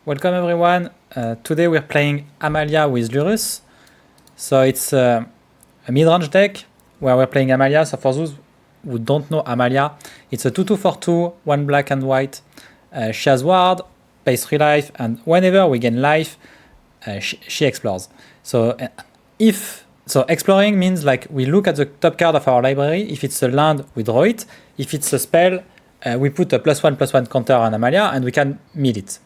Welcome everyone. Today we're playing Amalia with Lurus. So it's a mid-range deck where we're playing Amalia. So for those who don't know Amalia, it's a 2-2 for 2, 1 black and white. She has ward, pays 3 life, and whenever we gain life, she explores. So exploring means like we look at the top card of our library. If it's a land, we draw it. If it's a spell, we put a +1/+1 counter on Amalia and we can meet it.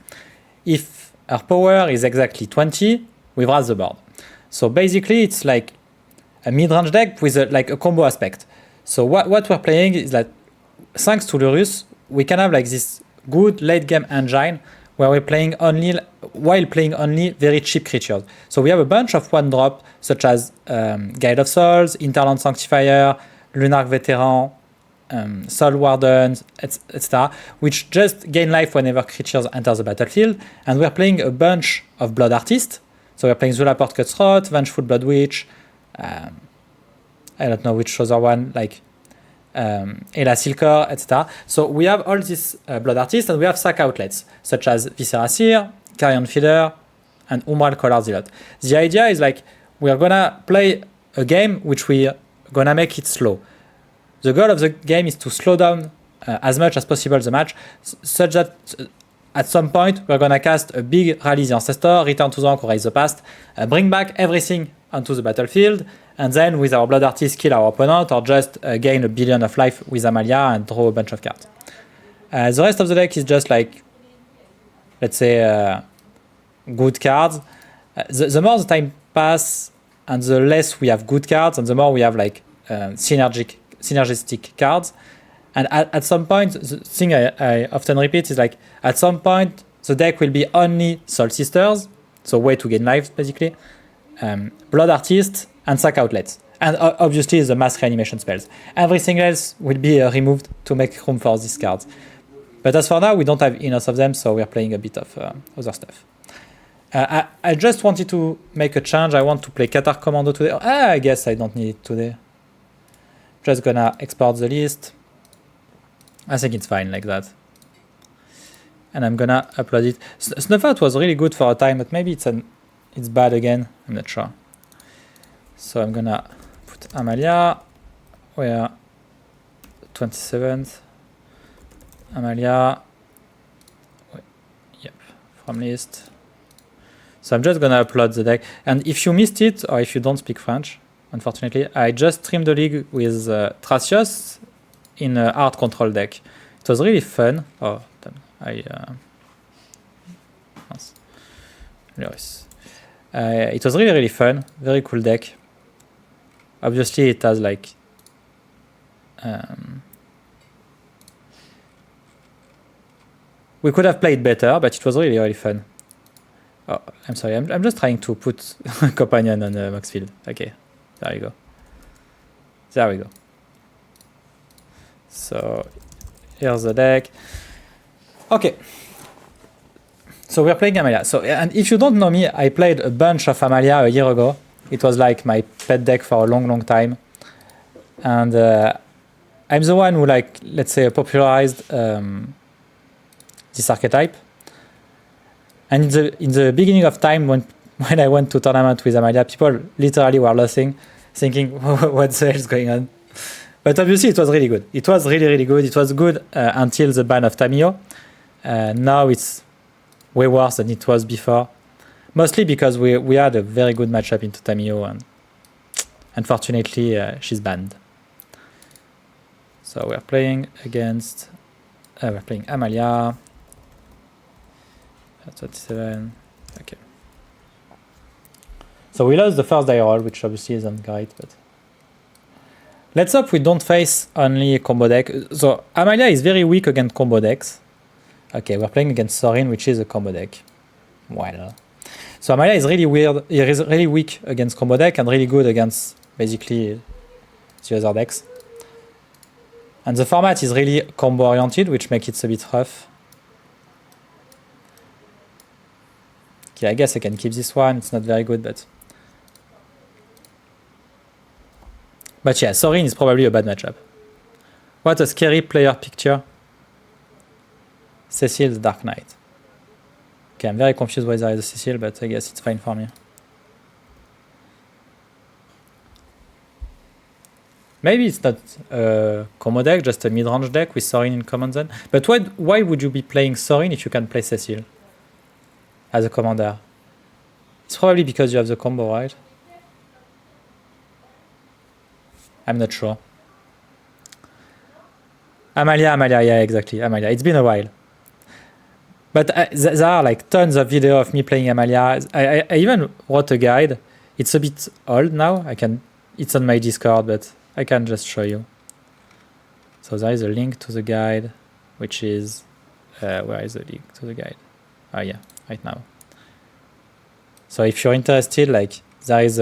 If our power is exactly 20, we wrath the board. So basically, it's like a mid-range deck with a combo aspect. So what we're playing is that thanks to Lurus, we can have like this good late-game engine where we're playing only very cheap creatures. So we have a bunch of one-drop such as Guide of Souls, Interland Sanctifier, Lunarch Veteran, Soul Wardens, etc., which just gain life whenever creatures enter the battlefield. And we're playing a bunch of Blood Artists. So we're playing Zulaport Cutthroat, Vengeful Blood Witch, I don't know which other one, like Ela Silkor, etc. So we have all these Blood Artists, and we have sack outlets, such as Viscera Seer, Carrion Feeder, and Umbral Collar Zealot. The idea is like, we're gonna play a game which we're gonna make it slow. The goal of the game is to slow down as much as possible the match, such that at some point we're gonna cast a big Rally the Ancestor, Return to the Ankh or Raise the Past, bring back everything onto the battlefield, and then with our Blood Artist kill our opponent or just gain a billion of life with Amalia and draw a bunch of cards. The rest of the deck is just like, let's say, good cards. The more the time pass and the less we have good cards, and the more we have like synergistic cards. And at some point, the thing I often repeat is like, at some point, the deck will be only Soul Sisters, so way to gain lives basically, Blood Artist, and Sack Outlets. And obviously the mass reanimation spells. Everything else will be removed to make room for these cards. But as for now, we don't have enough of them, so we're playing a bit of other stuff. I just wanted to make a change. I want to play Qatar Commando today. I guess I don't need it today. Just gonna export the list. I think it's fine like that. And I'm gonna upload it. Snuffat was really good for a time, but maybe it's bad again. I'm not sure. So I'm gonna put Amalia. Where 27th. Amalia. Yep, from list. So I'm just gonna upload the deck. And if you missed it, or if you don't speak French, unfortunately, I just streamed the league with Thracios in a hard control deck. It was really fun. Oh, it was really fun. Very cool deck. Obviously, it has like we could have played better, but it was really fun. Oh, I'm sorry. I'm just trying to put Companion on Maxfield. Okay. There you go. There we go. So here's the deck. Okay. So we're playing Amalia. So, and if you don't know me, I played a bunch of Amalia a year ago. It was like my pet deck for a long time. And I'm the one who, like, let's say, popularized this archetype. And in the beginning of time, when I went to tournament with Amalia, people literally were laughing, thinking, what the hell is going on? But obviously it was really good. It was really good. It was good until the ban of Tamiyo. Now it's way worse than it was before. Mostly because we had a very good matchup into Tamiyo, and unfortunately she's banned. So we're playing against, we're playing Amalia. 27, okay. So we lost the first die roll, which obviously isn't great, but let's hope we don't face only a combo deck. So Amalia is very weak against combo decks. Okay, we're playing against Sorin, which is a combo deck. Well, so Amalia is really weird. It is really weak against combo deck and really good against basically the other decks. And the format is really combo oriented, which makes it a bit rough. Okay, I guess I can keep this one. It's not very good, but yeah, Sorin is probably a bad matchup. What a scary player picture. Cecil the Dark Knight. Okay, I'm very confused why there is a Cecil, but I guess it's fine for me. Maybe it's not a combo deck, just a mid-range deck with Sorin in command then. But why would you be playing Sorin if you can play Cecil as a commander? It's probably because you have the combo, right? I'm not sure. Amalia, yeah, exactly, Amalia. It's been a while. But there are like tons of video of me playing Amalia. I even wrote a guide. It's a bit old now. It's on my Discord, but I can just show you. So there is a link to the guide, which is, where is the link to the guide? Oh yeah, right now. So if you're interested, like there is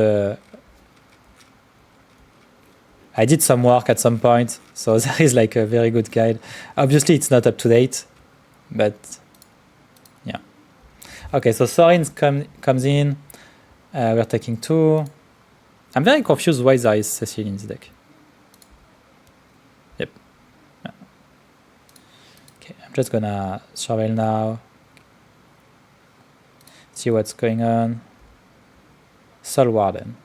I did some work at some point, so there is like a very good guide. Obviously it's not up to date, but yeah. Okay, so Sorin comes in. We're taking 2. I'm very confused why there is Cecil in this deck. Yep. Yeah. Okay, I'm just gonna surveil now. See what's going on. Soul Warden.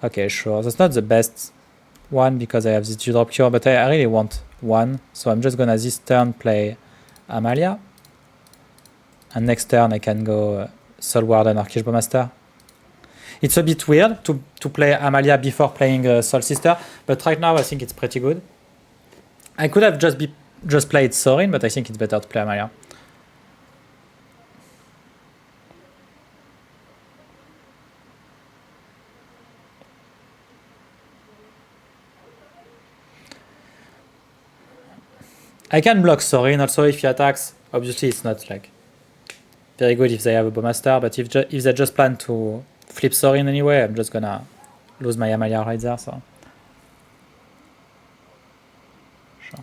Okay, sure. That's not the best one because I have this drop cure, but I really want 1. So I'm just gonna this turn play Amalia. And next turn I can go Soul Warden or Kishbo Master. It's a bit weird to play Amalia before playing Soul Sister, but right now I think it's pretty good. I could have just played Sorin, but I think it's better to play Amalia. I can block Sorin also if he attacks. Obviously it's not like very good if they have a Bowmaster, but if they just plan to flip Sorin anyway, I'm just gonna lose my Amalia right there, so. Sure.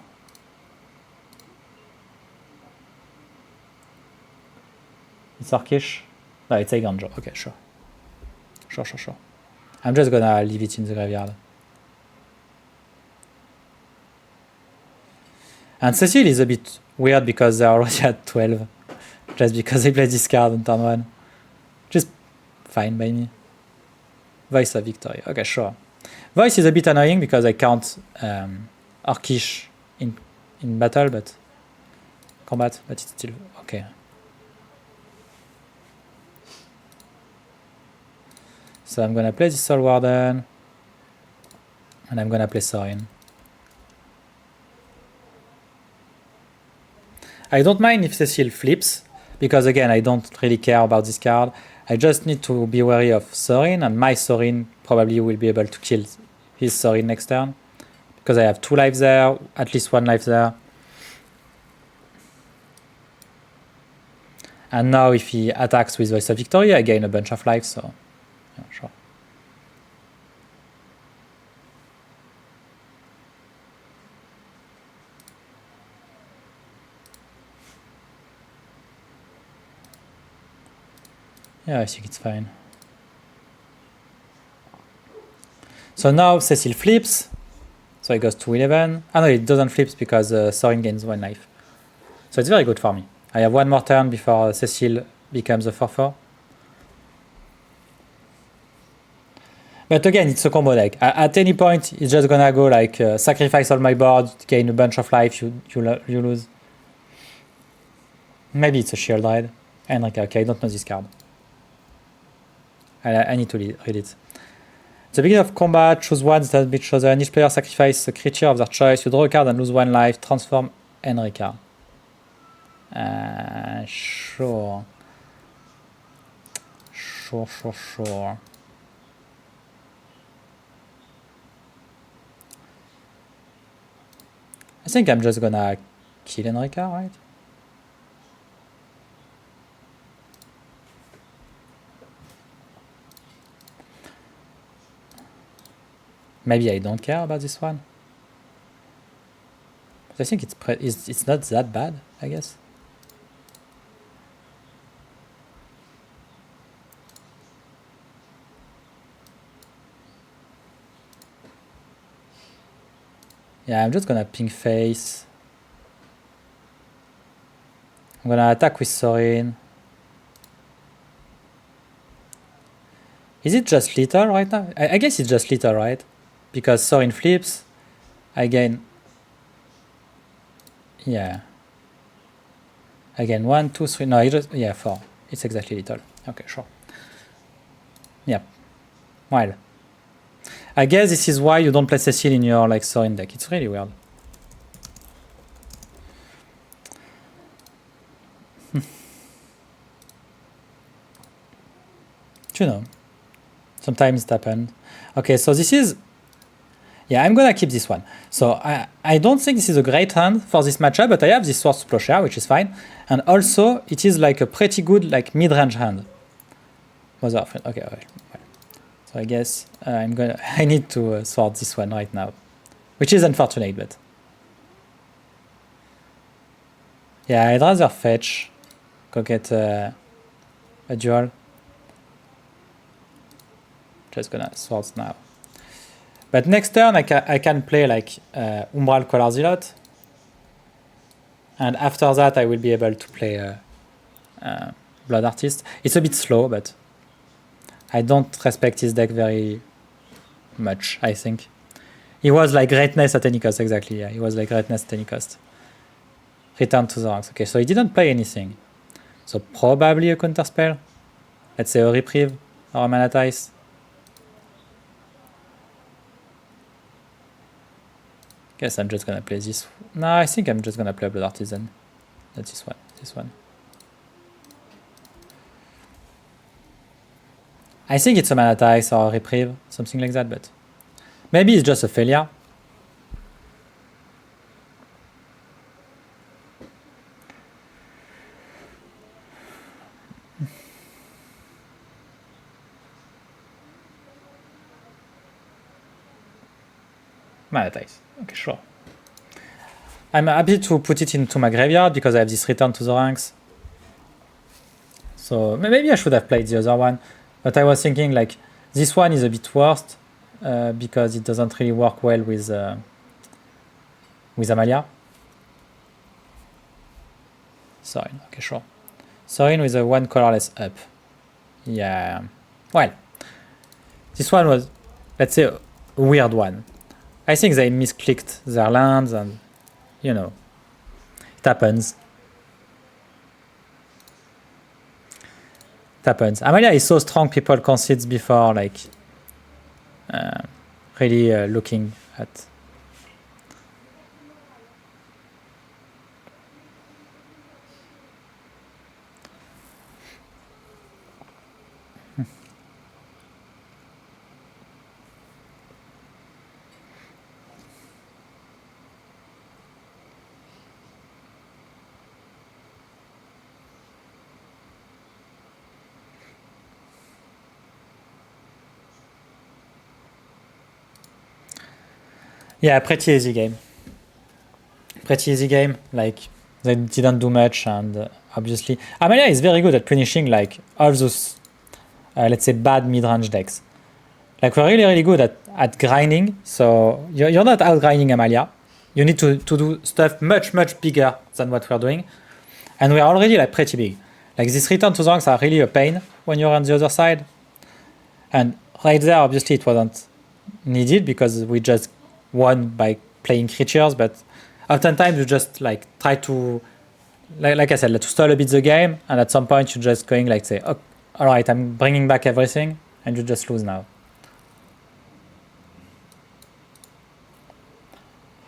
It's Orcish? No, it's Eiganjo. Okay, sure. Sure. I'm just gonna leave it in the graveyard. And Cecil is a bit weird because they're already at 12. Just because they play this card on turn 1. Just fine by me. Voice of Victory. Okay, sure. Voice is a bit annoying because I can't Orcish in battle, but combat, but it's still okay. So I'm gonna play this Soul Warden, and I'm gonna play Sorin. I don't mind if Cecil flips, because again, I don't really care about this card. I just need to be wary of Sorin, and my Sorin probably will be able to kill his Sorin next turn, because I have 2 lives there, at least 1 life there. And now if he attacks with Voice of Victory, I gain a bunch of lives, so yeah, sure. Yeah, I think it's fine. So now Cecil flips, so it goes to 11. Ah no, it doesn't flip because Sorin gains 1 life. So it's very good for me. I have 1 more turn before Cecil becomes a 4/4. But again, it's a combo deck. At any point, it's just gonna go like sacrifice all my board, gain a bunch of life, you lose. Maybe it's a shield ride. Enrica, okay, I don't know this card. I need to read it. At the beginning of combat, choose one that has been chosen. Each player sacrifices a creature of their choice. You draw a card and lose 1 life. Transform Enrica. Sure. I think I'm just gonna kill Enrica, right? Maybe I don't care about this one. But I think it's not that bad, I guess. Yeah, I'm just gonna ping face. I'm gonna attack with Sorin. Is it just lethal right now? I guess it's just lethal, right? Because Sorin flips. I gain... Yeah. I gain 1, 2, 3... No, it just... Yeah, 4. It's exactly lethal. Okay, sure. Yeah. Well. I guess this is why you don't play Cecil in your like Sorin deck. It's really weird. You know. Sometimes it happens. Okay, so this is... Yeah, I'm gonna keep this one. So I don't think this is a great hand for this matchup, but I have this Swords to Plowshare, which is fine. And also, it is like a pretty good like mid-range hand. Was our friend? Okay, well. So I guess I need to sword this one right now, which is unfortunate, but yeah, I'd rather fetch, go get a duel. Just gonna swords now. But next turn, I can play like Umbral Color Zealot. And after that, I will be able to play Blood Artist. It's a bit slow, but I don't respect his deck very much, I think. He was like Greatness at any cost, exactly. Yeah, he was like Greatness at any cost. Return to the ranks. Okay, so he didn't play anything. So probably a counterspell. Let's say a Reprieve or a Manatize. Guess I'm just gonna play this. No, I think I'm just gonna play Blood Artisan. Not this one. This one. I think it's a Manatize or a Reprieve, something like that, but maybe it's just a failure. Manatize. Okay, sure. I'm happy to put it into my graveyard because I have this Return to the Ranks. So maybe I should have played the other one, but I was thinking like this one is a bit worse because it doesn't really work well with Amalia. Sorin, okay, sure. Sorin with a 1 colorless up. Yeah. Well, this one was, let's say, a weird one. I think they misclicked their lands and, you know, it happens. It happens. Amalia is so strong, people concede before, like, really looking at... Yeah, pretty easy game. Pretty easy game. Like, they didn't do much, and obviously... Amalia is very good at punishing, like, all those, let's say, bad mid-range decks. Like, we're really, really good at grinding, so you're not out-grinding Amalia. You need to do stuff much, much bigger than what we're doing. And we're already, like, pretty big. Like, these return to the ranks are really a pain when you're on the other side. And right there, obviously, it wasn't needed because we just won by playing creatures, but oftentimes you just like try to, like I said, to stall a bit the game, and at some point you're just going like say, oh, all right, I'm bringing back everything, and you just lose now.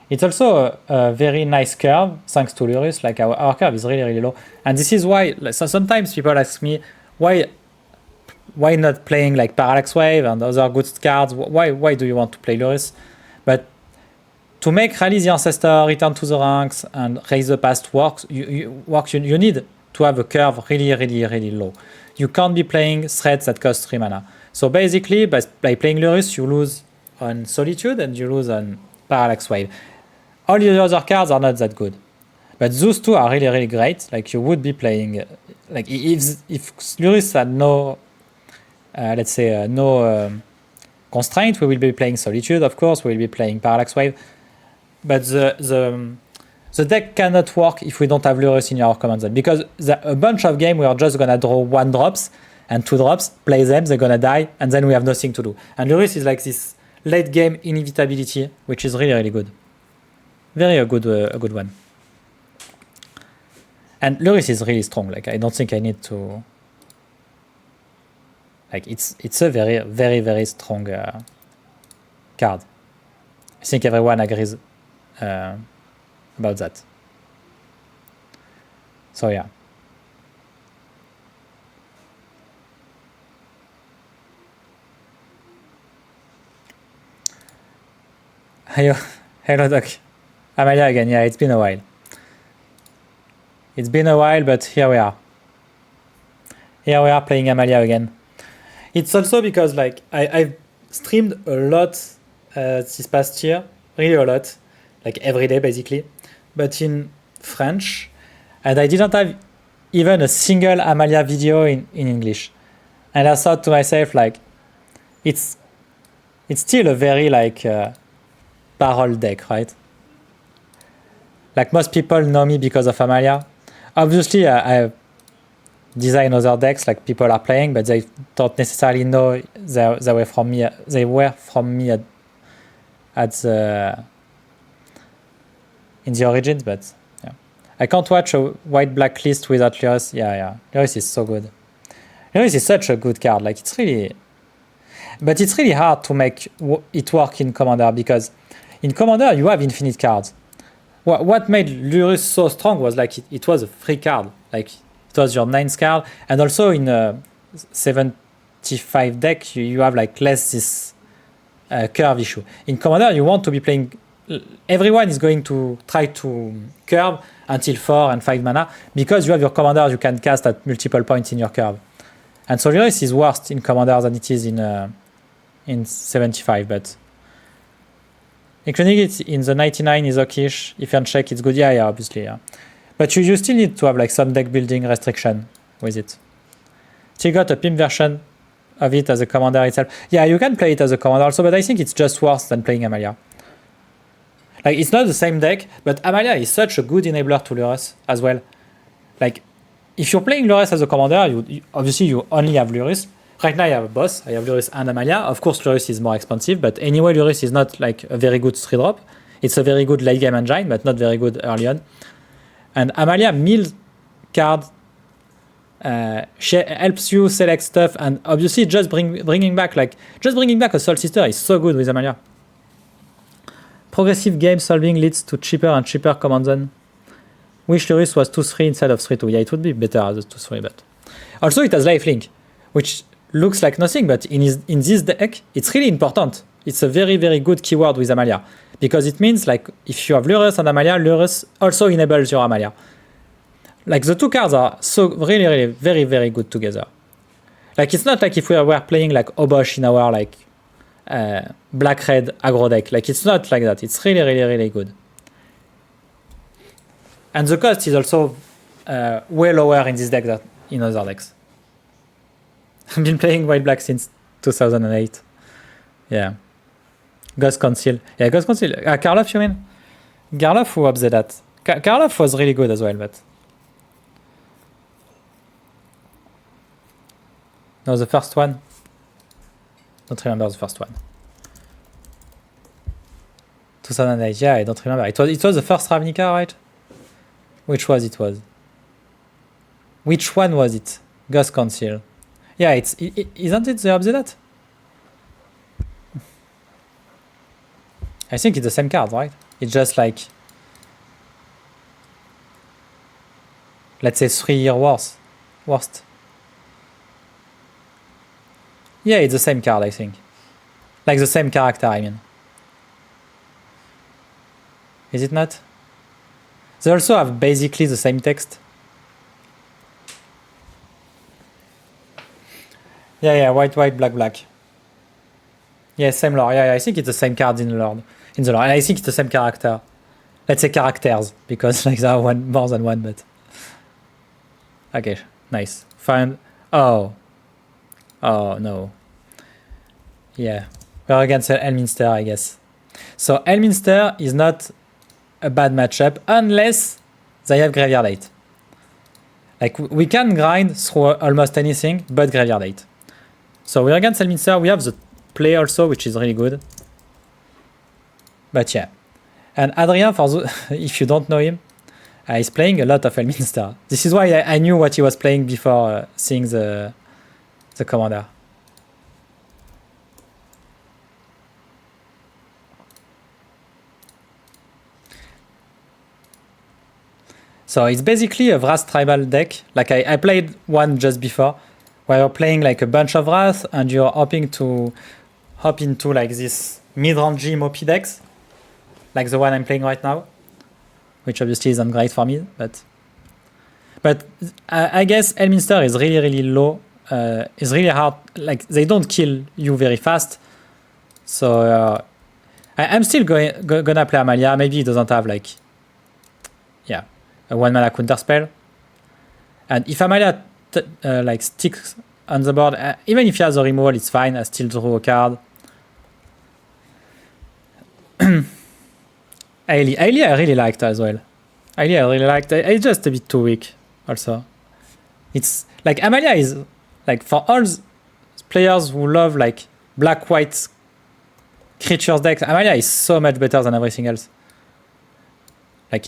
It's also a very nice curve thanks to Lurus. Like our curve is really, really low, and this is why. So sometimes people ask me why not playing like Parallax Wave and other good cards. Why do you want to play Lurus? But to make Rally the Ancestor, Return to the Ranks, and Raise the Past work, you need to have a curve really, really, really low. You can't be playing threats that cost 3 mana. So basically, by playing Lurus, you lose on Solitude and you lose on Parallax Wave. All the other cards are not that good. But those two are really, really great. Like, you would be playing... Like, if Lurus had no... let's say, no... constraint, we will be playing Solitude, of course, we will be playing Parallax Wave. But the the deck cannot work if we don't have Lurus in our command zone, because a bunch of game we are just gonna draw 1 drops and 2 drops, play them, they're gonna die, and then we have nothing to do. And Lurus is like this late game inevitability, which is really, really good. Very a good one. And Lurus is really strong. Like, I don't think I need to. Like, it's a very, very, very strong card. I think everyone agrees about that. So yeah. Hello, Doc. Amalia again. Yeah, it's been a while. It's been a while, but here we are. Here we are playing Amalia again. It's also because like I've streamed a lot this past year, really a lot, like every day basically, but in French, and I didn't have even a single Amalia video in English. And I thought to myself, like, it's still a very like parole deck, right? Like most people know me because of Amalia. Obviously, I design other decks like people are playing, but they don't necessarily know they were from me. They were from me at the in the origins. But yeah, I can't watch a white black list without Lurus. Yeah, Lurus is so good. Lurus is such a good card. Like it's really hard to make it work in Commander, because in Commander you have infinite cards. What made Lurus so strong was like it was a free card. Like it was your 9th card, and also in a 75 deck you have like less this curve issue. In Commander you want to be playing. Everyone is going to try to curve until 4 and 5 mana, because you have your Commander you can cast at multiple points in your curve. And so Lurus is worse in Commander than it is in 75, but including it in the 99 is okay-ish. If you uncheck, it's good. Yeah, obviously, yeah. But you still need to have like some deck building restriction with it. So you got a pimp version of it as a commander itself. Yeah, you can play it as a commander also, but I think it's just worse than playing Amalia. Like, it's not the same deck, but Amalia is such a good enabler to Lurus as well. Like, if you're playing Lurus as a commander, obviously you only have Lurus. Right now I have a boss, I have Lurus and Amalia. Of course Lurus is more expensive, but anyway Lurus is not like a very good 3-drop. It's a very good late game engine, but not very good early on. And Amalia mills card, she helps you select stuff, and obviously just bringing back a Soul Sister is so good with Amalia. Progressive game solving leads to cheaper and cheaper command zone. Wish Lurus was 2-3 instead of 3-2. Yeah, it would be better as a 2-3, but also it has lifelink, which looks like nothing, but in this deck, it's really important. It's a very, very good keyword with Amalia, because it means like if you have Lurus and Amalia, Lurus also enables your Amalia. Like the two cards are so really, really very, very good together. Like it's not like if we were playing like Obosh in our like black-red aggro deck. Like it's not like that. It's really, really, really good. And the cost is also way lower in this deck than in other decks. I've been playing white-black since 2008. Yeah. Ghost Council. Yeah, Ghost Council. Karlov, you mean? Karlov, who upset that? Karlov was really good as well, but... No, the first one. Don't remember the first one. 2008, yeah, I don't remember. It was the first Ravnica, right? Which was it was? Which one was it? Ghost Council. Yeah, isn't it the Obzedat? I think it's the same card, right? It's just like, let's say 3 year worst. Yeah, it's the same card, I think. Like the same character, I mean. Is it not? They also have basically the same text. Yeah, white, black. Yeah, same lore. Yeah, I think it's the same card in the lore. And I think it's the same character. Let's say characters, because like there are more than one, but... Okay, nice. Fine. Oh, no. Yeah. We're against Elminster, I guess. So Elminster is not a bad matchup unless they have Graveyard 8. Like, we can grind through almost anything but Graveyard 8. So we're against Elminster. We have the play also, which is really good. But yeah. And Adrien, for the, if you don't know him, he's playing a lot of Elminster. This is why I knew what he was playing before seeing the commander. So it's basically a Wrath tribal deck. Like I played one just before, where you're playing like a bunch of Wrath and you're hoping to hop into like this mid-range MOP decks, like the one I'm playing right now, which obviously isn't great for me, but I guess Elminster is really, really low. It's really hard. Like they don't kill you very fast. So I'm still gonna play Amalia. Maybe he doesn't have like, yeah, a 1-mana counter spell. And if Amalia like sticks on the board, even if he has a removal, it's fine. I still draw a card. Ailey I really liked as well. Ailey I really liked. It's just a bit too weak also. It's like Amalia is like for all players who love like black-white creatures decks, Amalia is so much better than everything else. Like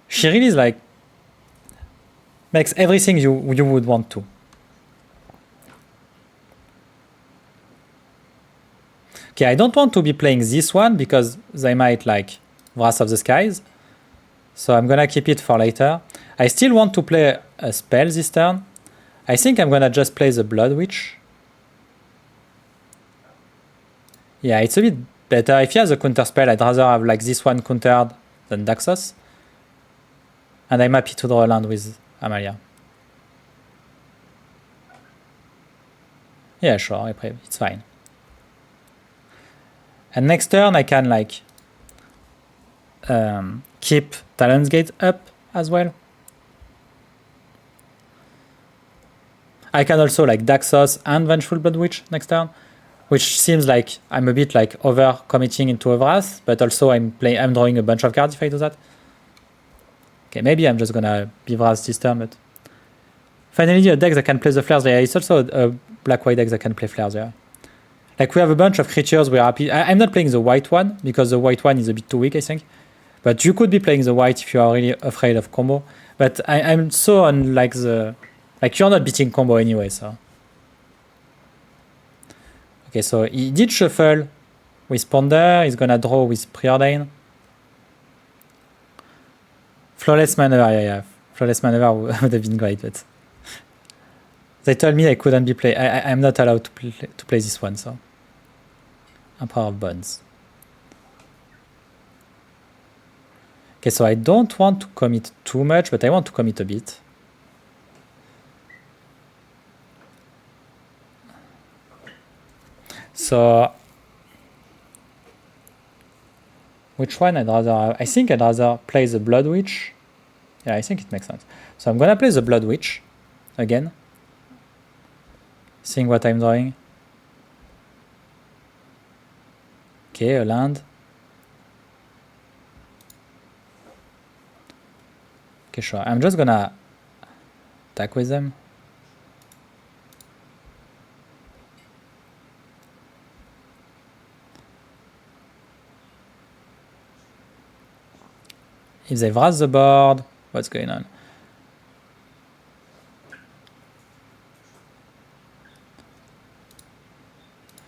she really is like makes everything you would want to. Okay, I don't want to be playing this one because they might like Wrath of the Skies. So I'm gonna keep it for later. I still want to play a spell this turn. I think I'm gonna just play the Blood Witch. Yeah, it's a bit better. If he has a counter spell, I'd rather have like this one countered than Daxos. And I'm happy to draw a land with Amalia. Yeah, sure, it's fine. And next turn I can like keep Talon's Gate up as well. I can also like Daxos and Vengeful Blood Witch next turn, which seems like I'm a bit like over committing into a Wrath, but also I'm drawing a bunch of cards if I do that. Okay, maybe I'm just gonna be Wrath this turn, but finally a deck that can play the flares there. It's also a black-white deck that can play flares there. Like we have a bunch of creatures we're happy. I'm not playing the white one because the white one is a bit too weak, I think. But you could be playing the white if you are really afraid of combo. But I'm so on like you're not beating combo anyway, so. Okay, so he did shuffle with Ponder. He's gonna draw with Preordain. Flawless Maneuver, yeah. Flawless Maneuver would have been great, but they told me I couldn't be play. I'm not allowed to play this one, so. Emperor of Bonds. Okay, so I don't want to commit too much, but I want to commit a bit. So, which one I'd rather have? I think I'd rather play the Blood Witch. Yeah, I think it makes sense. So I'm gonna play the Blood Witch again. Seeing what I'm drawing. Okay, a land. Okay, sure. I'm just gonna attack with them. If they Wrath the board, what's going on? I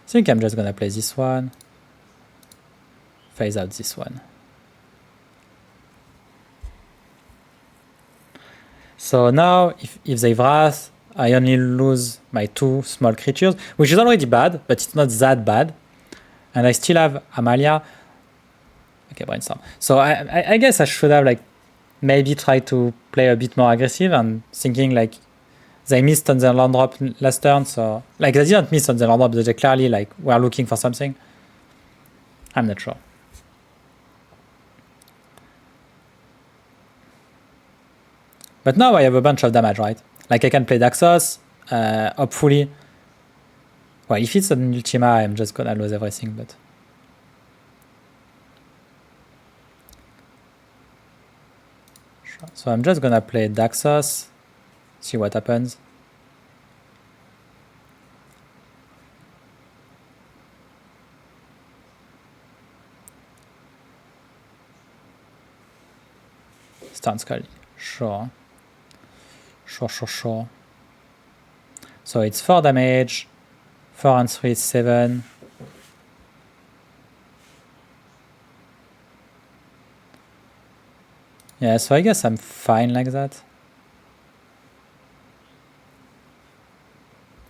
think I'm just gonna play this one. Phase out this one. So now, if they Wrath, I only lose my 2 small creatures, which is already bad, but it's not that bad. And I still have Amalia. Okay, brainstorm. So I guess I should have like maybe tried to play a bit more aggressive and thinking like they missed on their land drop last turn, so like they didn't miss on their land drop, they clearly like were looking for something. I'm not sure. But now I have a bunch of damage, right? Like I can play Daxos, hopefully. Well, if it's an Ultima, I'm just gonna lose everything, but. So I'm just gonna play Daxos, see what happens. Stun Skull, sure. Sure. So it's 4 damage, 4 and 3 is 7. Yeah, so I guess I'm fine like that.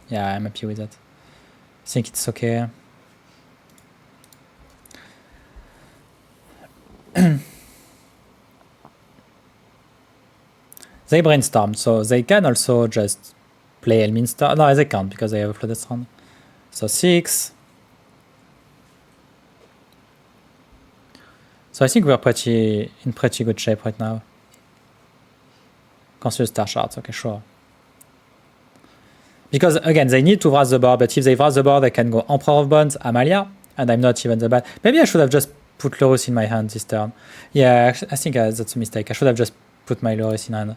Yeah, I'm happy with that. I think it's okay. They brainstormed, so they can also just play Elminster. No, they can't because they have a flooded strand. So 6. So I think we're in pretty good shape right now. Consider star shards, okay, sure. Because again, they need to wrath the board, but if they wrath the board, they can go Emperor of Bones, Amalia, and I'm not even the bad. Maybe I should have just put Lurus in my hand this turn. Yeah, I think that's a mistake. I should have just put my Lurus in hand.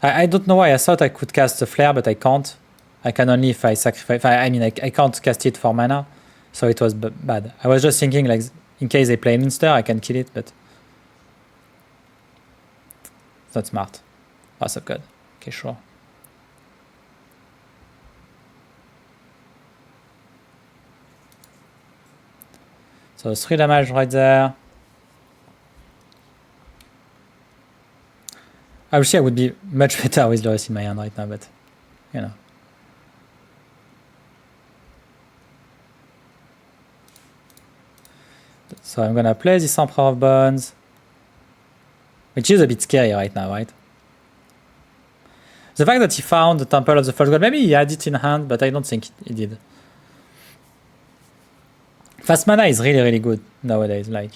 I don't know why I thought I could cast the Flare, but I can't. I can only if I sacrifice. I mean, I can't cast it for mana, so it was bad. I was just thinking, like, in case they play Elminster, I can kill it, but it's not smart. Wrath of God. Okay, sure. So 3 damage right there. Obviously, I would be much better with Lurus in my hand right now, but, you know. So I'm gonna play this Emperor of Bones, which is a bit scary right now, right? The fact that he found the Temple of the False God, maybe he had it in hand, but I don't think he did. Fast mana is really good nowadays. Like,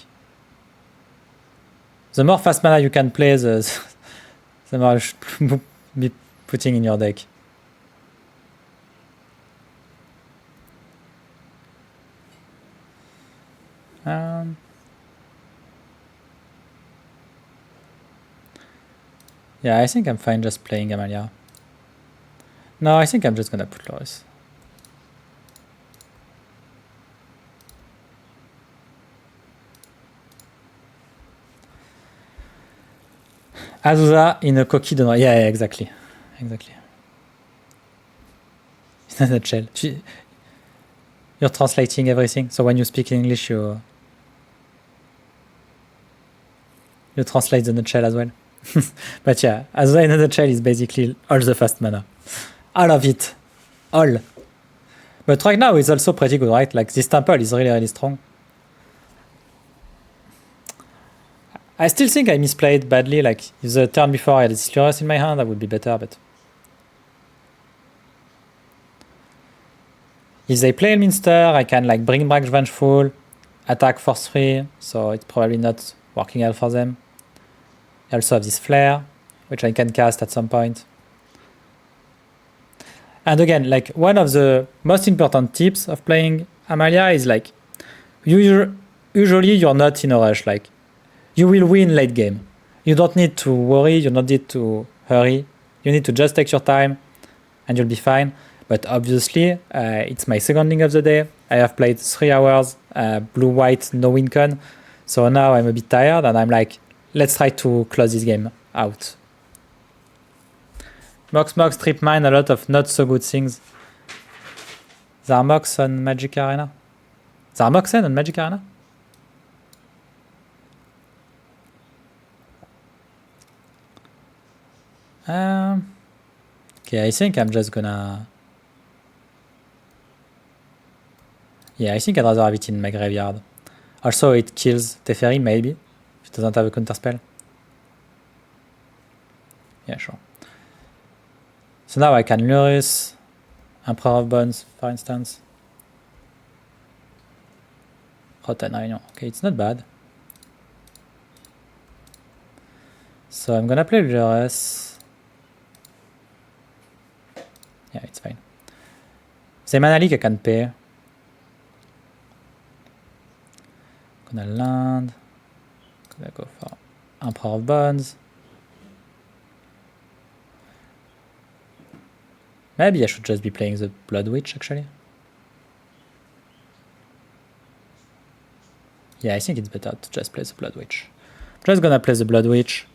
the more fast mana you can play, the more you should be putting in your deck. Yeah, I think I'm fine just playing Amalia. No, I think I'm just gonna put Lurus. Azusa in a coquille de noix. Yeah, exactly. In a nutshell. You're translating everything, so when you speak in English, you translate the nutshell as well. But yeah, Azusa in a nutshell is basically all the fast mana. All of it. All. But right now it's also pretty good, right? Like, this temple is really strong. I still think I misplayed badly. Like, if the turn before I had this Lurus in my hand, that would be better, but if they play Elminster, I can, like, bring back Vengeful, attack for 3, so it's probably not working out for them. I also have this Flare, which I can cast at some point. And again, like, one of the most important tips of playing Amalia is, like, usually you're not in a rush. Like, you will win late game. You don't need to worry, you don't need to hurry. You need to just take your time and you'll be fine. But obviously, it's my second link of the day. I have played 3 hours, blue-white, no win con. So now I'm a bit tired and I'm like, let's try to close this game out. Mox, Trip Mine, a lot of not so good things. There are Mox on Magic Arena? There are Moxen on Magic Arena? Okay, I think I'm just gonna... Yeah, I think I'd rather have it in my graveyard. Also, it kills Teferi, maybe, if it doesn't have a counter spell. Yeah, sure. So now I can Lurus, Emperor of Bones, for instance. Rotten Réunion. Okay, it's not bad. So I'm gonna play Lurus. Yeah, it's fine. C'est mana leak I can pay. Gonna land. Gonna go for Emperor of Bones. Maybe I should just be playing the Blood Witch, actually. Yeah, I think it's better to just play the Blood Witch. I'm just gonna play the Blood Witch.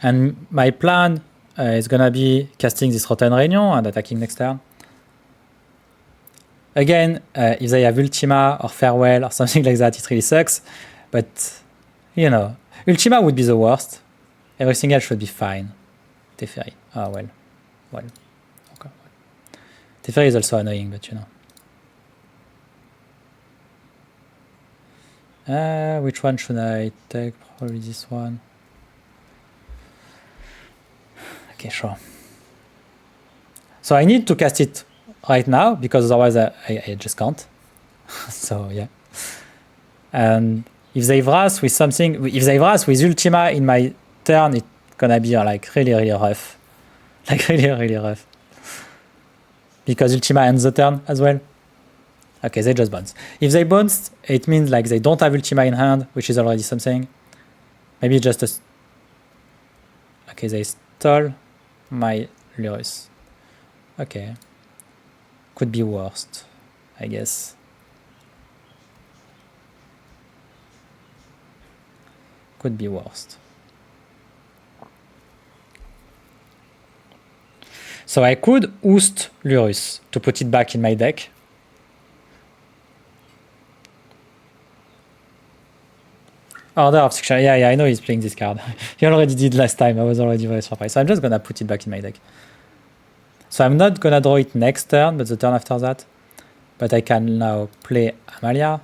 And my plan is gonna be casting this Rotten Réunion and attacking next turn. Again, if they have Ultima or Farewell or something like that, it really sucks. But, you know, Ultima would be the worst. Everything else should be fine. Teferi. Oh, well. Well. Okay. Teferi is also annoying, but you know. Which one should I take? Probably this one. Okay, sure. So I need to cast it right now, because otherwise I just can't. So, yeah. And if they Vras with something, if they Vras with Ultima in my turn, it's gonna be like really, really rough. Like really, really rough. Because Ultima ends the turn as well. Okay, they just bounce. If they bounce, it means like they don't have Ultima in hand, which is already something. Maybe just a... Okay, they stole my Lurus. Okay. Could be worst, I guess. Could be worst. So I could Oost Lurus to put it back in my deck. Order of Section. Yeah, I know he's playing this card. He already did last time. I was already very surprised. So I'm just gonna put it back in my deck. So I'm not gonna draw it next turn, but the turn after that. But I can now play Amalia.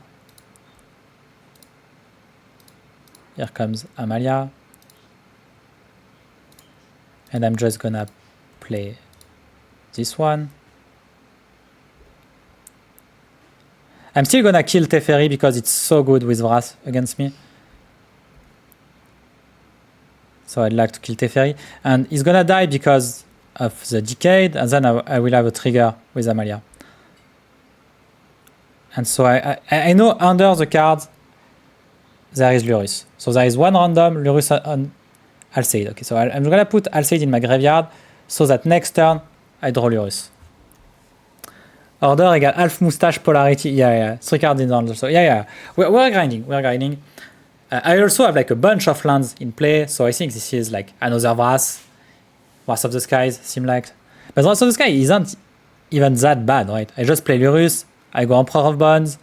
Here comes Amalia. And I'm just gonna play this one. I'm still gonna kill Teferi because it's so good with Vras against me. So I'd like to kill Teferi. And he's gonna die because of the Decade, and then I will have a trigger with Amalia. And so I know under the card there is Lurus. So there is one random Lurus on Alseid. Okay, so I'm gonna put Alseid in my graveyard so that next turn I draw Lurus. Order equal half mustache polarity. Yeah. 3 cards in hand also. Yeah. We're grinding. I also have like a bunch of lands in play, so I think this is like another Vras of the Skies, seem like. But Wrath of the Sky isn't even that bad, right? I just play Lurus, I go Emperor of Bones.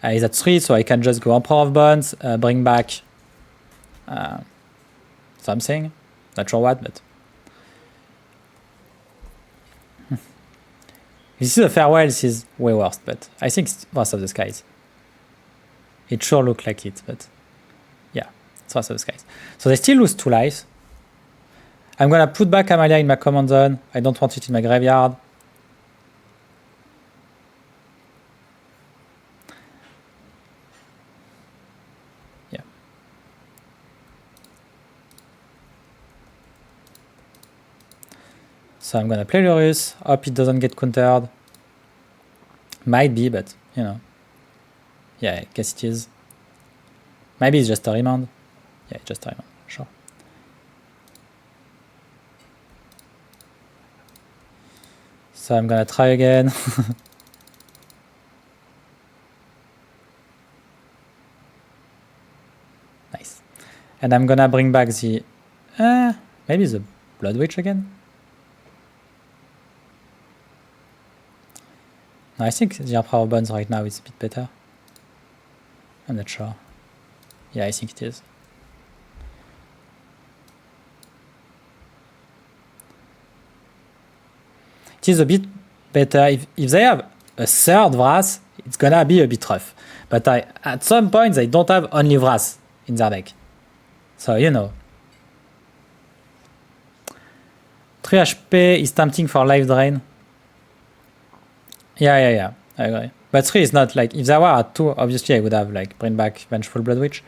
He's at 3, so I can just go Emperor of Bones, bring back something. Not sure what, but... This is a Farewell, this is way worse, but I think it's Wrath of the Skies. It sure looked like it, but yeah, it's Wrath of the Skies. So they still lose 2 lives. I'm gonna put back Amalia in my command zone. I don't want it in my graveyard. Yeah. So I'm gonna play Lurus. Hope it doesn't get countered. Might be, but you know. Yeah, I guess it is. Maybe it's just a remand. Yeah, just a remand, sure. So I'm gonna try again. Nice. And I'm gonna bring back the... maybe the Blood Witch again? No, I think the Emperor of Bones right now is a bit better. I'm not sure. Yeah, I think it is. It is a bit better. If they have a third Vras, it's gonna be a bit rough. But at some point, they don't have only Vras in their deck. So, you know. 3 HP is tempting for life drain. Yeah, I agree. But 3 is not like, if there were at 2, obviously I would have like bring back Vengeful Blood Witch.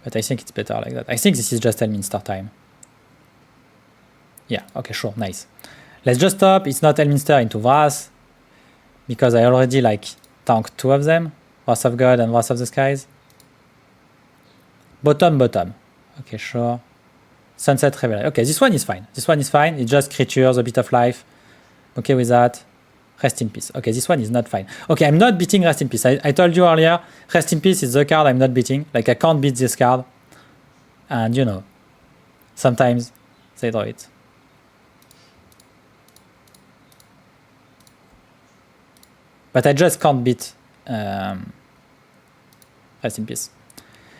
But I think it's better like that. I think this is just Elminster time. Yeah, okay, sure, nice. Let's just stop. It's not Elminster into Vras, because I already like tanked 2 of them. Wrath of God and Wrath of the Skies. Bottom. Okay, sure. Sunset Revelation. Okay, this one is fine. This one is fine. It's just creatures, a bit of life. Okay with that. Rest in Peace. Okay, this one is not fine. Okay, I'm not beating Rest in Peace. I told you earlier, Rest in Peace is the card I'm not beating. Like, I can't beat this card. And, you know, sometimes they draw it. But I just can't beat Rest in Peace.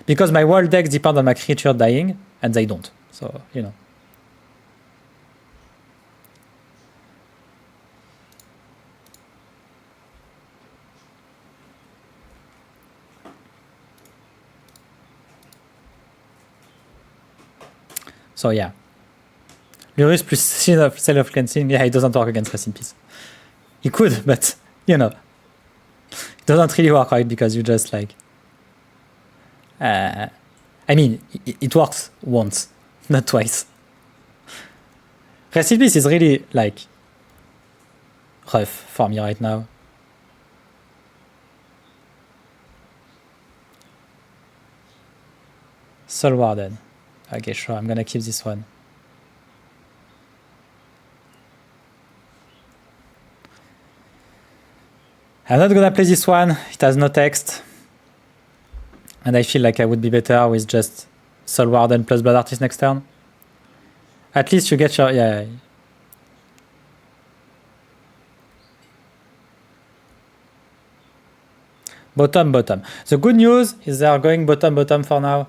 Because my world decks depend on my creature dying, and they don't. So, you know. So yeah. Lurus plus self-cleansing, yeah, it doesn't work against Rest in Peace. It could, but, you know. It doesn't really work, right? Because you just, like... I mean, it works once, not twice. Rest in Peace is really, like... rough for me right now. Soul Warden. Okay, sure, I'm gonna keep this one. I'm not gonna play this one, it has no text. And I feel like I would be better with just Soul Warden plus Blood Artist next turn. At least you get your... yeah. Bottom. The good news is they are going bottom for now.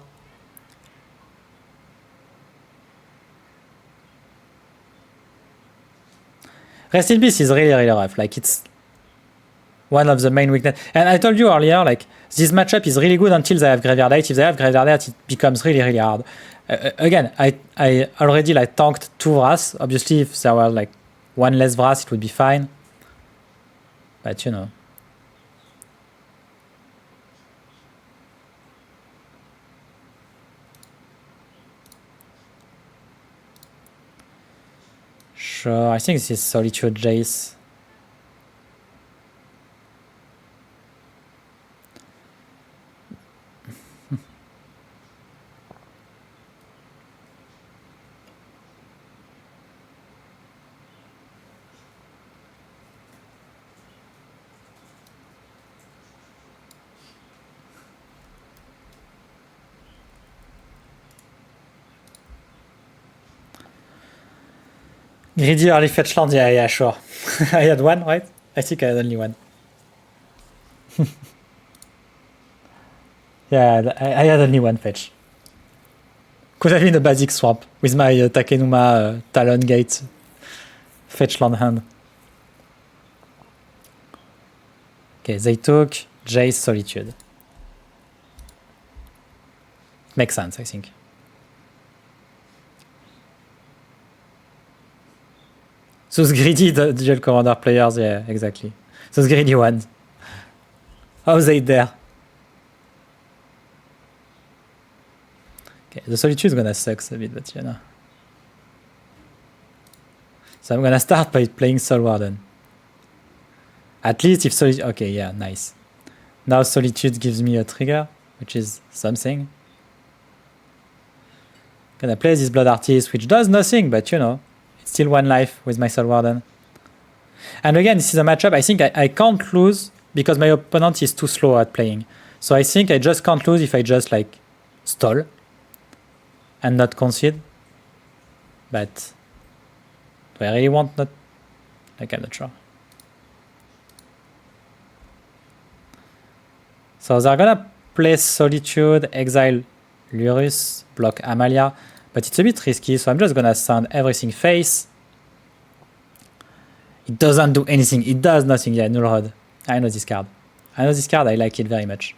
Rest in Peace is really rough. Like, it's one of the main weaknesses. And I told you earlier, like, this matchup is really good until they have Graveyard Light. If they have Graveyard Light, it becomes really hard. Again, I already, like, tanked 2 Wrath. Obviously, if there were, like, 1 less Wrath, it would be fine. But, you know. Sure, I think this is Solitude Jace. Greedy early fetch land, yeah, sure. I had 1, right? I think I had only 1. Yeah, I had only 1 fetch. Could have been a basic swamp with my Takenuma Talon Gate fetch land hand. Okay, they took Jace Solitude. Makes sense, I think. Those greedy Duel Commander players, yeah, exactly. Those greedy ones. How they dare. Okay, the Solitude is gonna suck a bit, but you know. So I'm gonna start by playing Soul Warden. At least if Solitude... okay, yeah, nice. Now Solitude gives me a trigger, which is something. Gonna play this Blood Artist, which does nothing, but you know. Still 1 life with my Soul Warden. And again, this is a matchup I think I can't lose because my opponent is too slow at playing. So I think I just can't lose if I just like stall and not concede. But do I really want not? Like, I'm not sure. So they're gonna play Solitude, exile Lurus, block Amalia. But it's a bit risky, so I'm just gonna send everything face. It doesn't do anything. It does nothing. Yeah, Null Rod. I know this card. I like it very much.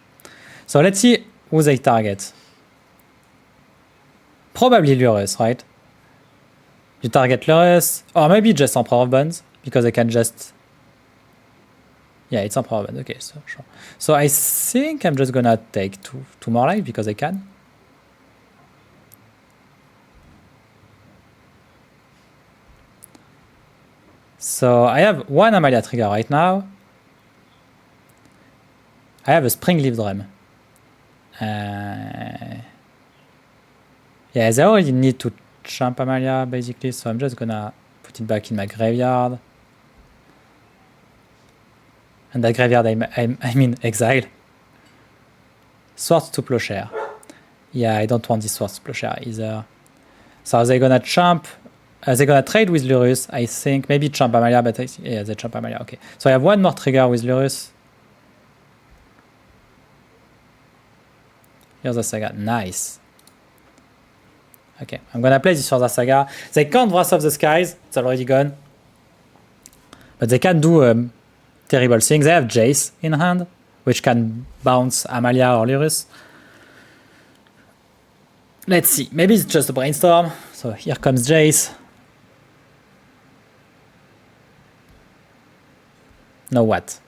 So let's see who they target. Probably Lurus, right? You target Lurus, or maybe just Emperor of Bones, because I can just... yeah, it's Emperor of Bones. Okay, so sure. So I think I'm just gonna take two more life because I can. So I have 1 Amalia trigger right now. I have a spring leaf drum. Yeah, they already need to champ Amalia, basically, so I'm just gonna put it back in my graveyard. And that graveyard, I mean exile. Swords to Plowshare. Yeah, I don't want this Swords to Plowshare either. So they're gonna champ. They're gonna trade with Lurus, I think. Maybe champ Amalia, but yeah, they champ Amalia. Okay. So I have one more trigger with Lurus. Here's the Saga. Nice. Okay, I'm gonna play this for the Saga. They can't Wrath of the Skies. It's already gone. But they can do terrible things. They have Jace in hand, which can bounce Amalia or Lurus. Let's see. Maybe it's just a brainstorm. So here comes Jace. Now what?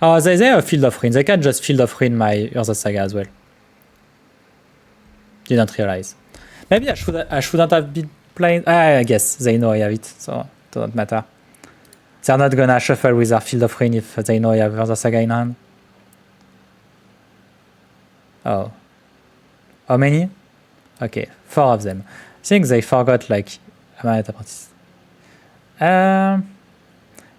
Oh, they have a Field of Ruin. They can just Field of Ruin my Urza Saga as well. Didn't realize. Maybe I shouldn't have been playing. I guess they know I have it, so it doesn't matter. They're not gonna shuffle with their Field of Ruin if they know I have Urza Saga in hand. Oh. How many? Okay, 4 of them. I think they forgot, like, Amalia Apprentice.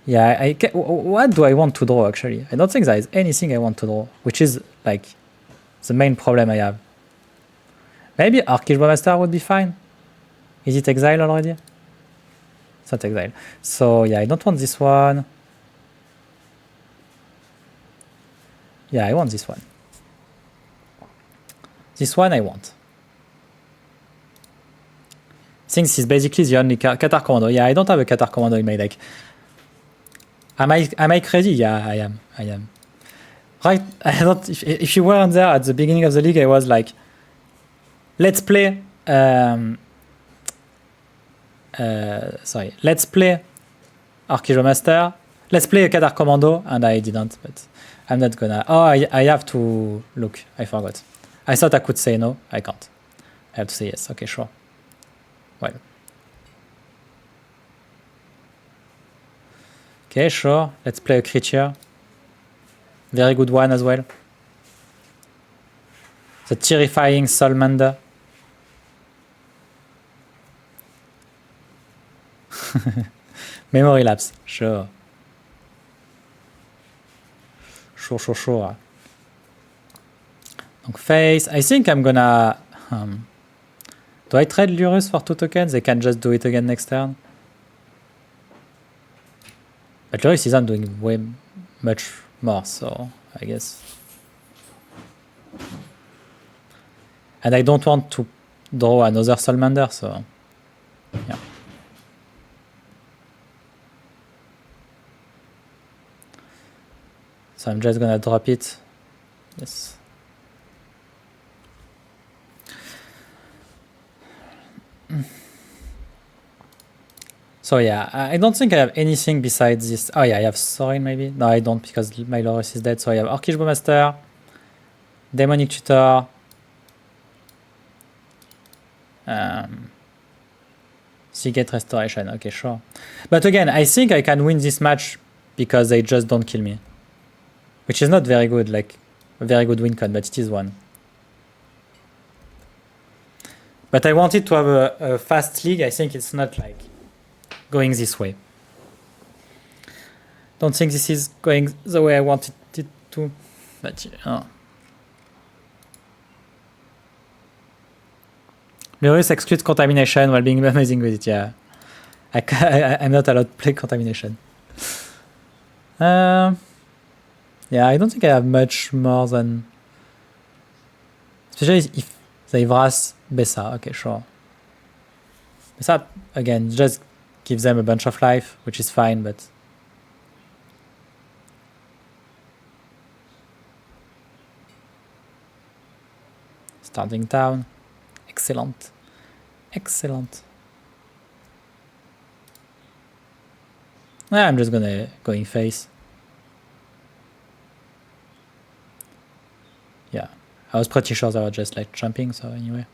Yeah, what do I want to draw, actually? I don't think there is anything I want to draw, which is, like, the main problem I have. Maybe Archage Master would be fine. Is it exile already? It's not exile. So, yeah, I don't want this one. Yeah, I want this one. This one I want. Since it's basically the only Qatar Commando. Yeah, I don't have a Qatar Commando in my deck. Am I crazy? Yeah, I am. Right? I don't. If you weren't there at the beginning of the league, I was like, let's play. Let's play Archage Master. Let's play a Qatar Commando, and I didn't. But I'm not gonna. Oh, I have to look. I forgot. I thought I could say no. I can't. I have to say yes. Okay, sure. Well. Okay, sure. Let's play a creature. Very good one as well. The terrifying Salamander. Memory lapse. Sure. Sure. Donc face. I think I'm gonna... do I trade Lurus for 2 tokens? They can just do it again next turn. But Lurus isn't doing way much more, so I guess. And I don't want to draw another Salamander, so yeah. So I'm just gonna drop it. Yes. So yeah, I don't think I have anything besides this. Oh yeah, I have Sorin maybe. No, I don't because my Loris is dead. So I have Archage Master, Demonic Tutor, Seagate Restoration. Okay, sure. But again, I think I can win this match because they just don't kill me, which is not very good. Like a very good win con, but it is one. But I wanted to have a fast league. I think it's not like going this way. Don't think this is going the way I wanted it to. But Lurus excludes contamination while being amazing with it. Yeah, I'm not allowed to play contamination. Yeah, I don't think I have much more than, especially if they Vras Bessa. Okay, sure. Bessa again just gives them a bunch of life, which is fine, but starting town. Excellent. I'm just gonna go in face. Yeah, I was pretty sure they were just like jumping, so anyway.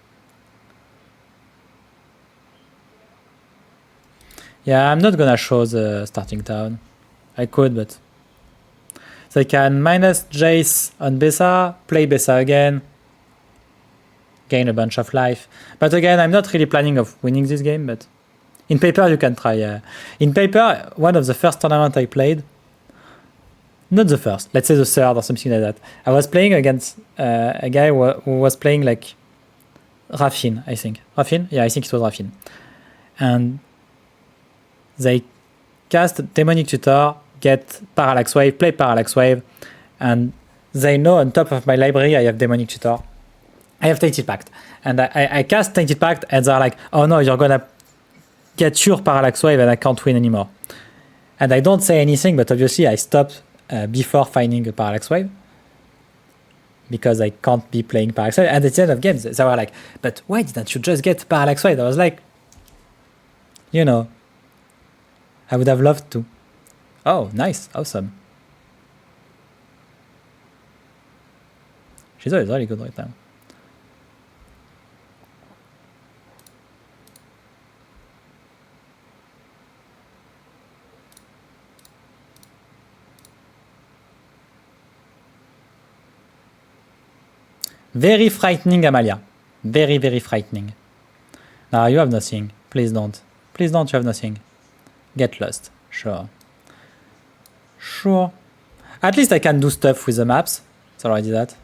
Yeah, I'm not gonna show the starting town. I could, but They can minus Jace on Bessa, play Bessa again, gain a bunch of life. But again, I'm not really planning of winning this game, but in paper you can try. In paper, one of the first tournament I played, not the first, let's say the third or something like that, I was playing against a guy who was playing like Rafin, I think. Rafin? Yeah, I think it was Rafin. And they cast Demonic Tutor, get Parallax Wave, play Parallax Wave, and they know on top of my library I have Demonic Tutor. I have Tainted Pact. And I cast Tainted Pact, and they're like, oh no, you're gonna get your Parallax Wave and I can't win anymore. And I don't say anything, but obviously I stopped before finding a Parallax Wave, because I can't be playing Parallax Wave. And at the end of games, they were like, but why didn't you just get Parallax Wave? I was like, you know, I would have loved to. Oh, nice, awesome. Shizo is really good right now. Very frightening, Amalia. Very, very frightening. Now you have nothing. Please don't. Please don't, you have nothing. Get lost. Sure. Sure. At least I can do stuff with the maps. It's already that.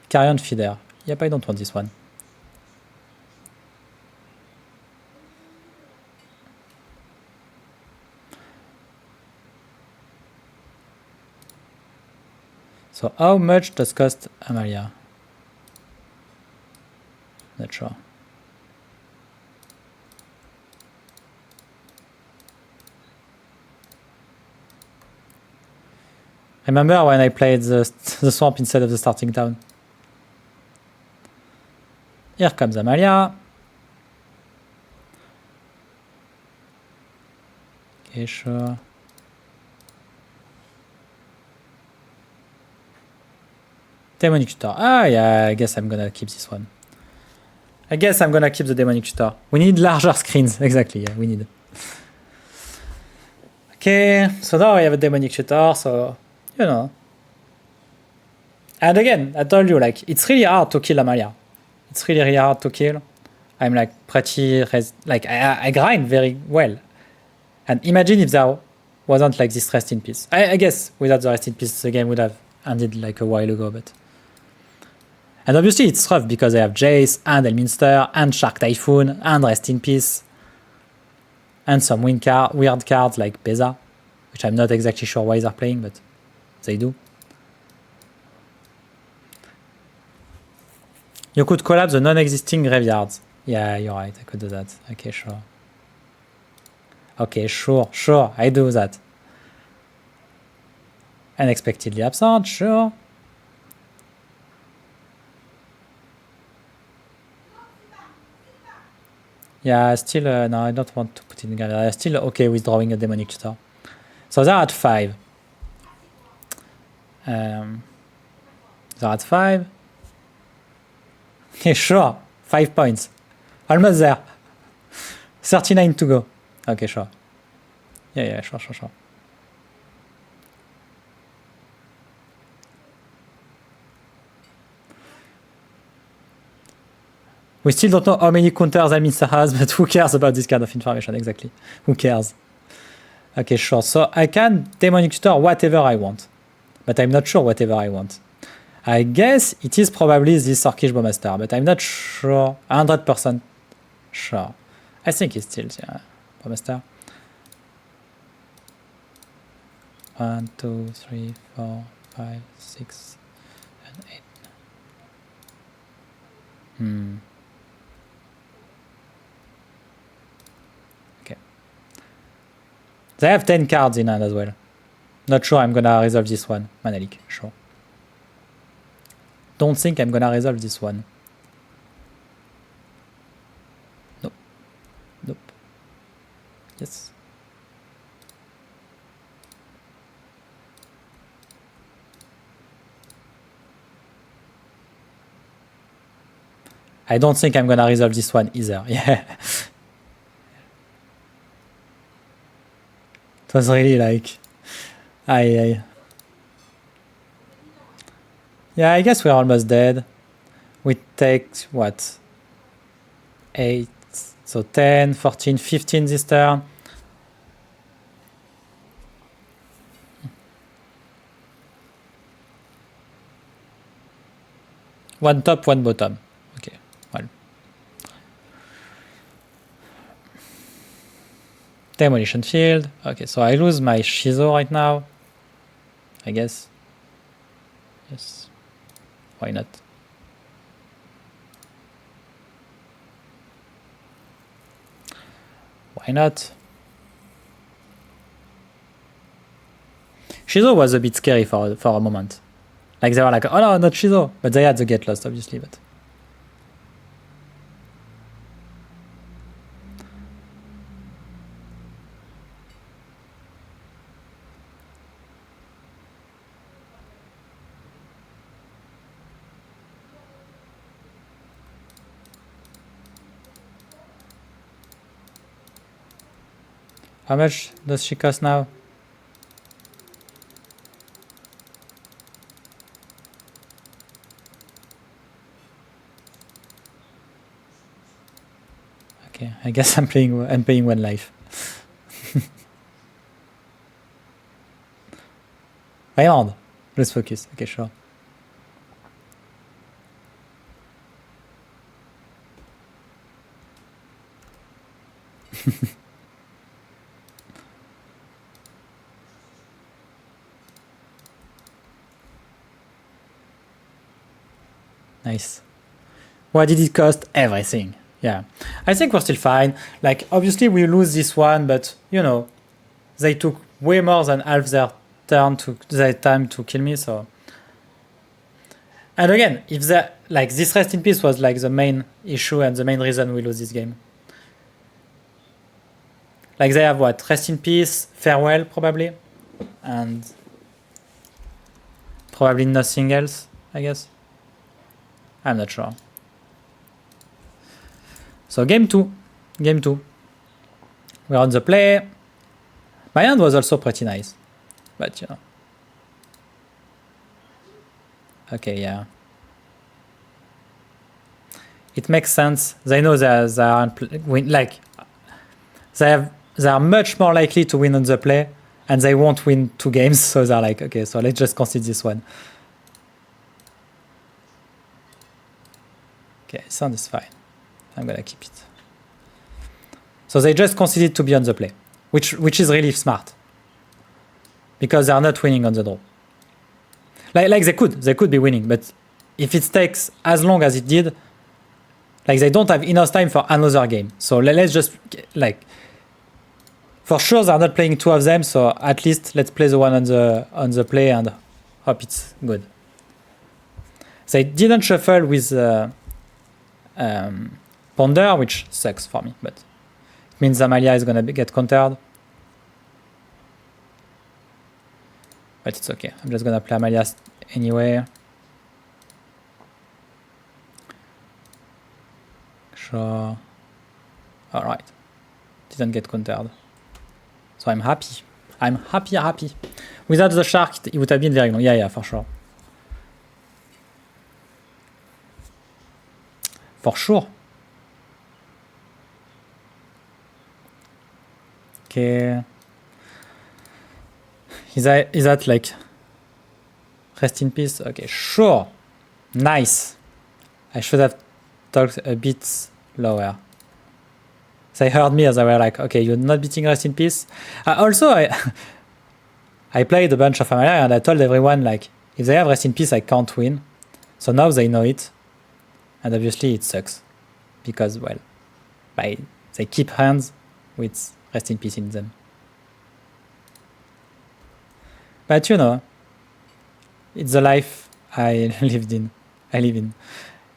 Carrion Feeder. Yep, I don't want this one. So how much does cost Amalia? Not sure. Remember when I played the swamp instead of the starting town? Here comes Amalia. Okay, sure. Demonic Tutor. Ah, yeah, I guess I'm gonna keep this one. I guess I'm gonna keep the Demonic Tutor. We need larger screens. Exactly, yeah, we need. Okay, so now I have a Demonic Tutor, so, you know. And again, I told you, like, it's really hard to kill Amalia. It's really, really hard to kill. I'm like pretty, like, I grind very well. And imagine if there wasn't like this Rest in Peace. I guess without the Rest in Peace, the game would have ended like a while ago, but. And obviously it's rough because I have Jace and Elminster and Shark Typhoon and Rest in Peace. And some weird cards like Beza, which I'm not exactly sure why they're playing, but they do. You could collapse the non-existing graveyards. Yeah, you're right, I could do that. Okay, sure. Okay, sure, I do that. Unexpectedly absent, sure. Yeah, still, no, I don't want to put it in graveyard. I'm still okay with drawing a Demonic Tutor. So they're at 5. They're at 5. Okay, sure. 5 points. Almost there. 39 to go. Okay, sure. Yeah, sure. We still don't know how many counters Elminster has, but who cares about this kind of information exactly? Who cares? Okay, sure. So I can Demonic Tutor whatever I want, but I'm not sure whatever I want. I guess it is probably this Orcish Bowmaster, but I'm not sure, 100% sure. I think it's still, yeah, Bowmaster. 1, 2, 3, 4, 5, 6, and 8. Okay. They have 10 cards in hand as well. Not sure I'm gonna resolve this one. Manalik, sure. Don't think I'm gonna resolve this one. Nope. Yes. I don't think I'm gonna resolve this one either. Yeah. It was really like Aye. Yeah, I guess we're almost dead. We take, what? 8, so 10, 14, 15 this turn. One top, one bottom. Okay, well. Demolition field. Okay, so I lose my Shizo right now. I guess. Yes. Why not? Why not? Shizo was a bit scary for a moment. Like they were like, oh no, not Shizo. But they had the get lost, obviously. But how much does she cost now? Okay, I guess I'm paying one life. Raymond, let's focus. Okay, sure. Nice. What did it cost? Everything. Yeah. I think we're still fine. Like, obviously we lose this one, but, you know, they took way more than half their time to kill me, so... And again, if that, like, this rest in peace was, like, the main issue and the main reason we lose this game. Like, they have what? Rest in peace, farewell, probably. And... probably nothing else, I guess. I'm not sure. So game 2. Game 2. We're on the play. My hand was also pretty nice. But, you know. Okay, yeah. It makes sense. They know they are much more likely to win on the play, and they won't win 2 games, so they're like, okay, so let's just concede this one. Okay, sound is fine. I'm gonna keep it. So they just conceded to be on the play, which is really smart. Because they are not winning on the draw. Like they could be winning, but if it takes as long as it did, like they don't have enough time for another game. So let's just, like, for sure they're not playing 2 of them, so at least let's play the one on the play and hope it's good. They didn't shuffle with Ponder, which sucks for me, but it means Amalia is gonna get countered. But it's okay. I'm just gonna play Amalia anyway. Sure. Alright. Didn't get countered. So I'm happy. I'm happy. Without the shark, it would have been very long. Yeah, for sure. For sure. Okay. Is that like rest in peace? Okay, sure. Nice. I should have talked a bit lower. They heard me as I were like, okay, you're not beating rest in peace. Also, I played a bunch of Amalia and I told everyone, like, if they have rest in peace, I can't win. So now they know it. And obviously it sucks. Because, well, they keep hands with rest in peace in them. But you know, it's the life I live in.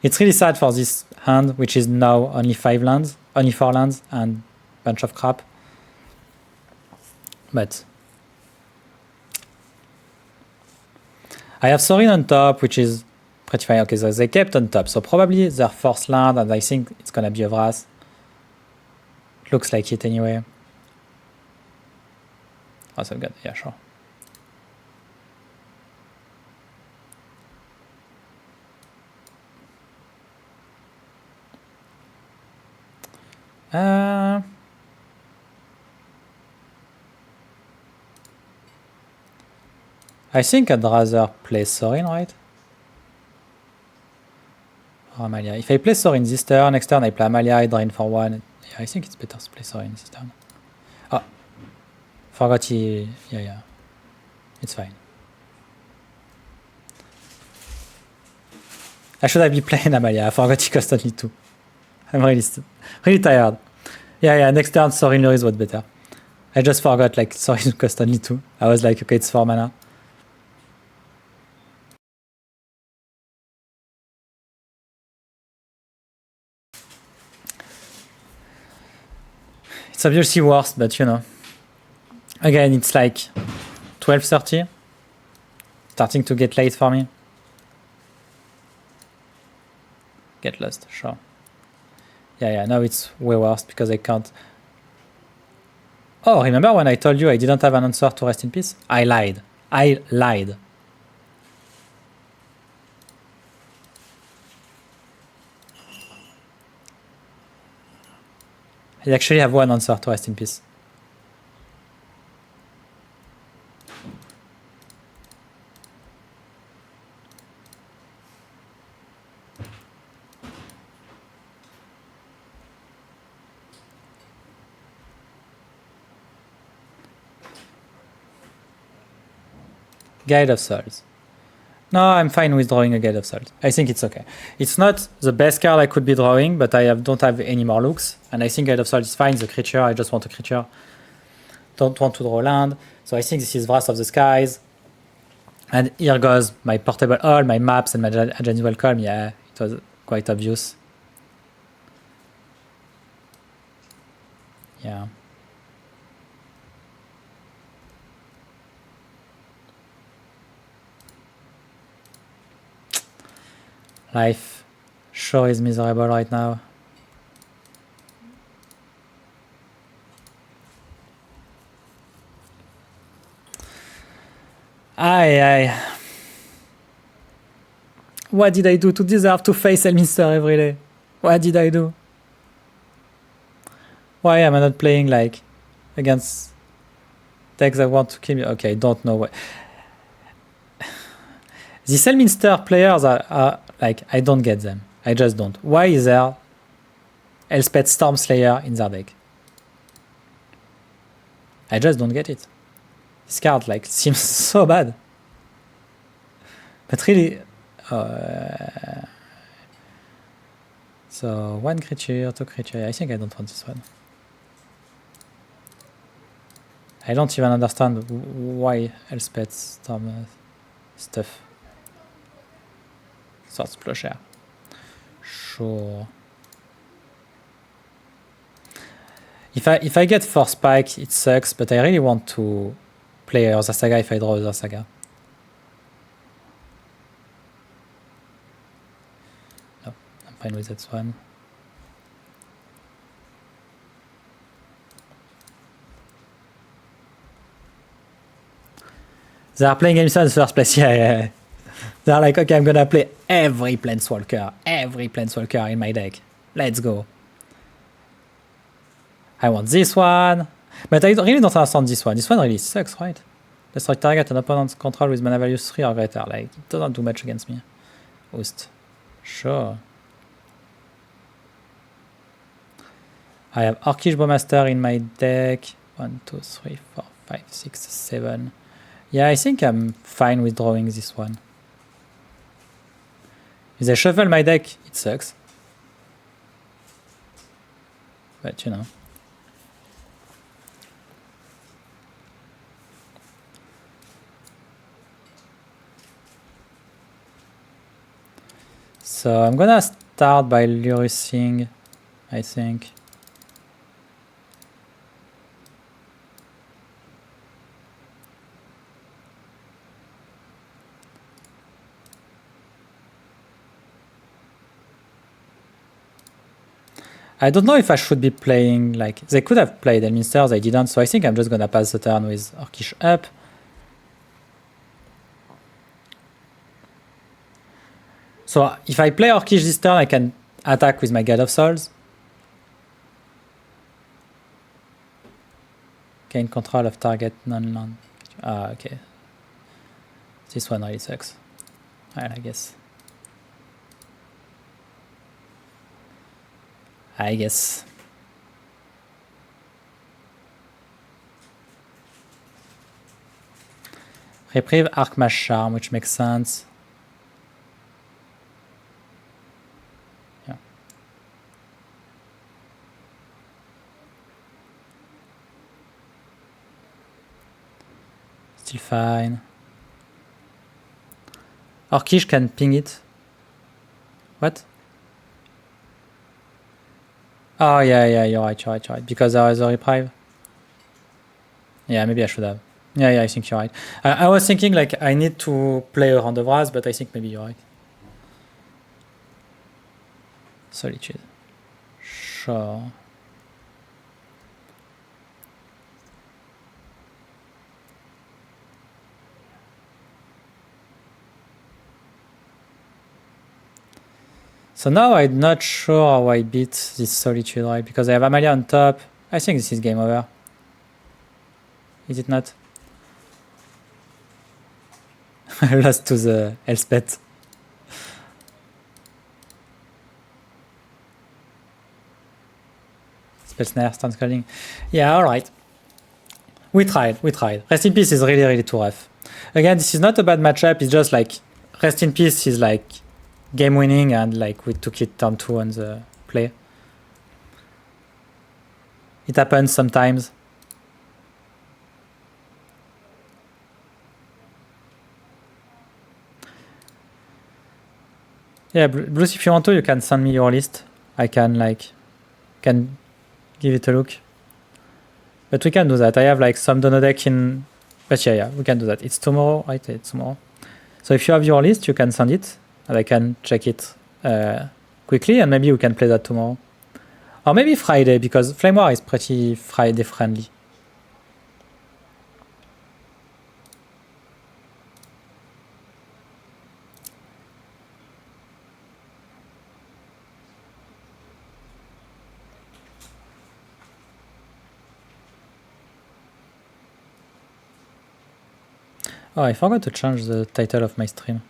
It's really sad for this hand, which is now only 4 lands, and a bunch of crap. But I have Sorin on top, which is pretty fine. Okay, so they kept on top, so probably their 4th land, and I think it's gonna be a Vras. Looks like it anyway. Awesome, good. Yeah, sure. I think I'd rather play Sorin, right? Or Amalia. If I play Sorin this turn, next turn I play Amalia, I drain for 1. Yeah, I think it's better to play Sorin this turn. Oh, forgot he... Yeah. It's fine. I should have been playing Amalia. I forgot he cost only 2. I'm really tired. Yeah, next turn Sorin Luris was better. I just forgot, like, Sorin cost only 2. I was like, okay, it's 4 mana. It's obviously worse, but you know. Again, it's like 12:30. Starting to get late for me. Get lost, sure. Yeah, now it's way worse because I can't. Oh, remember when I told you I didn't have an answer to Rest in Peace? I lied. I actually have one answer to Rest in Peace. Guide of Souls. No, I'm fine with drawing a Guide of Souls. I think it's okay. It's not the best card I could be drawing, but I don't have any more looks. And I think Guide of Souls is fine. The creature, I just want a creature. Don't want to draw land. So I think this is Wrath of the Skies. And here goes my portable hall, my maps, and my Agent's Welcome. Yeah, it was quite obvious. Yeah. Life sure is miserable right now. Aye. What did I do to deserve to face Elminster every day? What did I do? Why am I not playing like against decks that want to kill me? Okay, don't know what. These Elminster players are like, I don't get them. I just don't. Why is there Elspeth Stormslayer in their deck? I just don't get it. This card like seems so bad. But really, so 1 creature, 2 creature. I think I don't want this one. I don't even understand why Elspeth Storm stuff. Swords Plowshare. Sure. If I get Force Spike, it sucks, but I really want to play Other Saga if I draw Other Saga. No, I'm fine with that one. They are playing Elminster in the first place, yeah. They're like, okay, I'm gonna play every Planeswalker in my deck. Let's go. I want this one. But I really don't understand this one. This one really sucks, right? Destroy target an opponent's control with mana value 3 or greater. Like, it doesn't do much against me. Host. Sure. I have Orcish Bowmaster in my deck. 1, 2, 3, 4, 5, 6, 7. Yeah, I think I'm fine with drawing this one. If I shuffle my deck, it sucks. But you know. So I'm gonna start by Lurising, I think. I don't know if I should be playing, like, they could have played Elminster, they didn't, so I think I'm just gonna pass the turn with Orcish up. So if I play Orcish this turn, I can attack with my Guide of Souls. Gain control of target non-land. Ah, okay. This one really sucks. Well, I guess. Reprieve Arc Charm, which makes sense. Yeah. Still fine. Orkish can ping it. What? Oh, yeah, you're right. Because there was a reprieve. Yeah, maybe I should have. Yeah, I think you're right. I was thinking like I need to play a round of Raz, but I think maybe you're right. Solitude. Sure. So now I'm not sure how I beat this Solitude, right? Because I have Amalia on top. I think this is game over. Is it not? I lost to the Elspeth. Spell Snare, stun scrolling. Yeah, alright. We tried. Rest in Peace is really too rough. Again, this is not a bad matchup. It's just like Rest in Peace is like game winning and like we took it turn 2 on the play. It happens sometimes. Yeah, Bruce, if you want to, you can send me your list. I can give it a look. But we can do that. I have like some Dono deck in... But yeah, we can do that. It's tomorrow, right? It's tomorrow. So if you have your list, you can send it. And I can check it quickly. And maybe we can play that tomorrow. Or maybe Friday, because Flame War is pretty Friday friendly. Oh, I forgot to change the title of my stream.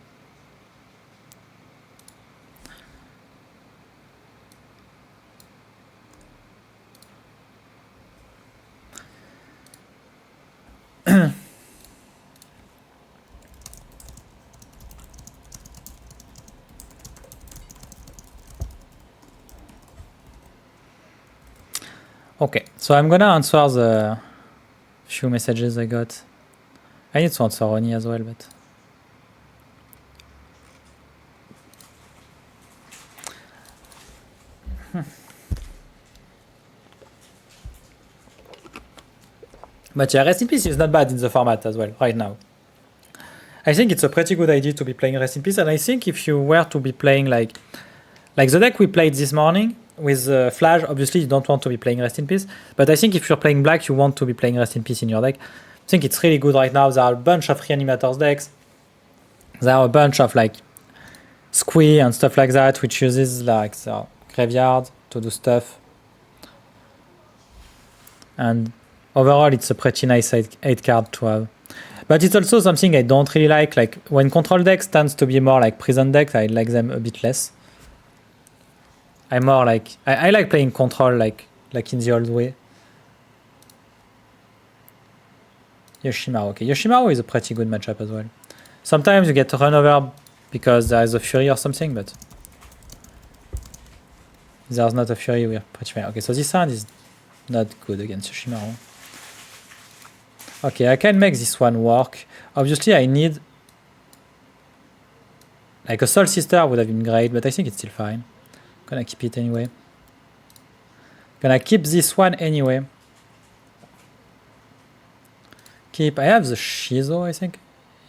Okay, so I'm gonna answer the few messages I got. I need to answer Ronnie as well, but... But yeah, Rest in Peace is not bad in the format as well, right now. I think it's a pretty good idea to be playing Rest in Peace, and I think if you were to be playing like the deck we played this morning with Flash, obviously you don't want to be playing Rest in Peace, but I think if you're playing black, you want to be playing Rest in Peace in your deck. I think it's really good right now. There are a bunch of Reanimators decks. There are a bunch of like Squee and stuff like that, which uses like the graveyard to do stuff. And overall, it's a pretty nice 8 card to have. But it's also something I don't really like. Like when control decks tends to be more like prison decks, I like them a bit less. I'm more like I like playing control like in the old way. Yoshimaru. Okay, Yoshimaru is a pretty good matchup as well. Sometimes you get run over because there is a Fury or something, but if there's not a Fury, we're pretty fine. Okay, so this hand is not good against Yoshimaru. Okay, I can make this one work. Obviously, I need... Like a Soul Sister would have been great, but I think it's still fine. Gonna keep it anyway. Gonna keep this one anyway. I have the Shizo, I think,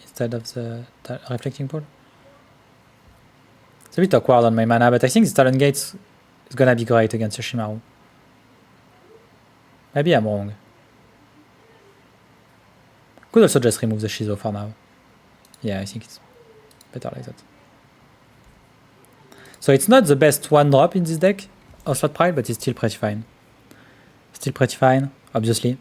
instead of the Reflecting Pool. It's a bit awkward on my mana, but I think the Talon Gate is gonna be great against Yoshimaru. Maybe I'm wrong. Could also just remove the Shizo for now. Yeah, I think it's better like that. So it's not the best one drop in this deck, Onslaught Pride, but it's still pretty fine. Obviously.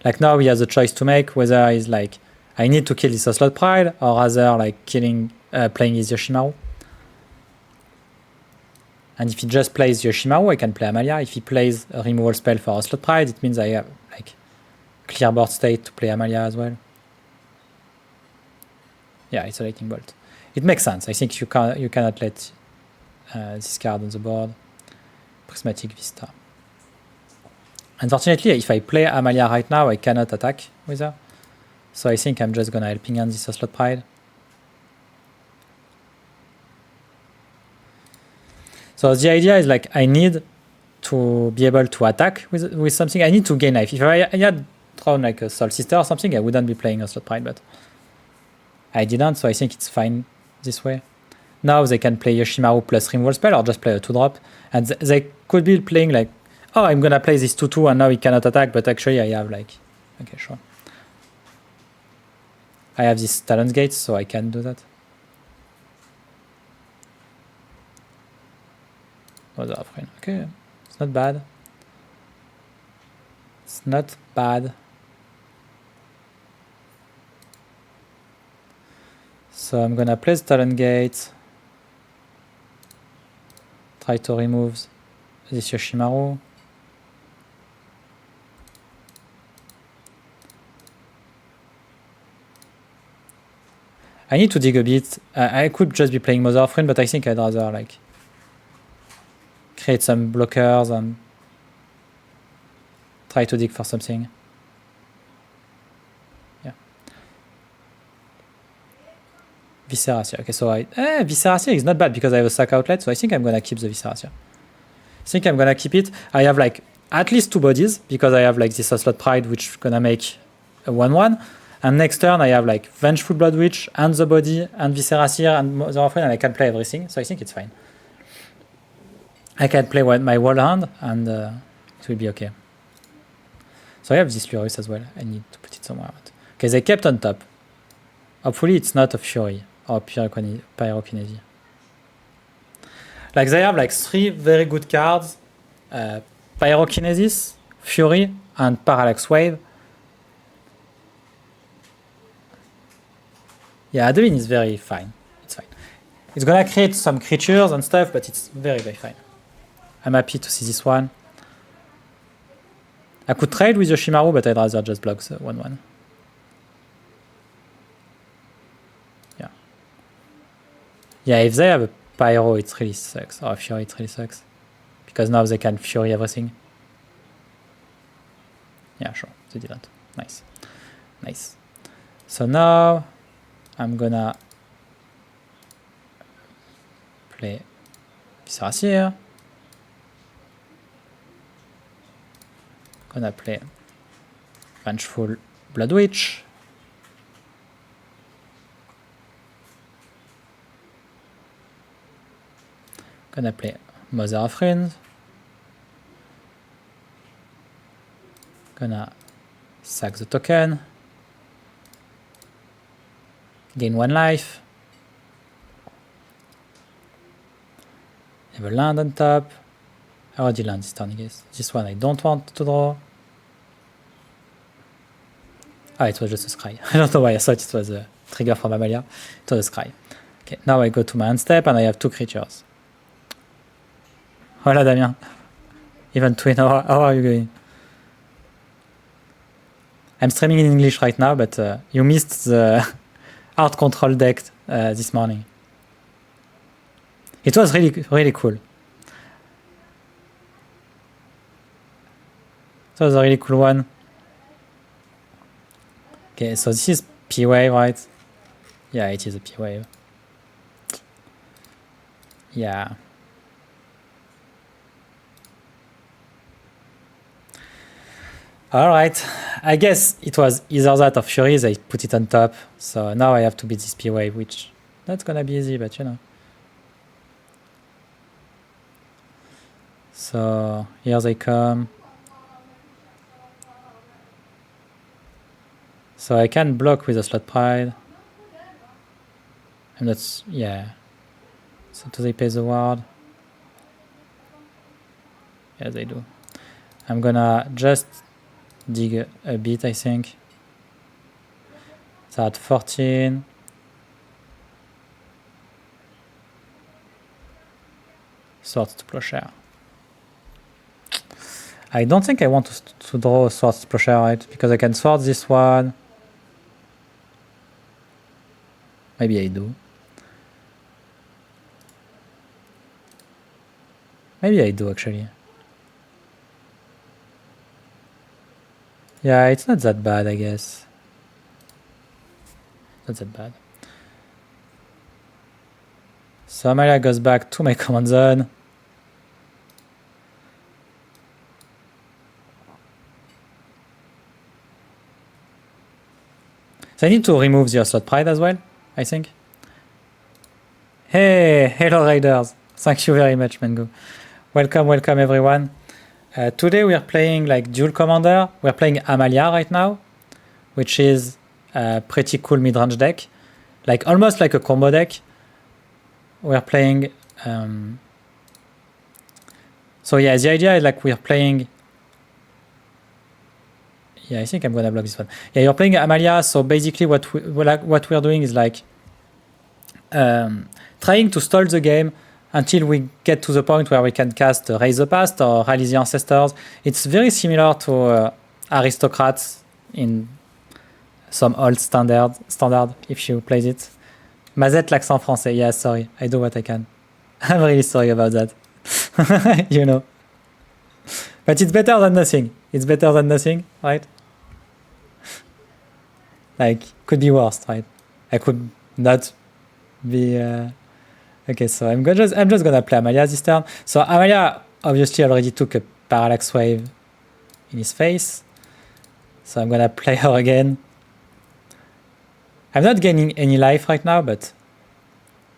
Like now he has a choice to make whether he's like, I need to kill this Slot Pride, or rather like playing his Yoshimaru. And if he just plays Yoshimaru, I can play Amalia. If he plays a removal spell for a Slot Pride, it means I have like clear board state to play Amalia as well. Yeah, Isolating Bolt. It makes sense. I think you cannot let this card on the board. Prismatic Vista. Unfortunately, if I play Amalia right now, I cannot attack with her. So I think I'm just gonna Helping Hand this Slot Pride. So the idea is like I need to be able to attack with something. I need to gain life. If I had drawn like a Soul Sister or something, I wouldn't be playing a Slot Pride, but I didn't, so I think it's fine this way. Now they can play Yoshimaru plus removal spell or just play a 2-drop. And they could be playing like, oh, I'm gonna play this 2-2 and now he cannot attack, but actually I have like, okay, sure. I have this Talon's Gate, so I can do that. Mother of Rain. Okay, it's not bad. It's not bad. So I'm gonna place Talon Gate. Try to remove this Yoshimaru. I need to dig a bit. I could just be playing Mother of Rain, but I think I'd rather like create some blockers and try to dig for something. Yeah. Visceracia. Okay, so Visceracia is not bad because I have a sack outlet, so I think I'm gonna keep the Visceracia. I think I'm gonna keep it. I have like at least 2 bodies because I have like this Slot Pride, which is gonna make a 1/1. And next turn I have like Vengeful Blood Witch and the body and Visceracia and Mother of Rain, and I can play everything, so I think it's fine. I can play my wall hand and it will be okay. So I have this Lurus as well. I need to put it somewhere. Okay, they kept on top. Hopefully it's not a Fury or Pyrokinesis. Like they have like 3 very good cards. Pyrokinesis, Fury, and Parallax Wave. Yeah, Adeline is very fine. It's fine. It's gonna create some creatures and stuff, but it's very, very fine. I'm happy to see this one. I could trade with Yoshimaru, but I'd rather just block the 1/1. Yeah. Yeah, if they have a Pyro, it really sucks. Or a Fury, it really sucks. Because now they can Fury everything. Yeah, sure. They didn't. Nice. Nice. So now I'm gonna play Visceracia. Gonna play Vengeful Blood Witch. Gonna play Mother of Rain. Gonna sack the token. Gain 1 life. Have a land on top. I already land this turn, I guess. This one I don't want to draw. Ah, it was just a scry. I don't know why I thought it was a trigger from Amalia. It was a scry. Okay, now I go to my end step and I have 2 creatures. Hola Damien. Even Twin, how are you going? I'm streaming in English right now, but you missed the art control deck this morning. It was really, really cool. That was a really cool one. Okay, so this is P-Wave, right? Yeah, it is a P-Wave. Yeah. Alright, I guess it was either that or Furies, I put it on top. So now I have to beat this P-Wave, which not gonna be easy, but you know. So here they come. So I can block with a Slot Pride. And that's, yeah. So do they pay the ward? Yeah, they do. I'm gonna just dig a bit, I think. It's at 14. Swords to plowshare. I don't think I want to draw swords to plowshare, right? Because I can sword this one. Maybe I do. Maybe I do, actually. Yeah, it's not that bad, I guess. Not that bad. So Amalia goes back to my command zone. So I need to remove the slot pride as well, I think. Hey, hello Raiders. Thank you very much, Mango. Welcome, welcome everyone. Today we are playing like Duel Commander. We're playing Amalia right now, which is a pretty cool mid-range deck. Like almost like a combo deck. We're playing... So yeah, the idea is like we're playing... Yeah, I think I'm gonna block this one. Yeah, you're playing Amalia, so basically what we're doing is like trying to stall the game until we get to the point where we can cast Raise the Past or Rally the Ancestors. It's very similar to Aristocrats in some old standard if you played it. Mazette l'accent français. Yeah, sorry. I do what I can. I'm really sorry about that. You know. But it's better than nothing. It's better than nothing, right? Like, could be worse, right? I could not be... Okay, so I'm just gonna play Amalia this turn. So Amalia obviously already took a Parallax Wave in his face. So I'm gonna play her again. I'm not gaining any life right now, but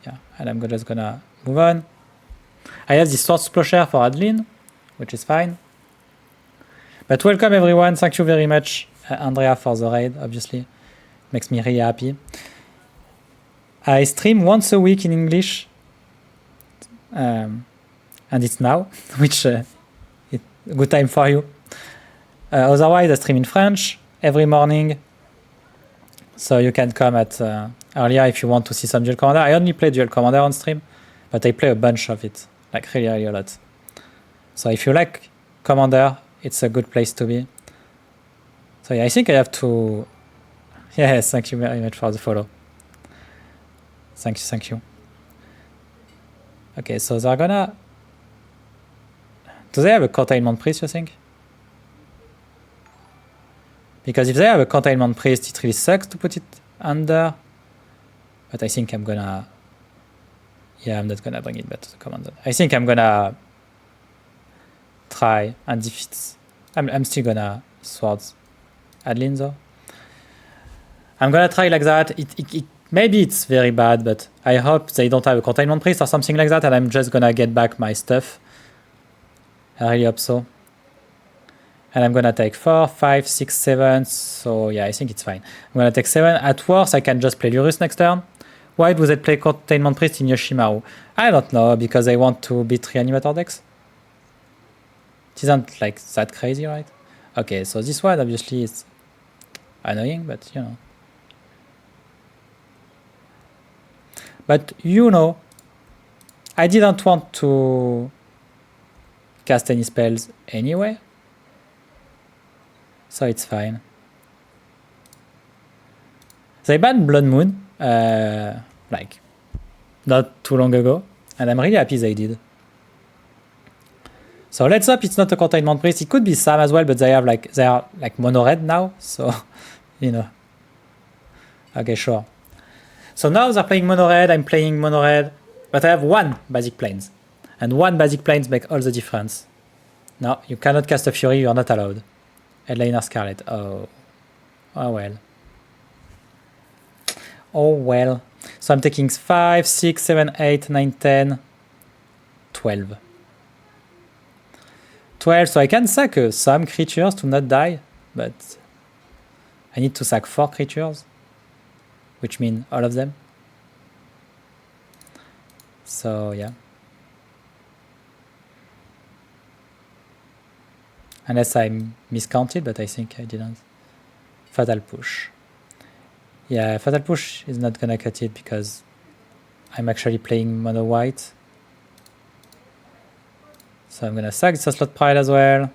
yeah, and I'm just gonna move on. I have this Swords to Plowshare for Adeline, which is fine. But welcome everyone, thank you very much, Andrea, for the raid, obviously. Makes me really happy. I stream once a week in English, and it's now, which it's a good time for you. Otherwise, I stream in French every morning, so you can come at earlier if you want to see some Duel Commander. I only play Duel Commander on stream, but I play a bunch of it, like really a lot. So if you like Commander, it's a good place to be. So yeah, I think I have to... Yes, thank you very much for the follow. Thank you. Okay, so they're gonna... Do they have a Containment Priest, you think? Because if they have a Containment Priest, it really sucks to put it under. But I think I'm gonna... Yeah, I'm not gonna bring it back to the commander. I think I'm gonna try, and if it's... I'm still gonna Swords Adeline though. I'm gonna try like that. Maybe it's very bad, but I hope they don't have a Containment Priest or something like that, and I'm just gonna get back my stuff. I really hope so. And I'm gonna take 4, 5, 6, 7. So yeah, I think it's fine. I'm gonna take 7. At worst, I can just play Lurus next turn. Why do they play Containment Priest in Yoshimaru? I don't know, because they want to beat Reanimator decks. It isn't like that crazy, right? Okay, so this one obviously is annoying, but you know. But you know, I didn't want to cast any spells anyway. So it's fine. They banned Blood Moon, like, not too long ago, and I'm really happy they did. So let's hope it's not a Containment Priest. It could be Sam as well, but they are like mono red now, so you know. Okay, sure. So now they're playing mono red, I'm playing mono red, but I have one basic planes, and one basic planes make all the difference. No, you cannot cast a Fury, you are not allowed. Headliner Scarlet. Oh well. Oh well. So I'm taking 5, 6, 7, 8, 9, 10, 12. 12, so I can sack some creatures to not die, but I need to sack 4 creatures, which means all of them. So yeah. Unless I miscounted, but I think I didn't. Fatal push. Yeah, fatal push is not gonna cut it because I'm actually playing mono white. So I'm gonna sack the slot pride as well.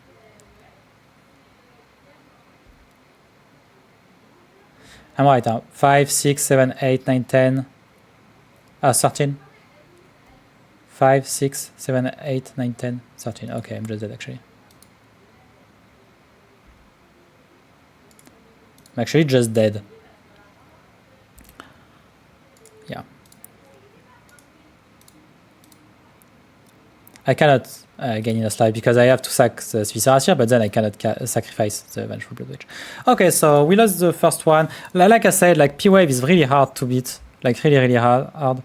I'm right now. 5, 6, 7, 8, 9, 10. 13. 5, 6, 7, 8, 9, 10, 13. Okay, I'm just dead actually. I'm actually just dead. Yeah. I cannot gain in a slide because I have to sack the Visceracia, but then I cannot sacrifice the Vengeful Blood Witch. Okay, so we lost the first one. Like I said, like P-Wave is really hard to beat. Like really hard.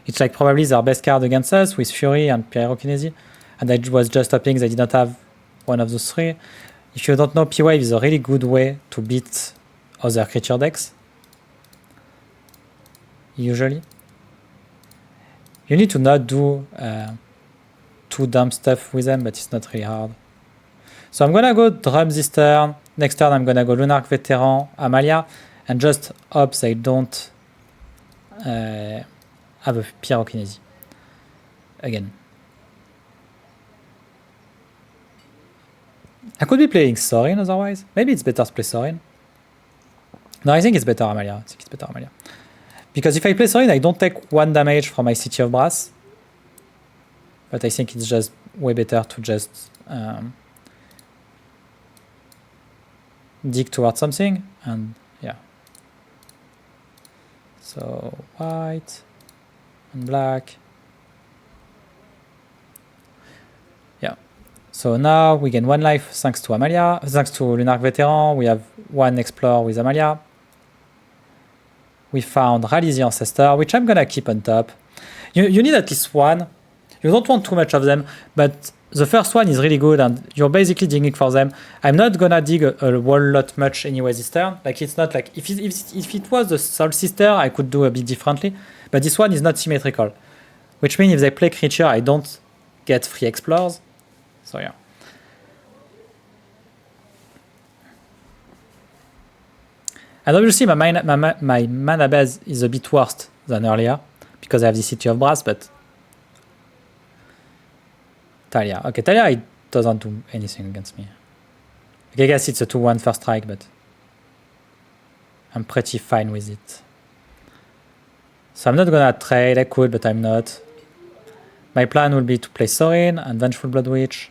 It's like probably their best card against us with Fury and Pyrokinesis. And I was just hoping they did not have one of those three. If you don't know, P-Wave is a really good way to beat other creature decks. Usually. You need to not do too dumb stuff with them, but it's not really hard. So I'm gonna go Drum this turn. Next turn I'm gonna go Lunarch Veteran, Amalia, and just hope they don't have a Pyrokinesis again. I could be playing Sorin otherwise. Maybe it's better to play Sorin. No, I think it's better Amalia. Because if I play Sorin, I don't take 1 damage from my City of Brass. But I think it's just way better to just dig towards something. And yeah. So white and black. Yeah. So now we gain 1 life thanks to Amalia. Thanks to Lunarch Veteran. We have 1 Explore with Amalia. We found Rally the Ancestor, which I'm gonna keep on top. You need at least 1. You don't want too much of them, but the first one is really good and you're basically digging for them. I'm not gonna dig a whole lot much anyway this turn. Like it's not like, if it was the Soul Sister, I could do a bit differently, but this one is not symmetrical. Which means if they play creature, I don't get free explores. So yeah. And obviously my mana base is a bit worse than earlier because I have the City of Brass, but Talia. Okay, Talia it doesn't do anything against me. Okay, I guess it's a 2-1 first strike, but I'm pretty fine with it. So I'm not gonna trade. I could, but I'm not. My plan will be to play Sorin and Vengeful Blood Witch.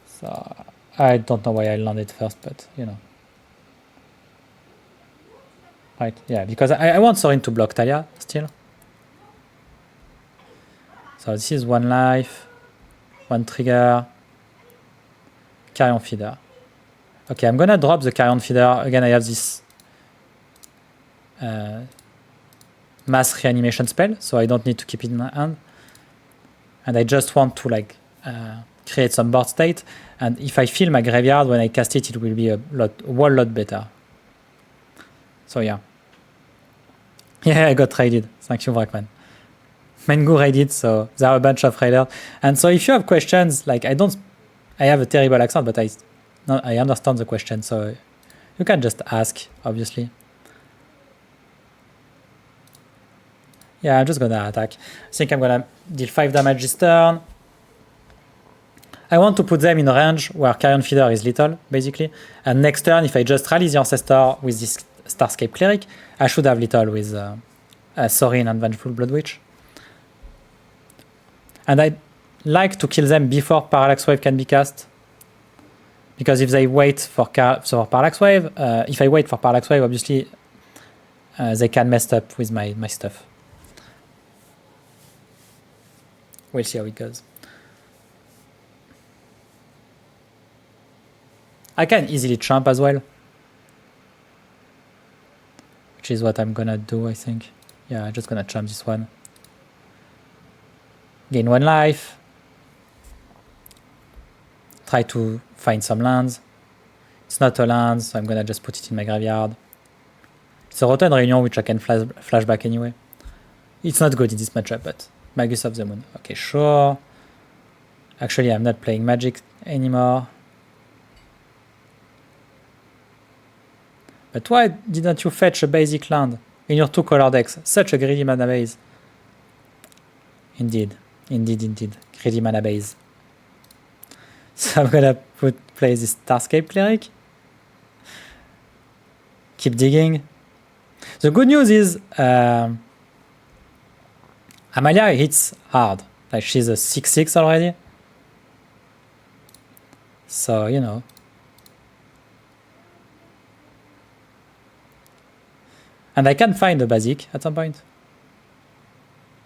So I don't know why I landed first, but you know. Right, yeah, because I want Sorin to block Talia still. So this is 1 life, 1 trigger, Carrion Feeder. Okay, I'm gonna drop the Carrion Feeder. Again, I have this mass reanimation spell, so I don't need to keep it in my hand. And I just want to like create some board state. And if I fill my graveyard when I cast it, it will be a whole lot better. So yeah. Yeah, I got raided. Thank you, Brackman. Mengu raided, so there are a bunch of raiders. And so if you have questions, like I have a terrible accent, but I understand the question, so you can just ask, obviously. Yeah, I'm just gonna attack. I think I'm gonna deal 5 damage this turn. I want to put them in a range where Carrion Feeder is little, basically. And next turn, if I just rally the Ancestor with this Starscape Cleric, I should have little with Sorin and Vengeful Blood Witch. And I like to kill them before Parallax Wave can be cast. Because if they wait for Parallax Wave, if I wait for Parallax Wave, obviously they can mess up with my stuff. We'll see how it goes. I can easily trump as well. Which is what I'm gonna do, I think. Yeah, I'm just gonna trump this one. Gain 1 life. Try to find some lands. It's not a land, so I'm gonna just put it in my graveyard. It's a Rotten Reunion, which I can flash back anyway. It's not good in this matchup, but Magus of the Moon. Okay, sure. Actually, I'm not playing Magic anymore. But why didn't you fetch a basic land in your 2-color decks? Such a greedy mana base. Indeed. Greedy mana base. So I'm gonna play this Starscape Cleric. Keep digging. The good news is Amalia hits hard. Like she's a 6/6 already. So, you know. And I can find a basic at some point.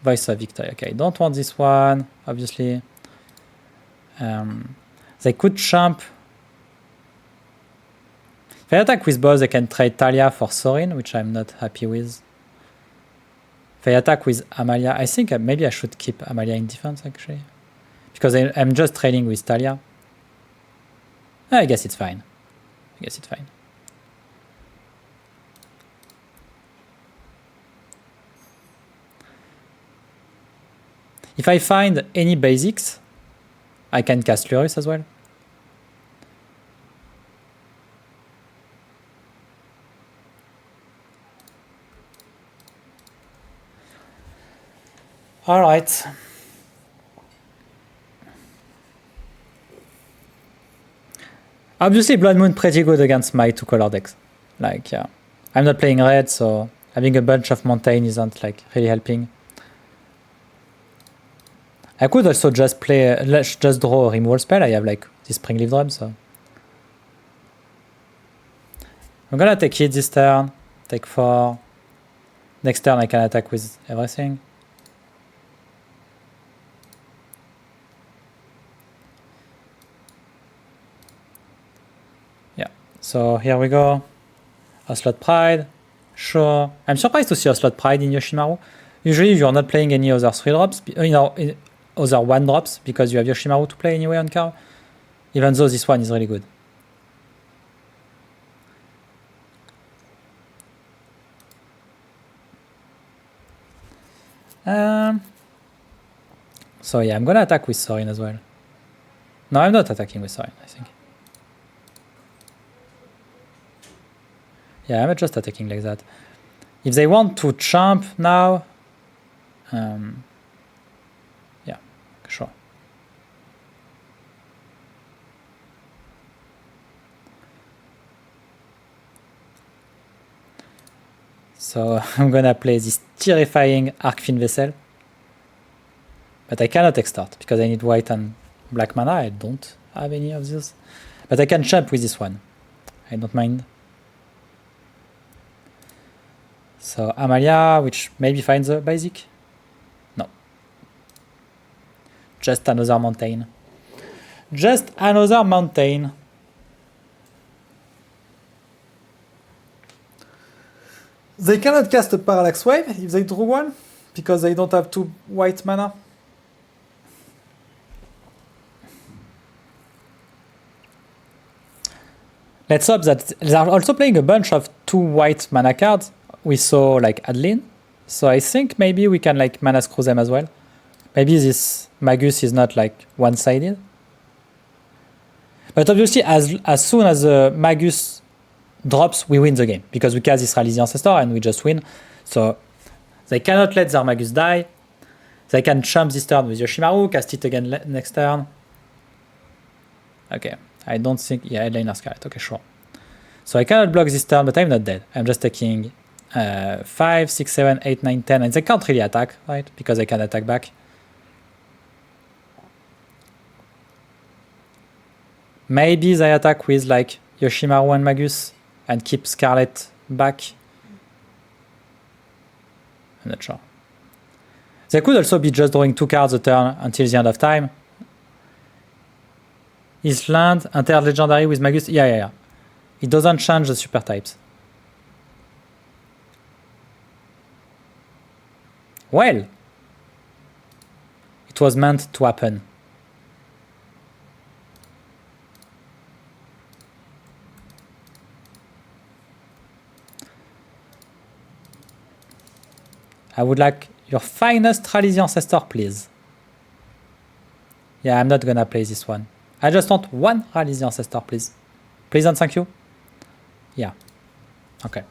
Voice of Victory. Okay, don't want this one, obviously. They could champ. If I attack with Boros, they can trade Talia for Sorin, which I'm not happy with. If I attack with Amalia, I think maybe I should keep Amalia in defense, actually. Because I'm just trading with Talia. I guess it's fine. If I find any basics, I can cast Lurrus as well. All right. Obviously, Blood Moon pretty good against my 2-color decks. Like, yeah. I'm not playing red, so having a bunch of mountain isn't like really helping. I could also just just draw a removal spell. I have like this Springleaf Drum, so I'm gonna take it this turn. Take 4. Next turn I can attack with everything. Yeah. So here we go. Ocelot Pride. Sure. I'm surprised to see Ocelot Pride in Yoshimaru. Usually you're not playing any other 3-drops. Other 1-drops because you have Yoshimaru to play anyway on card, even though this one is really good. So yeah, I'm gonna attack with Sorin as well. No, I'm not attacking with Sorin, I think. Yeah, I'm just attacking like that. If they want to champ now, yeah, sure. So I'm gonna play this terrifying Arcfin Vessel. But I cannot extort because I need white and black mana. I don't have any of these. But I can champ with this one. I don't mind. So Amalia, which maybe finds a basic. No. Just another mountain. Just another mountain. They cannot cast a Parallax Wave if they draw one, because they don't have 2 white mana. Let's hope that they're also playing a bunch of 2 white mana cards. We saw like Adeline, so I think maybe we can like mana screw them as well. Maybe this Magus is not like one-sided. But obviously, as soon as the Magus drops, we win the game because we cast this Rally the Ancestor and we just win. So they cannot let their Magus die. They can champ this turn with Yoshimaru, cast it again next turn. Okay, I don't think... Yeah, Headliner Scarlet. Okay, sure. So I cannot block this turn, but I'm not dead. I'm just taking 5, 6, 7, 8, 9, 10. And they can't really attack, right? Because I can attack back. Maybe they attack with like Yoshimaru and Magus and keep Scarlet back. I'm not sure. They could also be just drawing 2 cards a turn until the end of time. Is land entered legendary with Magus? Yeah. It doesn't change the super types. Well, it was meant to happen. I would like your finest Rally the Ancestor, please. Yeah, I'm not gonna play this one. I just want one Rally the Ancestor, please. Please and thank you. Yeah. Okay.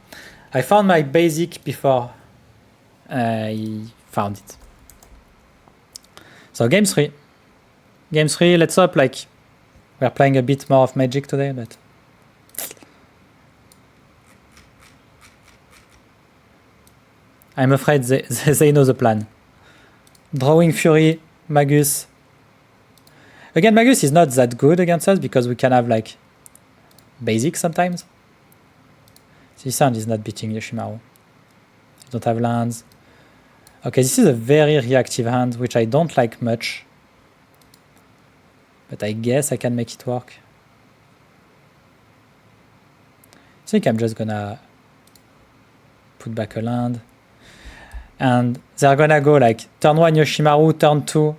I found my basic before I found it. So game 3. Game 3, let's hope like we're playing a bit more of Magic today, but I'm afraid they know the plan. Drawing Fury, Magus. Again, Magus is not that good against us because we can have like basic sometimes. This hand is not beating Yoshimaru. Don't have lands. Okay, this is a very reactive hand, which I don't like much. But I guess I can make it work. I think I'm just gonna put back a land. And they're gonna go like turn 1 Yoshimaru, turn 2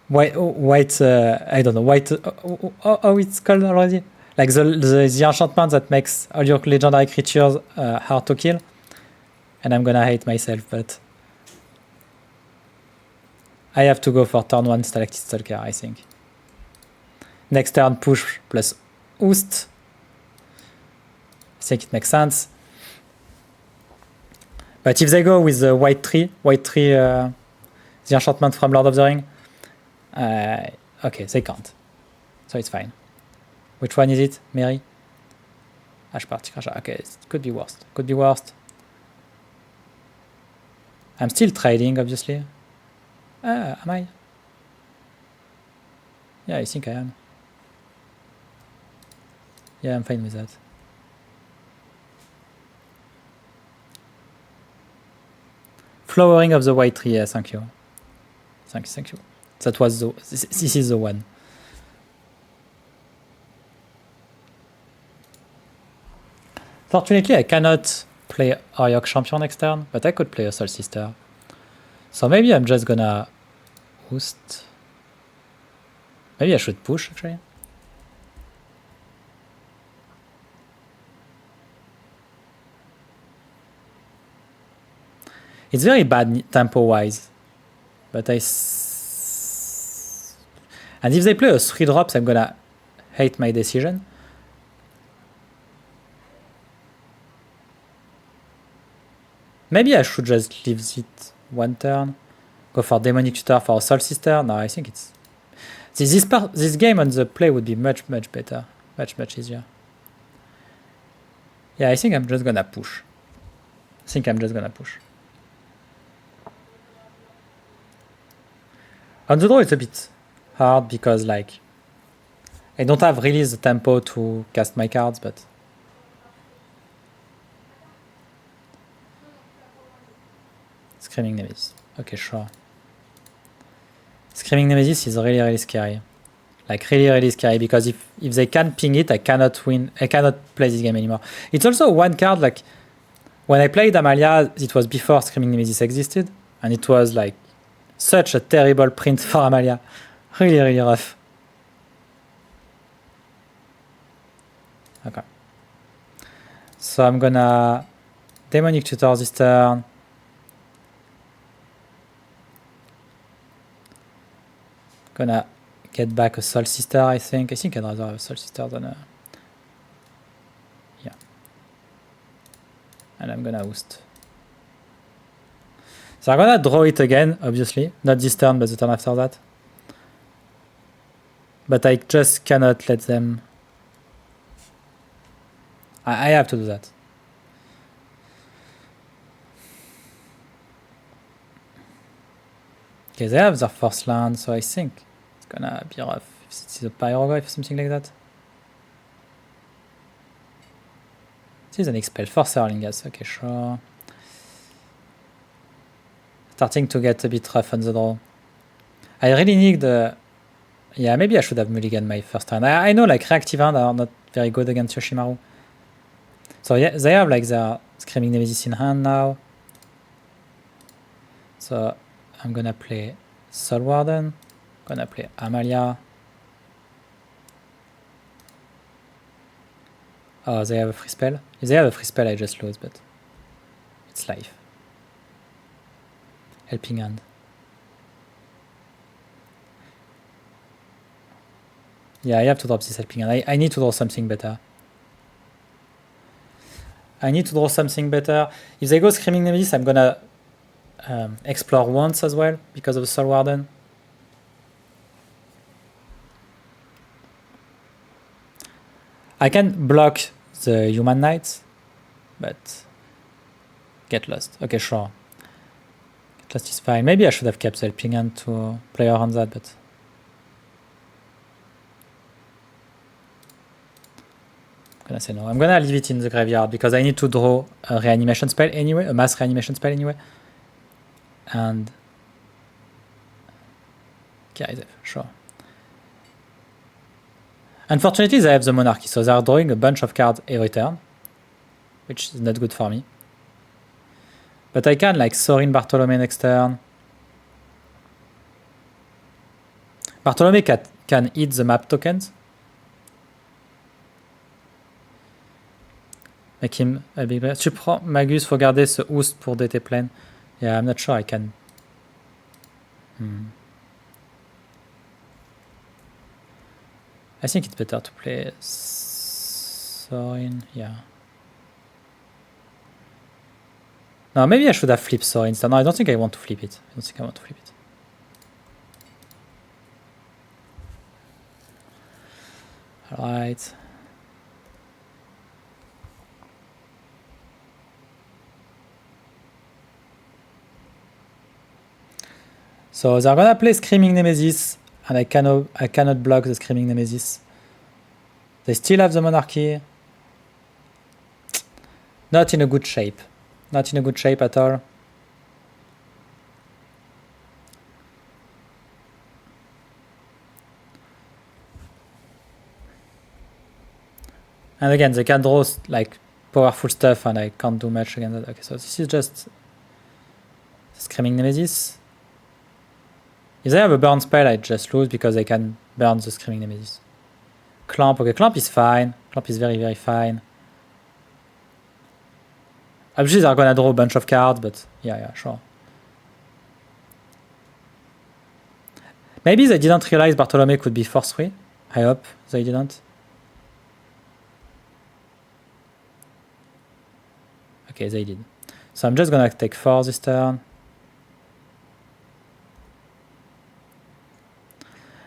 white I don't know, white oh it's called already? Like the enchantment that makes all your legendary creatures hard to kill. And I'm gonna hate myself, but I have to go for turn 1 Stalactite Stalker, I think. Next turn push plus Oost. I think it makes sense. But if they go with the white tree, the enchantment from Lord of the Ring, okay, they can't. So it's fine. Which one is it? Mary? Ash Party Crasher. Okay, it could be worst. Could be worst. I'm still trading, obviously. Am I? Yeah, I think I am. Yeah, I'm fine with that. Flowering of the white tree, yeah, thank you. Thank you. That was this is the one. Fortunately, I cannot play Oriok Champion next turn, but I could play a Soul Sister. So maybe I'm just gonna boost. Maybe I should push, actually. It's very bad tempo-wise, but and if they play a 3 drops, I'm gonna hate my decision. Maybe I should just leave it one turn, go for Demonic Tutor for a Soul Sister. No, I think it's this game on the play would be much better, much easier. Yeah, I think I'm just gonna push. On the draw, it's a bit hard because like I don't have really the tempo to cast my cards, but Screaming Nemesis. Okay, sure. Screaming Nemesis is really scary. Like really scary because if they can ping it, I cannot win. I cannot play this game anymore. It's also one card like when I played Amalia, it was before Screaming Nemesis existed, and it was like such a terrible print for Amalia. Really rough. Okay. So I'm gonna Demonic Tutor this turn. Gonna get back a Soul Sister, I think. I think I'd rather have a Soul Sister than a... Yeah. And I'm gonna Oost. So I'm gonna draw it again, obviously. Not this turn, but the turn after that. But I just cannot let them... I have to do that. Okay, they have their first land, so I think it's gonna be rough. If it's a Pyroglyph or something like that. This is an Expel for Serlingas, okay, sure. Starting to get a bit rough on the draw. I really need the... Yeah, maybe I should have mulliganed my first hand. I know like reactive hand are not very good against Yoshimaru. So yeah, they have like their Screaming Nemesis in hand now. So I'm gonna play Soul Warden, gonna play Amalia. Oh, they have a free spell? If they have a free spell, I just lose, but it's life. Helping Hand. Yeah, I have to drop this helping hand. I need to draw something better. I need to draw something better. If they go Screaming Nemesis, I'm gonna explore once as well because of the Soul Warden. I can block the Human Knights, but get lost. Okay, sure. Get lost is fine. Maybe I should have kept the helping hand to play around that, but I'm gonna say no. I'm gonna leave it in the graveyard because I need to draw a reanimation spell anyway, a mass reanimation spell anyway. And Kaizev, sure. Unfortunately, they have the Monarchy, so they are drawing a bunch of cards every turn, which is not good for me. But I can like Sorin Bartolome next turn. Bartolome can hit the map tokens. Make him a big player. Tu prends Magus, faut garder ce Oost pour DT Plane. Yeah, I'm not sure I can. I think it's better to play Sorin, yeah. No, maybe I should have flipped Sorin instead. No, I don't think I want to flip it. Alright. So they're gonna play Screaming Nemesis, and I cannot block the Screaming Nemesis. They still have the Monarchy. Not in a good shape. Not in a good shape at all. And again, they can draw like powerful stuff, and I can't do much against that. Okay, so this is just Screaming Nemesis. If they have a burn spell, I just lose because they can burn the Screaming Nemesis. Clamp, okay, Clamp is fine. Clamp is very, very fine. Obviously, they're gonna draw a bunch of cards, but yeah, sure. Maybe they didn't realize Bartolome could be 4-3. I hope they didn't. Okay, they did. So I'm just gonna take 4 this turn.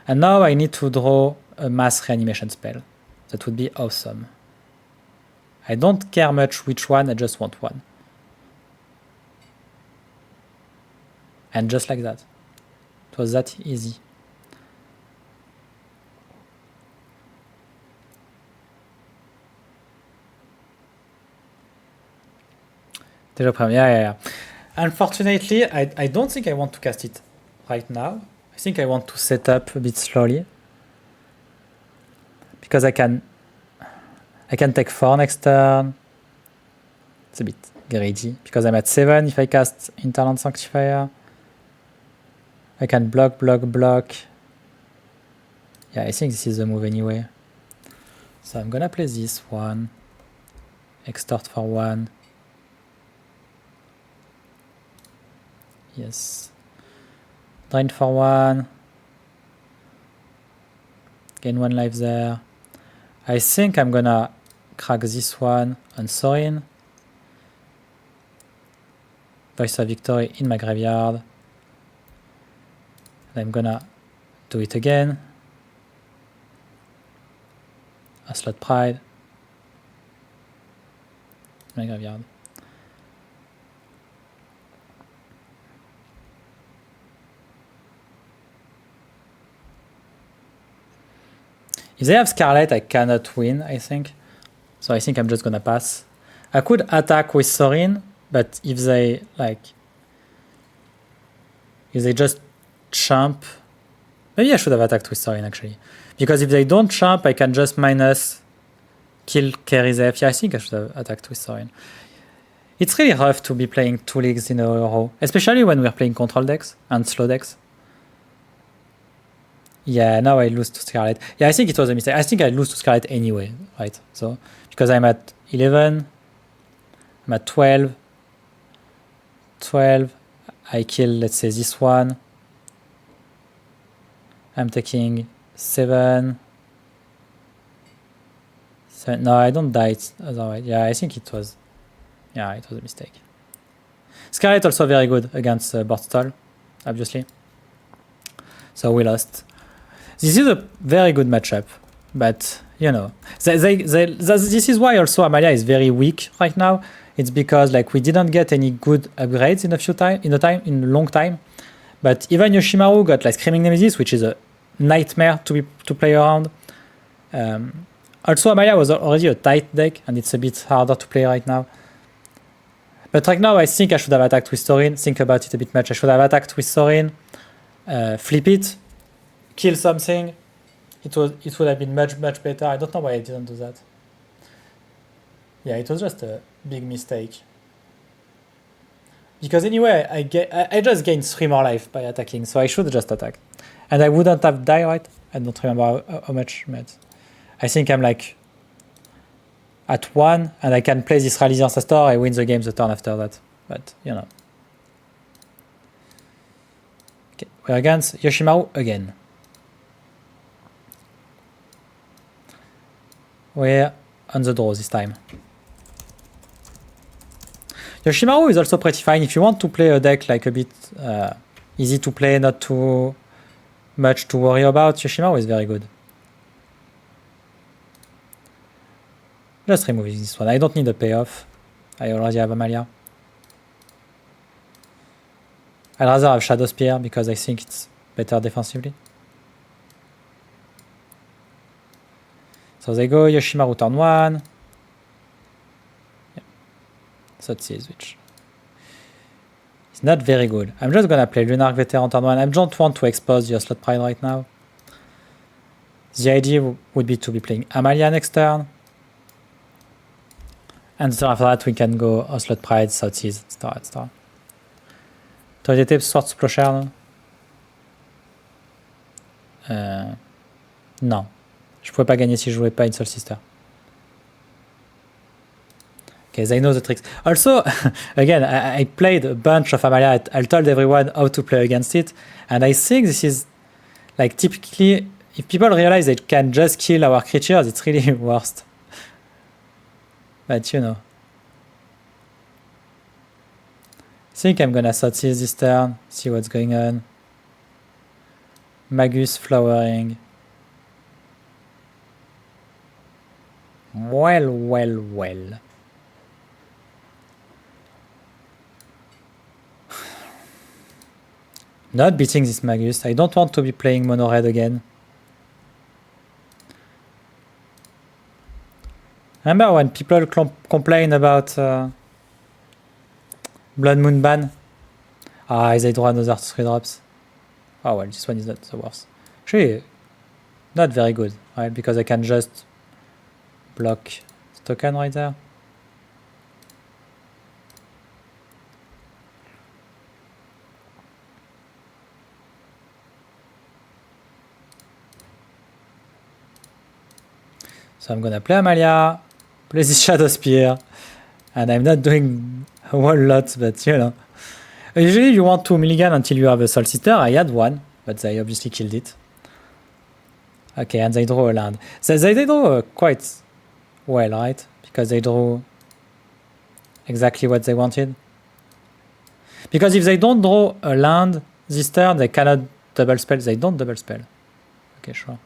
And now I need to draw a mass reanimation spell. That would be awesome. I don't care much which one, I just want one. And just like that. It was that easy. Yeah. Unfortunately, I don't think I want to cast it right now. I think I want to set up a bit slowly. Because I can take 4 next turn. It's a bit greedy. Because I'm at 7 if I cast Interland Sanctifier. I can block. Yeah, I think this is the move anyway. So I'm gonna play this one. Extort for 1. Yes. Drain for 1. Gain 1 life there. I think I'm gonna crack this one on Sorin. Voice of Victory in my graveyard. And I'm gonna do it again. A Slot Pride. My graveyard. If they have Scarlet, I cannot win, I think. So I think I'm just gonna pass. I could attack with Sorin, but if they just chump, maybe I should have attacked with Sorin actually. Because if they don't chump, I can just minus kill Kerizev. Yeah, I think I should have attacked with Sorin. It's really rough to be playing 2 leagues in a row, especially when we're playing control decks and slow decks. Yeah, now I lose to Scarlet. Yeah, I think it was a mistake. I think I lose to Scarlet anyway, right? So, because I'm at 11, I'm at 12, I kill, let's say, this one. I'm taking 7, So, no, I don't die it otherwise. Yeah, I think it was. Yeah, it was a mistake. Scarlet also very good against board stall, obviously. So we lost. This is a very good matchup, but you know, this is why also Amalia is very weak right now. It's because like we didn't get any good upgrades in a long time. But even Yoshimaru got like Screaming Nemesis, which is a nightmare to play around. Also, Amalia was already a tight deck, and it's a bit harder to play right now. But right now, I think I should have attacked with Sorin. Think about it a bit much. I should have attacked with Sorin, flip it, kill something. It would have been much better. I don't know why I didn't do that. Yeah, it was just a big mistake. Because anyway, I just gained 3 more life by attacking, so I should just attack. And I wouldn't have died, right? I don't remember how much, but I think I'm like at 1, and I can play this Rally the Ancestor. I win the game the turn after that, but you know. Okay, we're against Yoshimaru again. We're on the draw this time. Yoshimaru is also pretty fine if you want to play a deck like a bit easy to play, not too much to worry about. Yoshimaru is very good. Just remove this one. I don't need a payoff. I already have Amalia. I'd rather have Shadow Spear because I think it's better defensively. So they go Yoshimaru turn 1. Yeah. So it's which is not very good. I'm just gonna play Lunarch Veteran turn 1. I don't want to expose your Slot Pride right now. The idea would be to be playing Amalia next turn. And so after that we can go Slot Pride, Southeast, etc. T'aurais été Sword Splasher, non? Non. Je pouvais pas gagner si je jouais pas une seule sister. Okay, they know the tricks. Also, again, I played a bunch of Amalia. I told everyone how to play against it. And I think this is, like, typically, if people realize they can just kill our creatures, it's really worst. But, you know. I think I'm gonna Southeast this turn, see what's going on. Magus flowering. Well. Not beating this Magus. I don't want to be playing mono red again. Remember when people complain about Blood Moon ban? Ah, they draw another 3 drops. Oh well, this one is not the worst. Actually, not very good, right? Because I can just block the token right there. So I'm gonna play Amalia, play this Shadow Spear, and I'm not doing a whole lot, but you know. Usually you want 2 milligan until you have a Soul Sister. I had 1, but they obviously killed it. Okay, and they draw a land. So they draw quite well, right? Because they draw exactly what they wanted. Because if they don't draw a land this turn, they cannot double spell. They don't double spell. Okay, sure.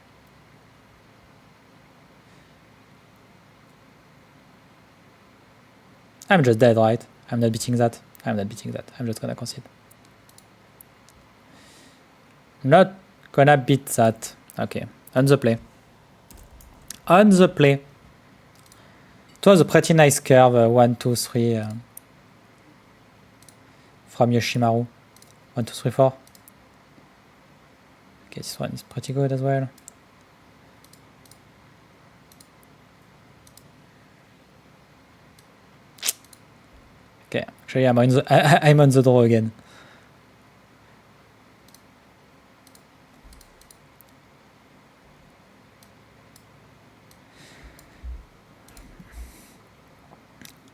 I'm just dead, right? I'm not beating that. I'm not beating that. I'm just gonna concede. Not gonna beat that. Okay, on the play. On the play. It was a pretty nice curve. 1, 2, 3 from Yoshimaru. 1, 2, 3, 4. Okay, this one is pretty good as well. Okay, actually I'm on the draw again.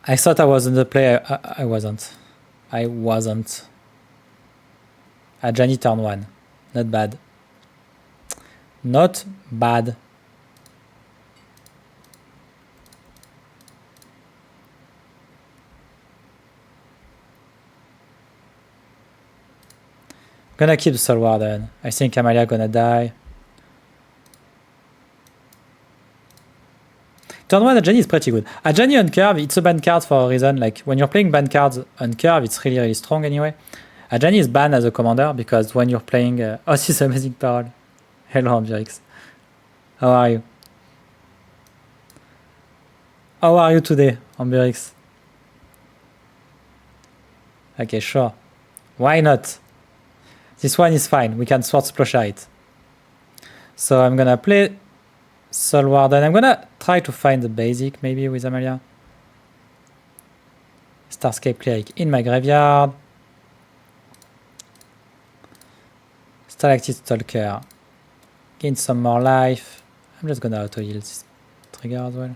I thought I was in the play. I wasn't. I wasn't. Ajani turn 1. Not bad. Not bad. Gonna keep the Soul Warden. I think Amalia gonna die. Turn 1 Ajani is pretty good. Ajani on curve, it's a banned card for a reason. Like, when you're playing banned cards on curve, it's really, really strong anyway. Ajani is banned as a commander because when you're playing... oh, this is amazing parole. Hello, Ambirix. How are you? How are you today, Ambirix? Okay, sure. Why not? This one is fine. We can Sword Splasher it. So I'm gonna play Soul Warden. I'm gonna try to find the basic maybe with Amalia. Starscape Cleric in my graveyard. Stalactite Stalker. Gain some more life. I'm just gonna auto heal this trigger as well.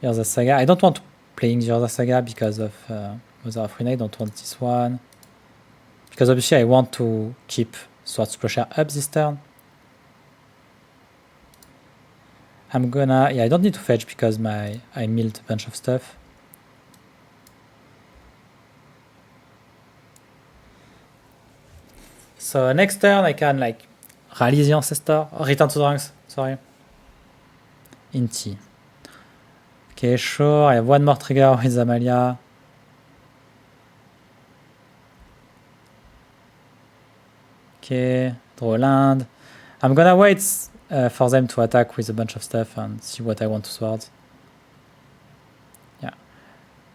Urza Saga. I don't want playing the Urza Saga because of Mother of Ruin. I don't want this one. Because obviously I want to keep Sword Splasher up this turn. I'm gonna... yeah, I don't need to fetch because I milled a bunch of stuff. So next turn I can like rally the Ancestor. Oh, return to the ranks, sorry. Inti. Okay, sure, I have one more trigger with Amalia. Okay, draw land. I'm gonna wait for them to attack with a bunch of stuff and see what I want to sword. Yeah.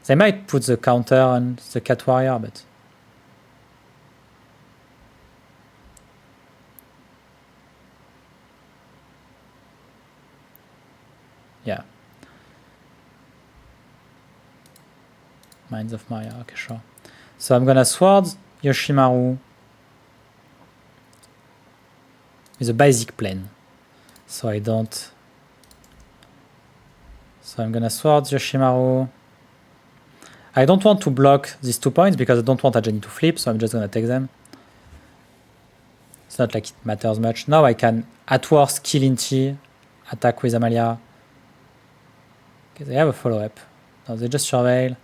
They might put the counter on the Cat Warrior, but... yeah. Minds of Maria, okay, sure. So I'm gonna sword Yoshimaru with a basic plane. So I don't... so I'm gonna sword Yoshimaru. I don't want to block these 2 points because I don't want Ajani to flip, so I'm just gonna take them. It's not like it matters much. Now I can, at worst, kill Inti, attack with Amalia. Okay, they have a follow-up. No, they just surveil.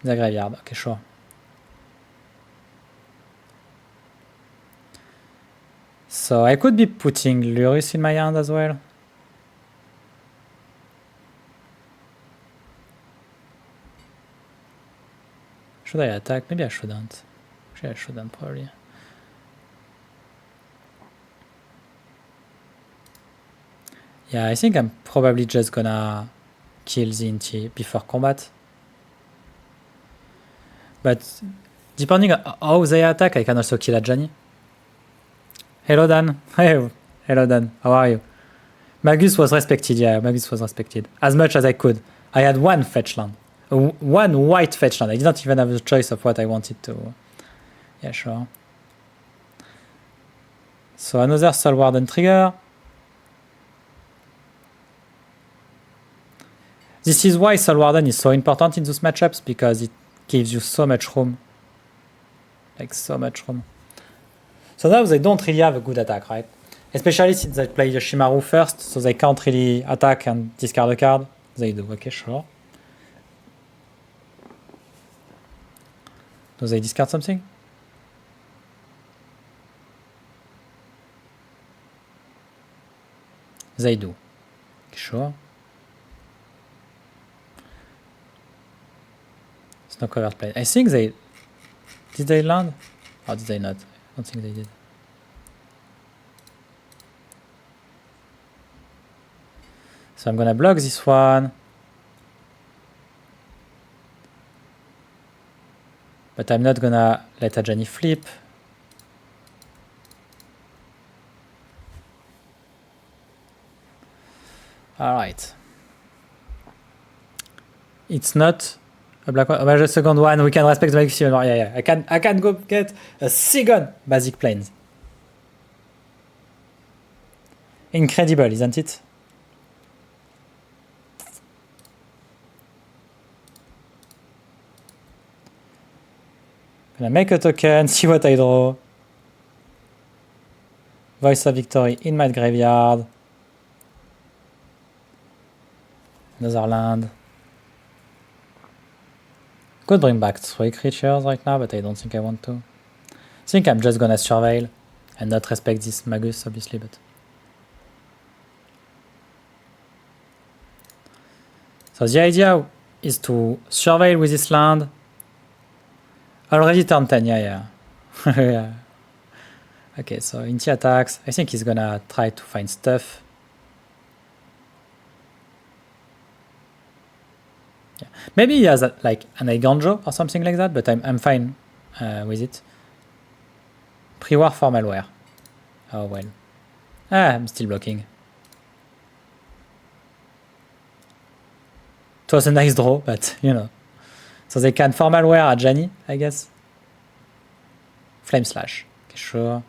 The graveyard, okay, sure. So I could be putting Lurus in my hand as well. Should I attack? Maybe I shouldn't. Actually, I shouldn't, probably. Yeah, I think I'm probably just gonna kill the Inti before combat. But depending on how they attack, I can also kill Ajani. Hello, Dan. Hey, hello, Dan. How are you? Magus was respected, yeah, Magus was respected. As much as I could. I had one fetch land. One white fetch land. I did not even have the choice of what I wanted to... yeah, sure. So another Soul Warden trigger. This is why Soul Warden is so important in those matchups, because it gives you so much room. Like, so much room. So now they don't really have a good attack, right? Especially since they play Yoshimaru first, so they can't really attack and discard a card. They do, okay, sure. Do they discard something? They do. Okay, sure. It's no covered play. I think they... did they land? Or did they not? I don't think they did. So I'm gonna block this one. But I'm not gonna let Ajani flip. Alright. It's not a black one. Oh, the second one, we can respect the maximum. Yeah. I can go get a second basic planes. Incredible, isn't it? Gonna make a token, see what I draw. Voice of Victory in my graveyard. Another land. Could bring back 3 creatures right now, but I don't think I want to. I think I'm just gonna surveil and not respect this Magus, obviously, but... So the idea is to surveil with this land. Already turn 10, yeah. Yeah. Okay, so Inti attacks. I think he's gonna try to find stuff. Yeah. Maybe he has like an Eiganjo or something like that, but I'm fine with it. Pre-war for malware. Oh well. I'm still blocking. It was a nice draw, but you know. So they can formalware at Jani, I guess. Flame Slash. Okay, sure.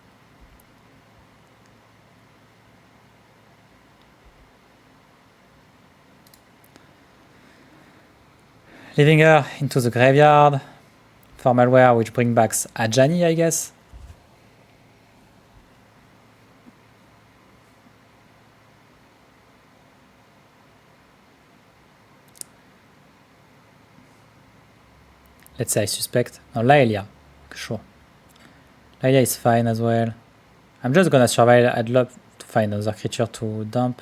Leaving her into the graveyard. Formalware, which brings back Ajani, I guess. Let's say I suspect. No, Laelia. Sure. Laelia is fine as well. I'm just gonna survive. I'd love to find another creature to dump.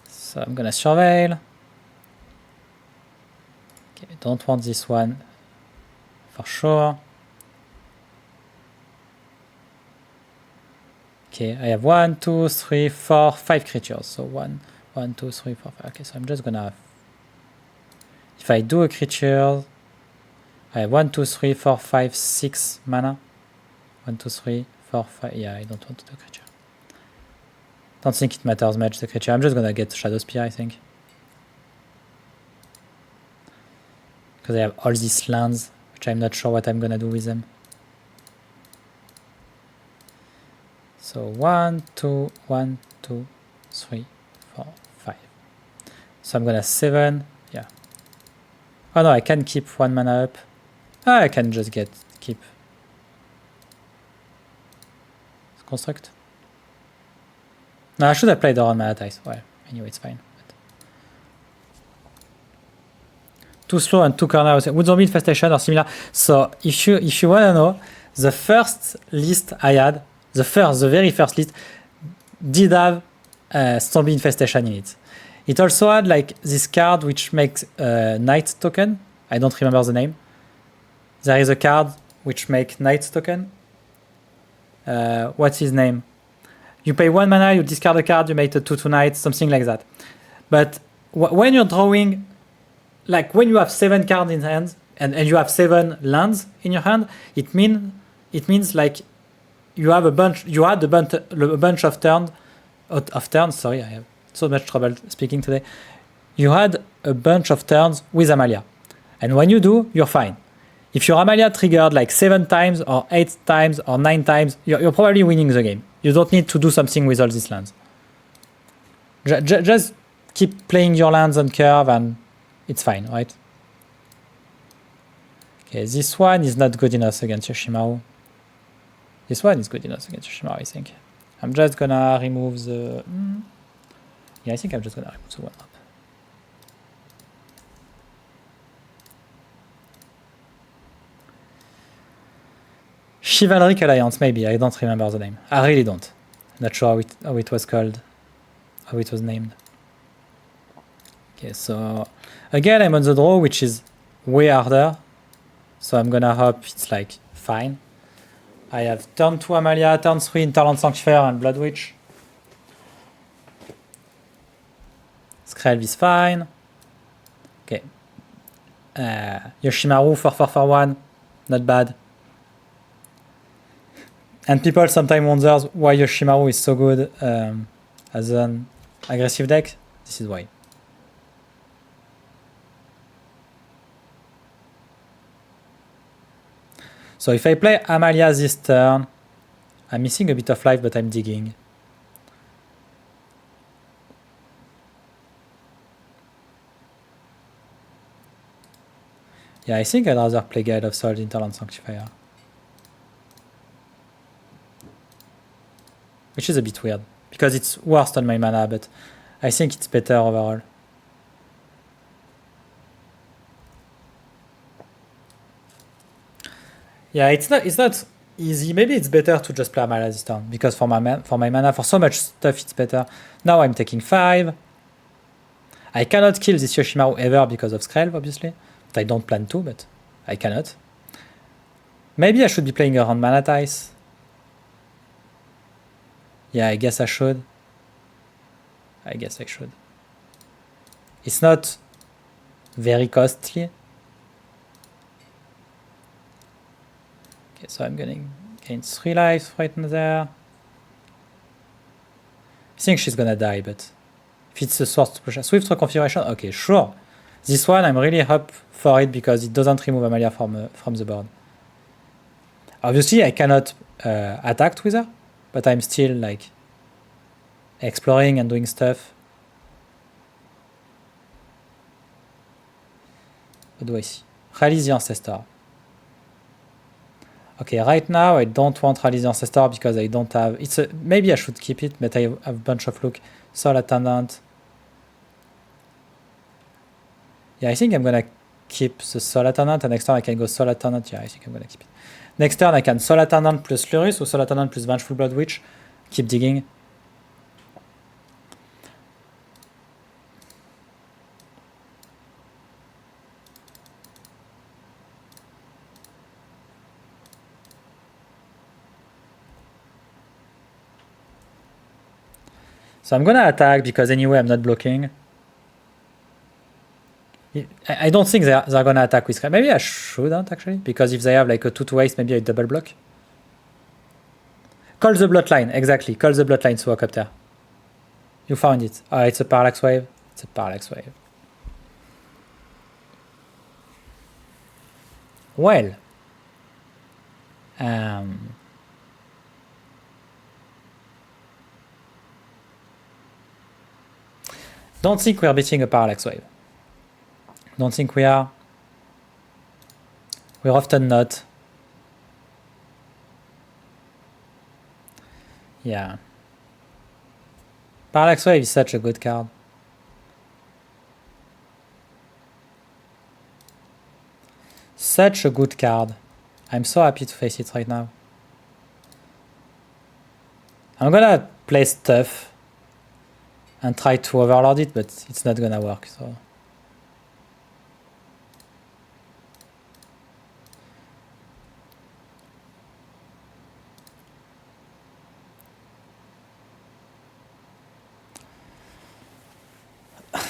So I'm gonna surveil. Okay, don't want this one for sure. Okay, I have 1, 2, 3, 4, 5 creatures. So 1, 2, 3, 4, 5. Okay, so I'm just gonna... If I do a creature, I have 1, 2, 3, 4, 5, 6 mana. 1, 2, 3, 4, 5. Yeah, I don't want to do a creature. Don't think it matters much, the creature. I'm just gonna get Shadow Spear, I think. Because I have all these lands, which I'm not sure what I'm gonna do with them. So 1, 2, 1, 2, 3, 4, 5. So I'm gonna 7, yeah. Oh no, I can keep 1 mana up. I can just keep construct. No, I should have played around mana ties. Well, anyway, it's fine. But... Too slow and too corner. Would zombie infestation or similar? So if you wanna know, the first list I had, the very first list, did have zombie infestation in it. It also had like this card which makes night token. I don't remember the name. There is a card which makes night token. What's his name? You pay 1 mana, you discard a card, you make a 2/2 night, something like that. But when you're drawing, like when you have 7 cards in hand and you have 7 lands in your hand, it means like you have a bunch. You had a bunch of turns. Sorry, I have so much trouble speaking today. You had a bunch of turns with Amalia, and when you do, you're fine. If your Amalia triggered like 7 times or 8 times or 9 times, you're probably winning the game. You don't need to do something with all these lands. Just keep playing your lands on curve and it's fine, right? Okay, this one is not good enough against Yoshimaru. This one is good enough against Yoshimaru, I think. I'm just gonna remove the... Yeah, I think I'm just gonna remove the 1-up. Chivalric Alliance, maybe. I don't remember the name. I really don't. Not sure how it was called. How it was named. Okay, so... Again, I'm on the draw, which is way harder. So I'm gonna hope it's like fine. I have turn 2 Amalia, turn 3 Interland Sanctifier and Blood Witch. Skrelv is fine. Okay. Yoshimaru 4-4-4-1. Not bad. And people sometimes wonder why Yoshimaru is so good as an aggressive deck. This is why. So if I play Amalia this turn, I'm missing a bit of life, but I'm digging. Yeah, I think I'd rather play Guide of Soul Interland Sanctifier. Which is a bit weird, because it's worse on my mana, but I think it's better overall. Yeah, it's not easy. Maybe it's better to just play Amalia this turn, because for my mana, for so much stuff, it's better. Now I'm taking 5. I cannot kill this Yoshimaru ever because of Skrell, obviously. But I don't plan to, but I cannot. Maybe I should be playing around Mana Ties. Yeah, I guess I should. It's not very costly. Okay, so I'm gonna gain 3 lives right there. I think she's gonna die, but if it's a source to push a Swift reconfiguration, okay, sure. This one I'm really up for it because it doesn't remove Amalia from the board. Obviously, I cannot attack with her, but I'm still like exploring and doing stuff. What do I see? Release the Ancestor. Okay, right now I don't want Release the Ancestor because I don't have... maybe I should keep it, but I have a bunch of look. Soul Attendant. Yeah, I think I'm gonna keep the Soul Attendant, and next turn I can go Soul Attendant. Yeah, I think I'm gonna keep it. Next turn I can Soul Attendant plus Lurus, or Soul Attendant plus Vengeful Blood Witch. Keep digging. So I'm gonna attack because anyway I'm not blocking. I don't think they're gonna attack with Skrell. Maybe I shouldn't actually, because if they have like a 2 to waste, maybe I double block. Call the Bloodline, exactly. Call the Bloodline, Swordcopter. You found it. Oh, it's a Parallax Wave. It's a Parallax Wave. Well. Don't think we're beating a Parallax Wave. Don't think we are. We're often not. Yeah. Parallax Wave is such a good card. Such a good card. I'm so happy to face it right now. I'm gonna play stuff and try to overlord it, but it's not gonna work, so...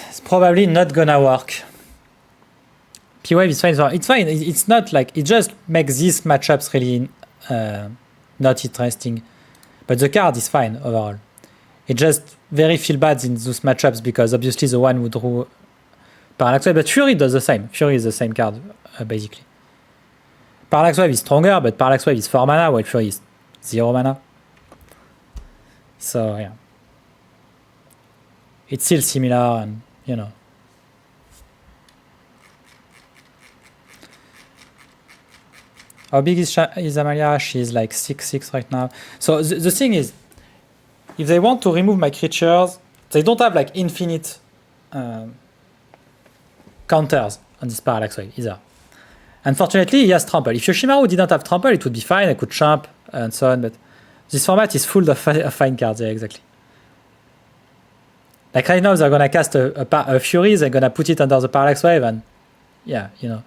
It's probably not gonna work. P-Wave is fine. It's fine. It's not like... It just makes these matchups really not interesting. But the card is fine overall. It just very feel bad in those matchups because obviously the one who drew Parallax Wave, but Fury does the same. Fury is the same card, basically. Parallax Wave is stronger, but Parallax Wave is 4 mana, while Fury is 0 mana. So, yeah. It's still similar, and, you know. How big is Amalia? She's like 6/6 right now. So the thing is, if they want to remove my creatures, they don't have like infinite counters on this Parallax Wave either. Unfortunately, he has Trample. If Yoshimaru didn't have Trample, it would be fine. I could champ and so on, but this format is full of fine cards. Yeah, exactly. Like right now, they're gonna cast a Fury, they're gonna put it under the Parallax Wave, and yeah, you know.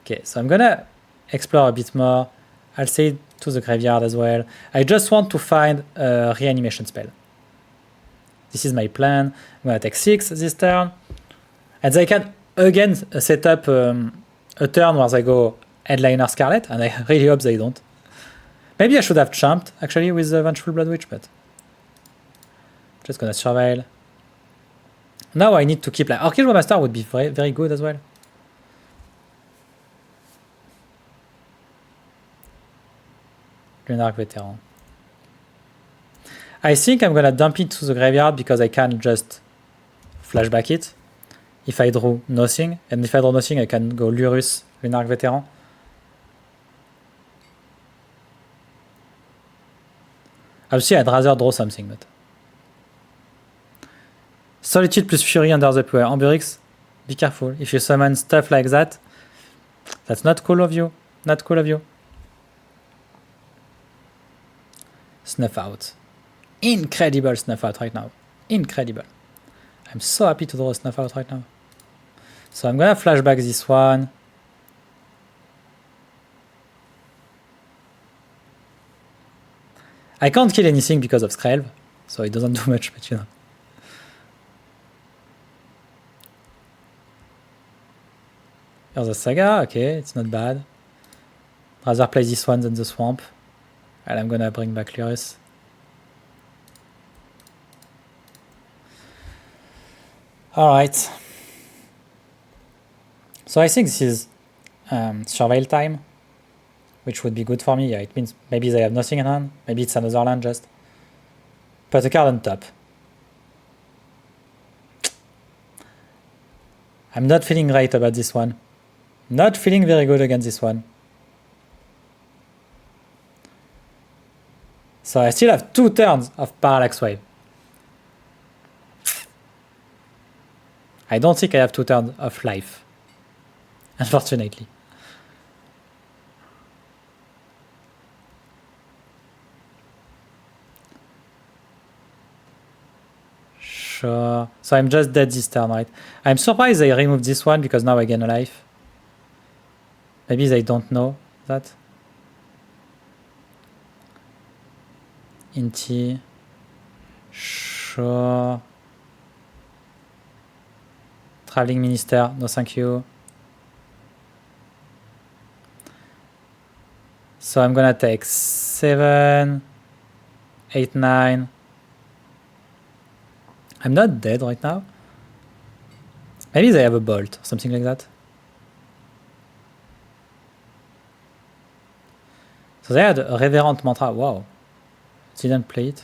Okay, so I'm gonna explore a bit more. I'll say to the graveyard as well. I just want to find a reanimation spell. This is my plan. I'm gonna take 6 this turn, and they can again set up a turn where they go Headliner Scarlet, and I really hope they don't. Maybe I should have champed actually with the Vengeful Blood Witch, but just gonna surveil. Now I need to keep like Arcade Master would be very, very good as well. Lunar Veteran. I think I'm gonna dump it to the graveyard because I can just flashback it if I drew nothing, and if I draw nothing I can go Lurus, Lunar Veteran. Obviously I'd rather draw something, but Solitude plus Fury under the power. Amburix, be careful. If you summon stuff like that, that's not cool of you. Not cool of you. Snuff out. Incredible snuff out right now. Incredible. I'm so happy to draw a snuff out right now. So I'm gonna flashback this one. I can't kill anything because of Skrelv, so it doesn't do much, but you know. Here's a Saga, okay, it's not bad. Rather play this one than the Swamp. And I'm gonna bring back Lurrus. Alright. So I think this is Surveil time, which would be good for me. Yeah, it means maybe they have nothing in hand. Maybe it's another land just. Put a card on top. I'm not feeling right about this one. Not feeling very good against this one. So I still have 2 turns of Parallax Wave. I don't think I have 2 turns of life. Unfortunately. Sure. So I'm just dead this turn, right? I'm surprised they removed this one because now I gain a life. Maybe they don't know that. Inti. Sure. Traveling Minister, no thank you. So I'm gonna take 7, 8, 9. I'm not dead right now. Maybe they have a bolt or something like that. So they had a Reverent Mantra. Wow. Didn't play it.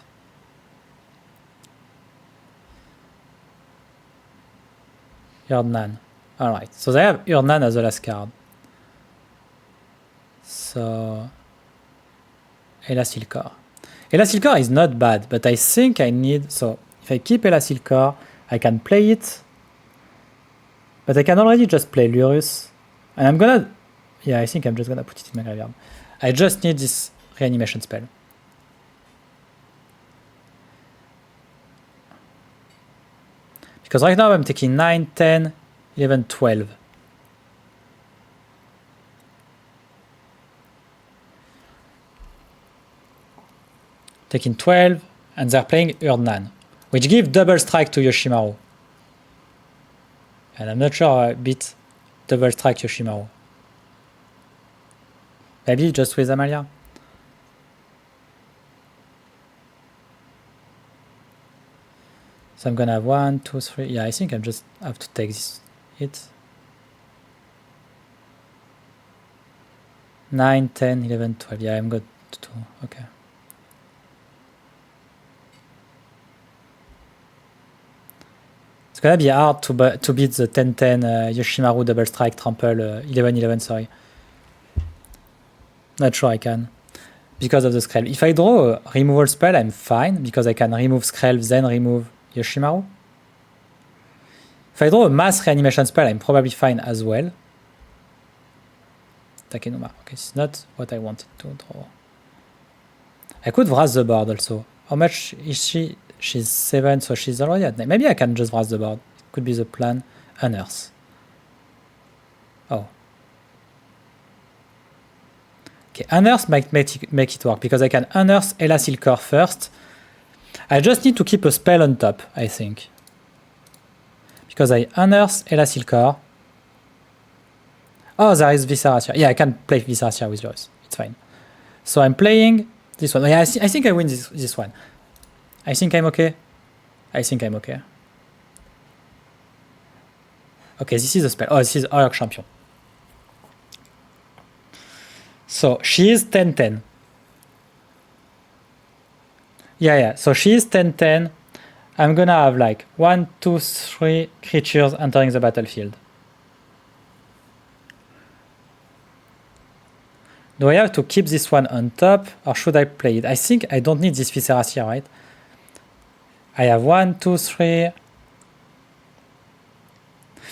Urdnan. Alright. So they have Urdnan as the last card. So Elasilkor. Elasilkor is not bad, but I think I need... So if I keep Elasilkor, I can play it. But I can already just play Lurrus. And I'm gonna... Yeah, I think I'm just gonna put it in my graveyard. I just need this reanimation spell. Because right now I'm taking 9, 10, 11, 12. Taking 12, and they're playing Urdnan, which gives double strike to Yoshimaru. And I'm not sure I beat double strike Yoshimaru. Maybe just with Amalia. So I'm gonna have 1, 2, 3. Yeah, I think I just have to take this hit. 9, 10, 11, 12. Yeah, I'm good to. Okay. It's gonna be hard to beat the 10-10 Yoshimaru double strike trample 11-11. Sorry. Not sure I can. Because of the Skrelv. If I draw a removal spell, I'm fine. Because I can remove Skrelv, then remove Yoshimaru. If I draw a mass reanimation spell, I'm probably fine as well. Takenuma. Okay, it's not what I wanted to draw. I could Wrath the board also. How much is she? She's 7, so she's already at 9. Maybe I can just Wrath the board. It could be the plan. Unearth. Oh. Okay, Unearth might make it work, because I can Unearth Elasilkor first. I just need to keep a spell on top, I think. Because I Unearth Elasilkor. Oh, there is Viscera Sphere. Yeah, I can play Viscera Sphere with yours. It's fine. So I'm playing this one. Yeah, I think I win this one. I think I'm okay. I think I'm okay. Okay, this is a spell. Oh, this is Arc Champion. So she is 10-10. Yeah. So she is 10-10. I'm gonna have like 1, 2, 3 creatures entering the battlefield. Do I have to keep this one on top, or should I play it? I think I don't need this Viscera Sphere, right? I have 1, 2, 3,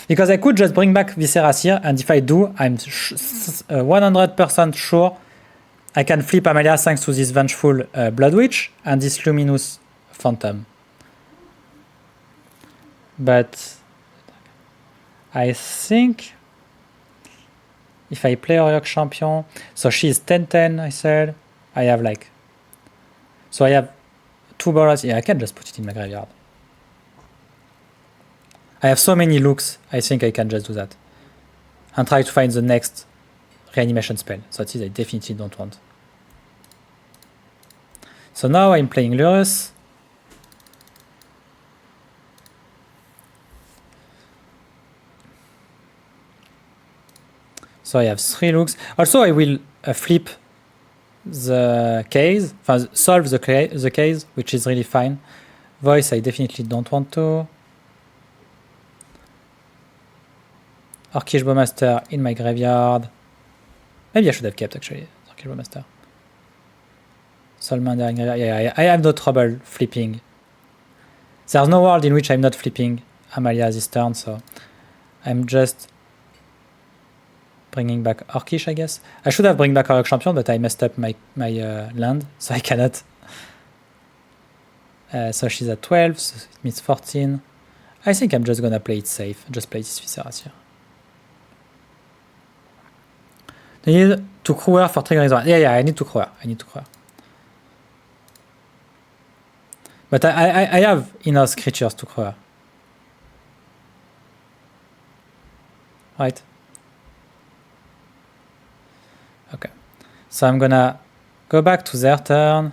Because I could just bring back Viseras here, and if I do, I'm 100% sure I can flip Amalia thanks to this Vengeful Blood Witch and this Luminous Phantom. But I think if I play Oriok Champion, so she's 10-10, I said. I have like, so I have 2 Boros. Yeah, I can just put it in my graveyard. I have so many looks, I think I can just do that. And try to find the next reanimation spell. So that is I definitely don't want. So now I'm playing Lurus. So I have 3 looks. Also I will flip the case, solve the case, which is really fine. Voice I definitely don't want to. Orcish Bowmaster in my graveyard. Maybe I should have kept actually Orcish Bowmaster. Soulmander in graveyard. Yeah, I have no trouble flipping. There's no world in which I'm not flipping Amalia this turn, so I'm just bringing back Orcish, I guess. I should have bring back Oriok Champion, but I messed up my land, so I cannot. So she's at 12, so it means 14. I think I'm just gonna play it safe. Just play this Viseras here. I need to Crewer for triggering the one. Yeah, I need to Crewer. But I have enough creatures to Crewer. Right? Okay. So I'm gonna go back to their turn.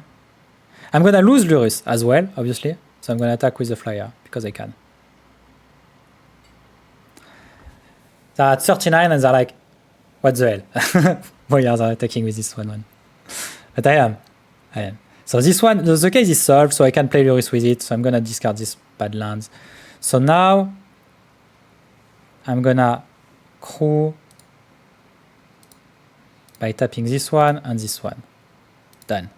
I'm gonna lose Lurus as well, obviously. So I'm gonna attack with the Flyer, because I can. They're at 39 and they're like, what the hell? Why are they attacking with this one? But I am. So this one, the case is solved, so I can play Lurus with it. So I'm gonna discard these bad lands. So now I'm gonna crew by tapping this one and this one. Done.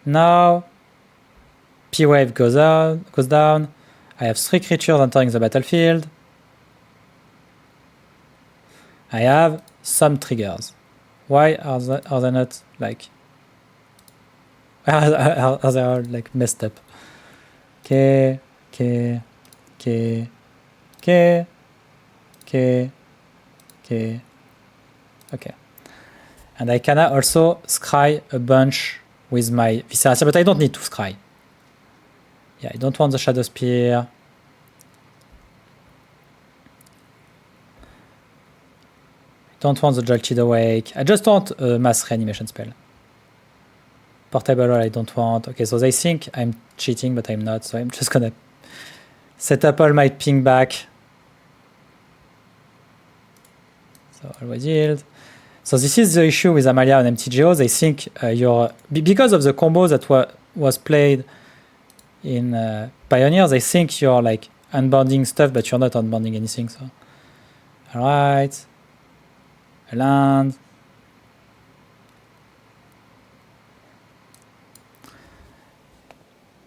Now P-Wave goes down. I have 3 creatures entering the battlefield. I have some triggers. Why are they not like... are they all like messed up? Okay. And I can also scry a bunch with my Viseras, but I don't need to scry. Yeah, I don't want the Shadow Spear. Don't want the Jolted Awake. I just want a mass reanimation spell. Portable I don't want. Okay, so they think I'm cheating, but I'm not. So I'm just gonna set up all my ping back. So always yield. So this is the issue with Amalia and MTGO. They think you're... Because of the combo that was played in Pioneer, they think you're like unbounding stuff, but you're not unbounding anything. So, alright. A land.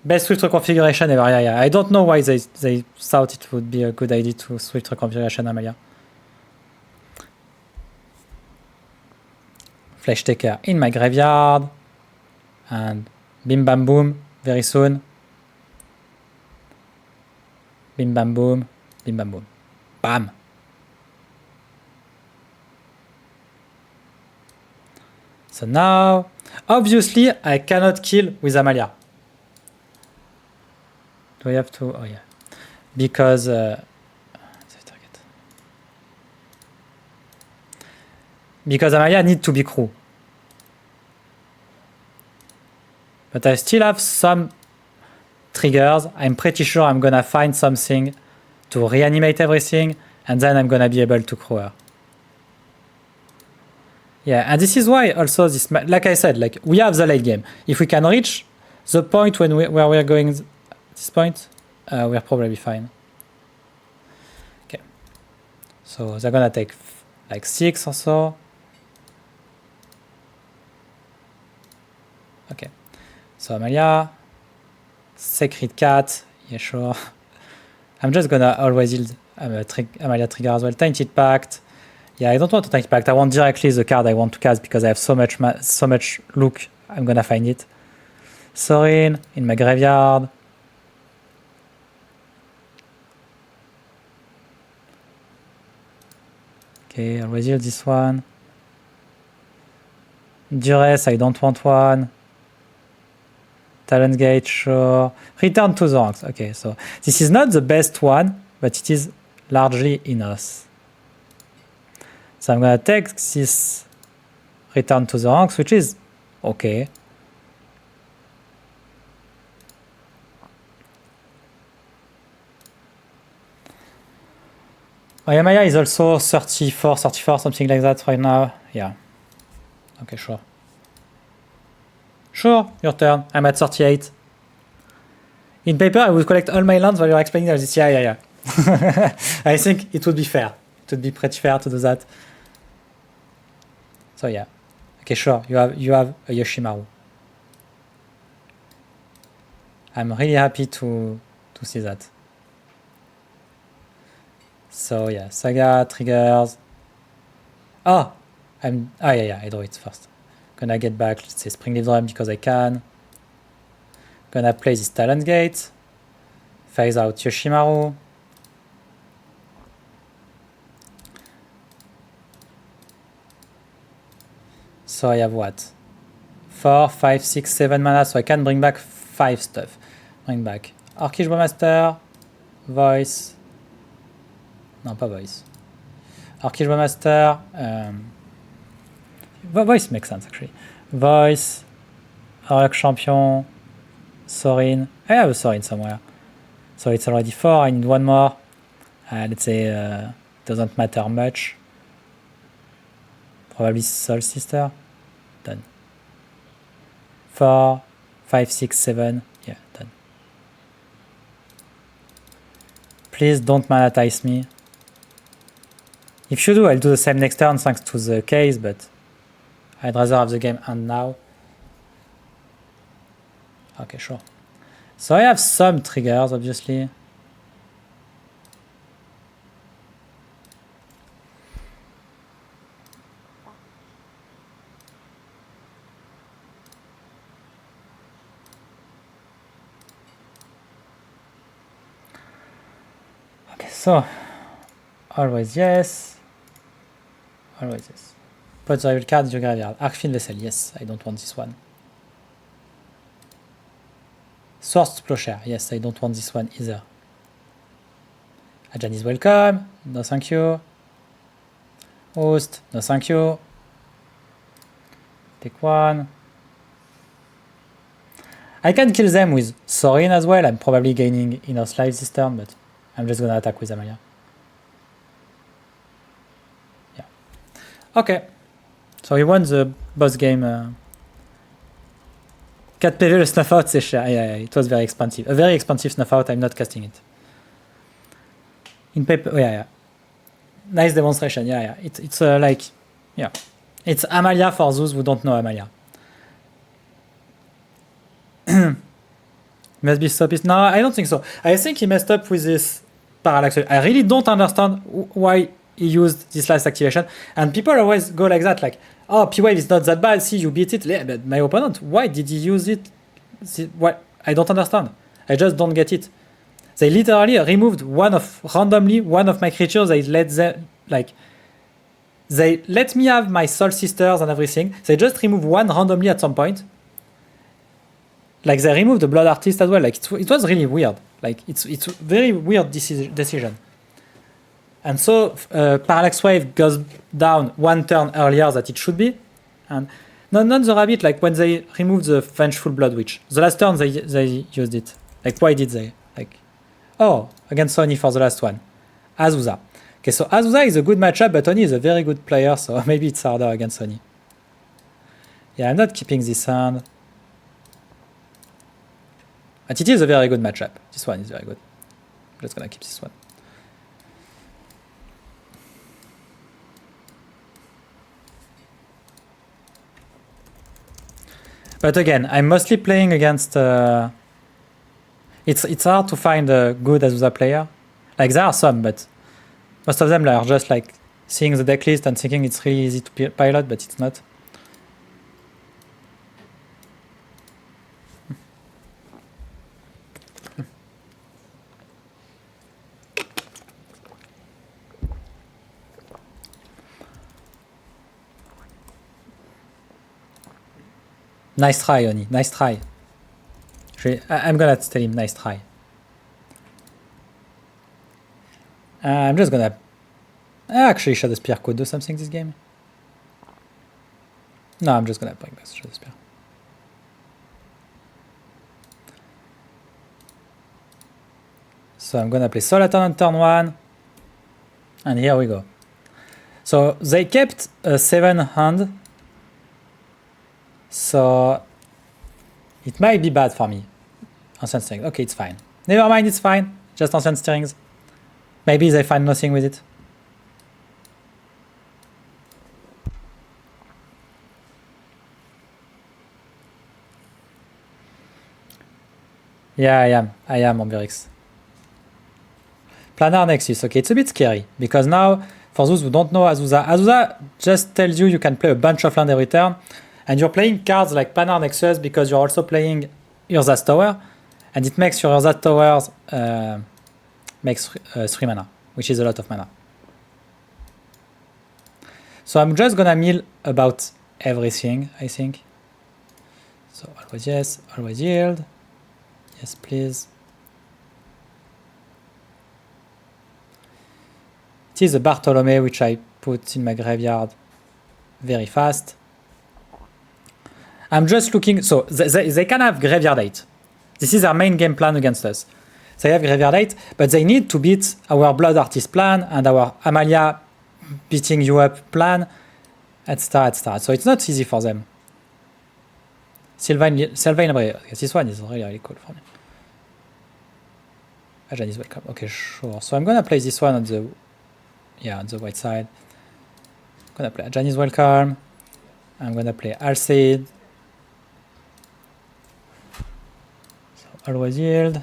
Best Swift reconfiguration ever. Yeah. I don't know why they thought it would be a good idea to Swift reconfiguration Amalia. Flesh Taker in my graveyard. And bim bam boom very soon. Bim bam boom. Bim bam boom. Bam! So now, obviously, I cannot kill with Amalia. Do I have to? Oh yeah. Because... because Amalia needs to be crew. But I still have some triggers. I'm pretty sure I'm gonna find something to reanimate everything, and then I'm gonna be able to crew her. Yeah, and this is why also this, like I said, like we have the late game. If we can reach the point where we're going at this point, we're probably fine. Okay. So they're gonna take like 6 or so. Okay. So Amalia, Sacred Cat, yeah sure. I'm just gonna always yield Amalia trigger as well. Tainted Pact. Yeah, I don't want to Tainted Pact. I want directly the card I want to cast because I have so much look. I'm gonna find it. Sorin in my graveyard. Okay, always yield this one. Duress, I don't want one. Talent Gate, sure. Return to the ranks. Okay, so this is not the best one, but it is largely enough. So I'm gonna take this Return to the ranks, which is okay. Amalia is also 34, something like that right now. Yeah. Okay, sure. Sure, your turn. I'm at 38. In paper, I would collect all my lands while you're explaining this. Yeah. I think it would be fair. It would be pretty fair to do that. So yeah. Okay, sure. You have a Yoshimaru. I'm really happy to see that. So yeah, Saga triggers. Oh, yeah, I draw it first. Gonna get back, let's say Springleaf Drum because I can. Gonna play this Talent Gate. Phase out Yoshimaru. So I have what? 4, 5, 6, 7 mana, so I can bring back 5 stuff. Bring back Orcish Bowmaster, Voice. Non, pas Voice. Orcish Bowmaster. Voice makes sense actually. Voice, Orc Champion, Sorin. I have a Sorin somewhere. So it's already 4. I need one more. Let's say doesn't matter much. Probably Soul Sister. Done. 4, 5, 6, 7. Yeah, done. Please don't monetize me. If you do, I'll do the same next turn thanks to the case, but I'd rather have the game end now. Okay, sure. So I have some triggers, obviously. Okay, so always yes. Always yes. Put the rival card in your graveyard. Arcfiend Vessel, yes, I don't want this one. Sourced Plowshare, yes, I don't want this one either. Ajan is welcome, no thank you. Host, no thank you. Take one. I can kill them with Sorin as well. I'm probably gaining enough lives this turn, but I'm just gonna attack with Amalia. Yeah. Okay. So he won the boss game. 4 PV le snuff out, c'est cher. Yeah, it was very expensive. A very expensive snuff out, I'm not casting it. In paper, yeah. Nice demonstration, yeah. It's like, yeah. It's Amalia for those who don't know Amalia. Must be stop it. No, I don't think so. I think he messed up with this parallax. I really don't understand why he used this last activation. And people always go like that, like, oh, P-Wave is not that bad, see, you beat it. Yeah, but my opponent, why did he use it? See, what? I don't understand. I just don't get it. They literally removed randomly one of my creatures. They let me have my Soul Sisters and everything. They just remove one randomly at some point. Like, they removed the Blood Artist as well. Like, it was really weird. Like, it's a very weird decision. And so Parallax Wave goes down one turn earlier than it should be. And not the rabbit, like when they removed the Vengeful Blood Witch. The last turn they used it. Like, why did they? Like, oh, against Oni for the last one. Azusa. Okay, so Azusa is a good matchup, but Oni is a very good player, so maybe it's harder against Oni. Yeah, I'm not keeping this hand. But it is a very good matchup. This one is very good. I'm just gonna keep this one. But again, I'm mostly playing against... it's hard to find a good Azusa player. Like there are some, but most of them are just like seeing the deck list and thinking it's really easy to pilot, but it's not. Nice try, Oni. Nice try. I'm gonna tell him nice try. I'm just gonna... Actually, Shadow Spear could do something this game. No, I'm just gonna bring back Shadow Spear. So I'm gonna play Solaton on turn 1. And here we go. So they kept a 7 hand. So it might be bad for me. Ancient Steering. Okay, it's fine. Never mind, it's fine. Just Ancient Steerings. Maybe they find nothing with it. Yeah, I am on Verix. Planar Nexus. Okay, it's a bit scary because now, for those who don't know Azusa, Azusa just tells you can play a bunch of land every turn, and you're playing cards like Planar Nexus because you're also playing Urza's Tower, and it makes your Urza's Towers makes 3 mana, which is a lot of mana. So I'm just gonna mill about everything, I think. So always yes, always yield. Yes, please. It is a Bartolome, which I put in my graveyard very fast. I'm just looking, so they can have graveyard 8. This is their main game plan against us. They have graveyard 8, but they need to beat our Blood Artist plan and our Amalia beating you up plan, etc., etc. So it's not easy for them. Sylvain, this one is really, really cool for me. Ajan is welcome. Okay, sure. So I'm gonna play this one on the, on the white side. I'm gonna play Ajan is welcome. I'm gonna play Alcide. So always yield.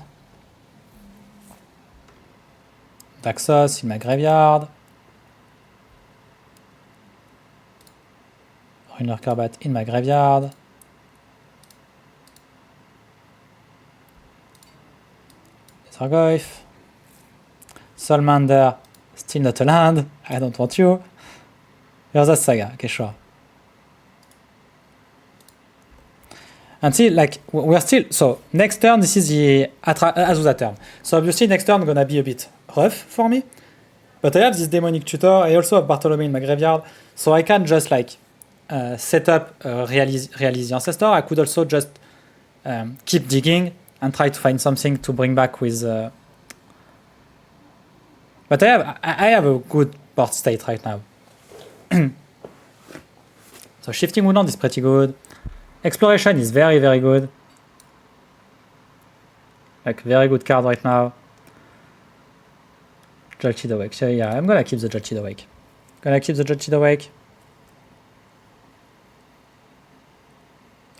Daxos in my graveyard. Ruiner Karbat in my graveyard. Sargoyf. Solmander, still not a land. I don't want you. Urza's Saga, okay, sure. And see, like, we're still, so next turn, this is the Azusa turn. So obviously next turn gonna be a bit rough for me. But I have this Demonic Tutor, I also have Bartolome in my graveyard, so I can just like set up Realize the Ancestor. I could also just keep digging and try to find something to bring back with... But I have a good board state right now. So Shifting Woodland is pretty good. Exploration is very, very good. Like, very good card right now. Jolted Awake. So yeah, I'm gonna keep the Jolted Awake.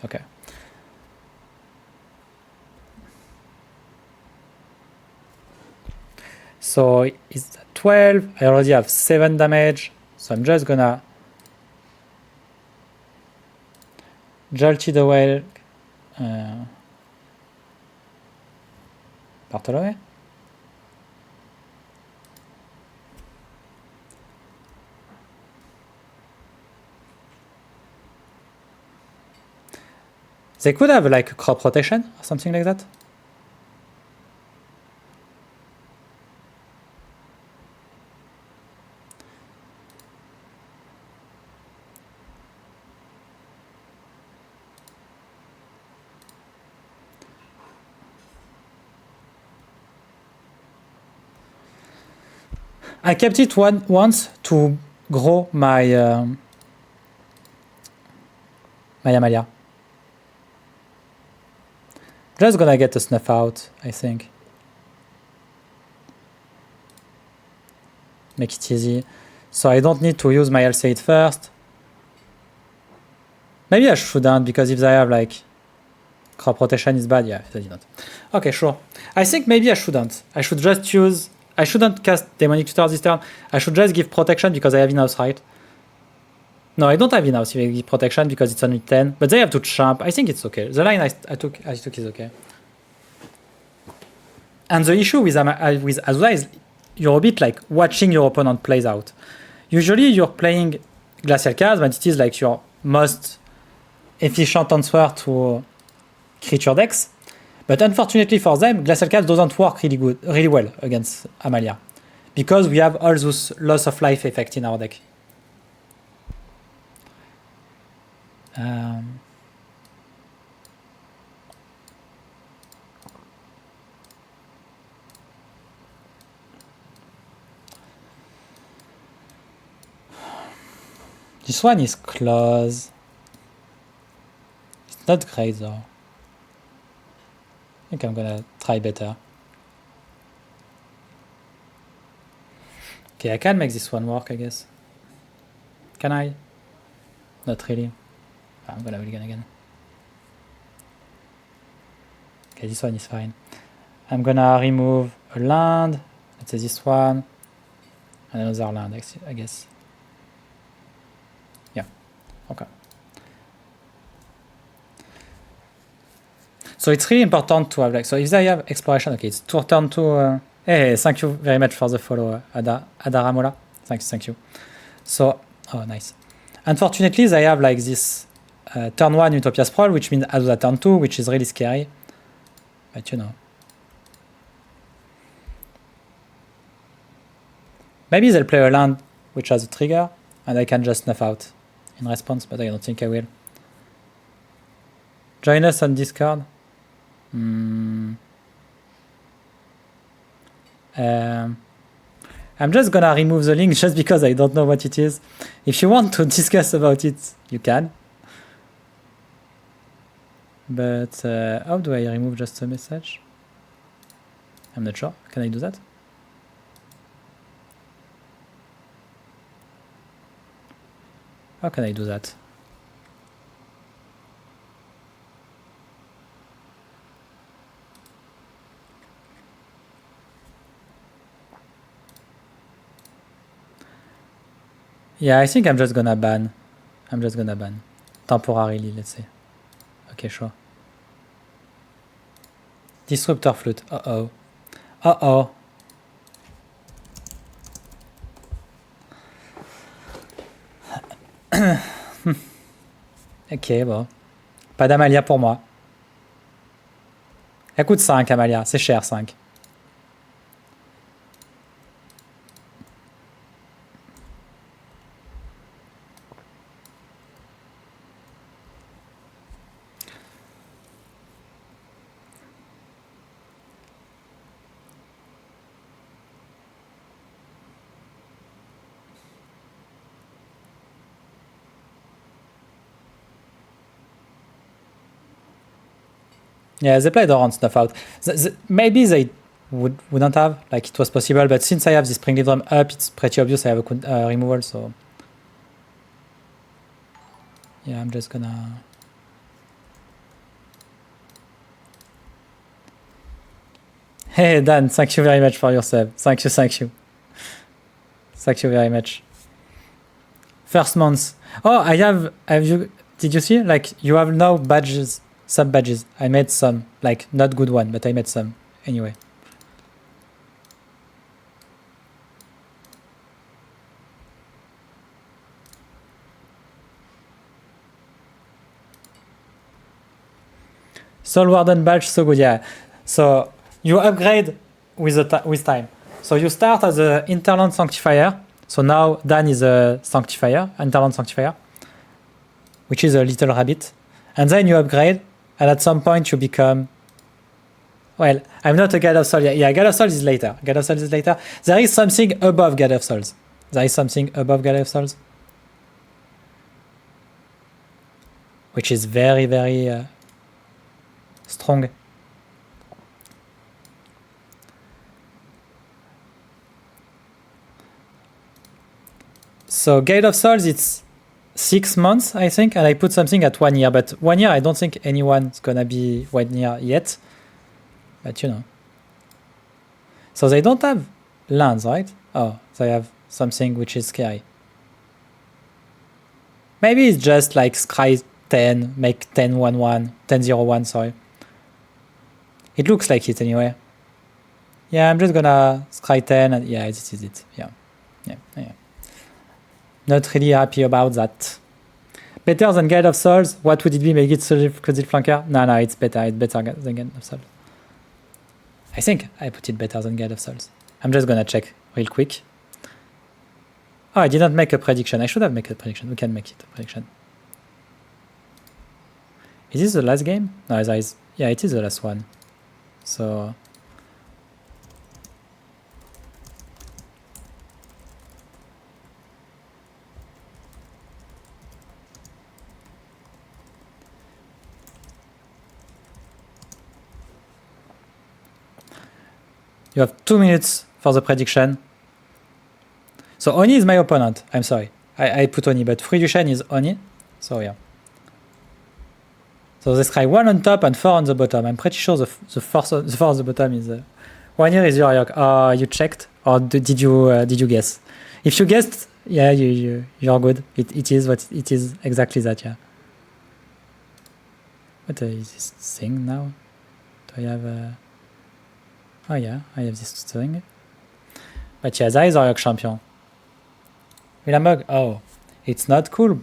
Okay. So it's 12. I already have 7 damage. So I'm just gonna Jolted Awake. Bartolome? They could have like a crop rotation or something like that. I kept it once to grow my my Amalia. Just gonna get a snuff out, I think. Make it easy. So I don't need to use my Alcide first. Maybe I shouldn't, because if I have like crop rotation is bad, yeah, I did not. Okay, sure. I think maybe I shouldn't. I should just use I shouldn't cast Demonic Tutor this turn. I should just give protection because I have in-house, right? No, I don't have in-house if I give protection because it's only 10. But they have to champ. I think it's okay. The line I took is okay. And the issue with Azusa is you're a bit like watching your opponent plays out. Usually you're playing Glacial Chaos, but it is like your most efficient answer to creature decks. But unfortunately for them, Glacial Chaos doesn't work really well against Amalia. Because we have all those loss of life effect in our deck. This one is close. It's not great though. I think I'm gonna try better. Okay, I can make this one work, I guess. Can I? Not really. I'm gonna mulligan again. Okay, this one is fine. I'm gonna remove a land. Let's say this one. And another land, I guess. Yeah, okay. So it's really important to have like, so if they have exploration, okay, it's turn 2. Hey, thank you very much for the follow, Adaramola. Thank you. So, oh, nice. Unfortunately, they have like this turn 1 Utopia Sprawl, which means Azusa turn 2, which is really scary. But you know. Maybe they'll play a land which has a trigger, and I can just snuff out in response, but I don't think I will. Join us on Discord. I'm just gonna remove the link just because I don't know what it is. If you want to discuss about it, you can. But how do I remove just a message? I'm not sure. Can I do that? How can I do that? Yeah, I think I'm just gonna ban. Temporarily, let's say. Okay, sure. Disruptor Flute. Uh-oh. Uh-oh. Ok, bon. Pas d'Amalia pour moi. Elle coûte 5, Amalia. C'est cher, 5. Yeah, they played around snuff out. Maybe they wouldn't have, like it was possible, but since I have this Springleaf Drum up, it's pretty obvious I have a removal, so... Yeah, I'm just gonna... Hey Dan, thank you very much for your sub. Thank you. Thank you very much. First month. Oh, did you see? Like, you have now badges. Sub badges. I made some, like not good one, but I made some anyway. Soul Warden badge, so good, yeah. So you upgrade with time. So you start as an Interland Sanctifier. So now Dan is a Sanctifier, Interland Sanctifier, which is a little rabbit. And then you upgrade. And at some point you become... Well, I'm not a God of Souls yet. Yeah, God of Souls is later. There is something above God of Souls. Which is very, very strong. So Gate of Souls, it's 6 months, I think, and I put something at 1 year, but 1 year, I don't think anyone's gonna be 1 year yet, but you know. So they don't have lands, right? Oh, they have something which is scary. Maybe it's just like scry 10, make 10-1-1, 10-0-1, sorry. It looks like it anyway. Yeah, I'm just gonna scry 10 and yeah, this is it. Yeah. Not really happy about that. Better than Guide of Souls? What would it be? Make it Closet Flanker? No, it's better. It's better than Guide of Souls. I think I put it better than Guide of Souls. I'm just gonna check real quick. Oh, I did not make a prediction. I should have made a prediction. We can make it a prediction. Is this the last game? No, yeah, it is the last one. So... You have 2 minutes for the prediction. So Oni is my opponent. I'm sorry. I put Oni, but Friedrichen is Oni. So yeah. So they scry 1 on top and 4 on the bottom. I'm pretty sure the 4 on the bottom is... 1 year is Yoriok. You checked? Or did you guess? If you guessed, yeah, you're good. It is what it is, exactly that, yeah. What is this thing now? Do I have Oh yeah, I have this thing. But yeah, that is Yoriok champion. Willamog, oh, it's not cool.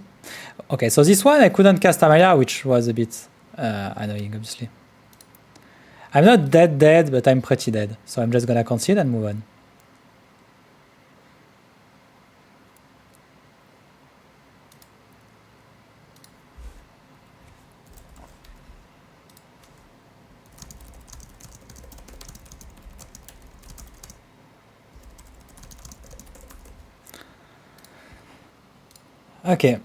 Okay, so this one I couldn't cast Amalia, which was a bit annoying, obviously. I'm not dead, but I'm pretty dead. So I'm just gonna concede and move on. Okay,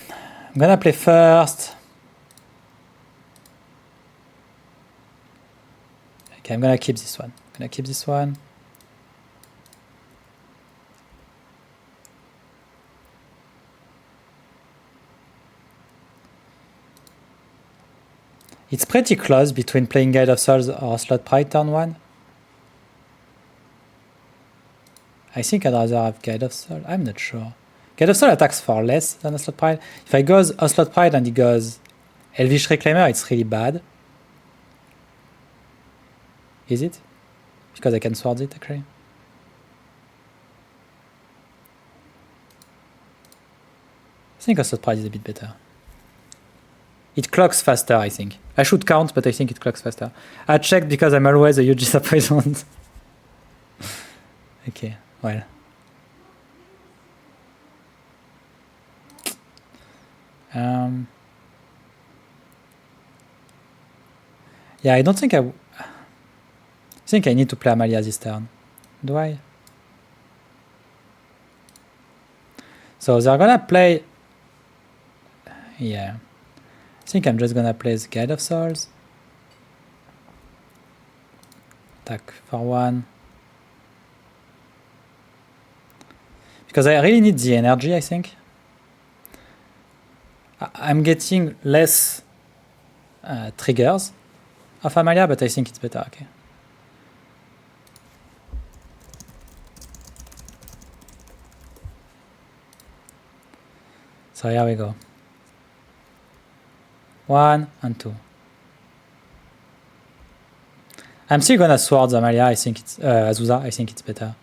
I'm gonna play first. Okay, I'm gonna keep this one. It's pretty close between playing Guide of Souls or Slot Pride turn 1. I think I'd rather have Guide of Souls. I'm not sure. Guide of Souls attacks for less than a Slot Pride. If I goes a Slot Pride and he goes Elvish Reclaimer, it's really bad. Is it? Because I can sword it, actually. I think a Slot Pride is a bit better. It clocks faster, I think. I should count, but I think it clocks faster. I checked because I'm always a huge disappointment. Okay, well. Yeah, I don't think I think I need to play Amalia this turn. Do I? So they're gonna play... Yeah. I think I'm just gonna play the Guide of Souls. Attack for 1. Because I really need the energy, I think. I'm getting less triggers of Amalia, but I think it's better, okay. So here we go. 1 and 2. I'm still gonna sword Amalia, I think it's Azusa, I think it's better.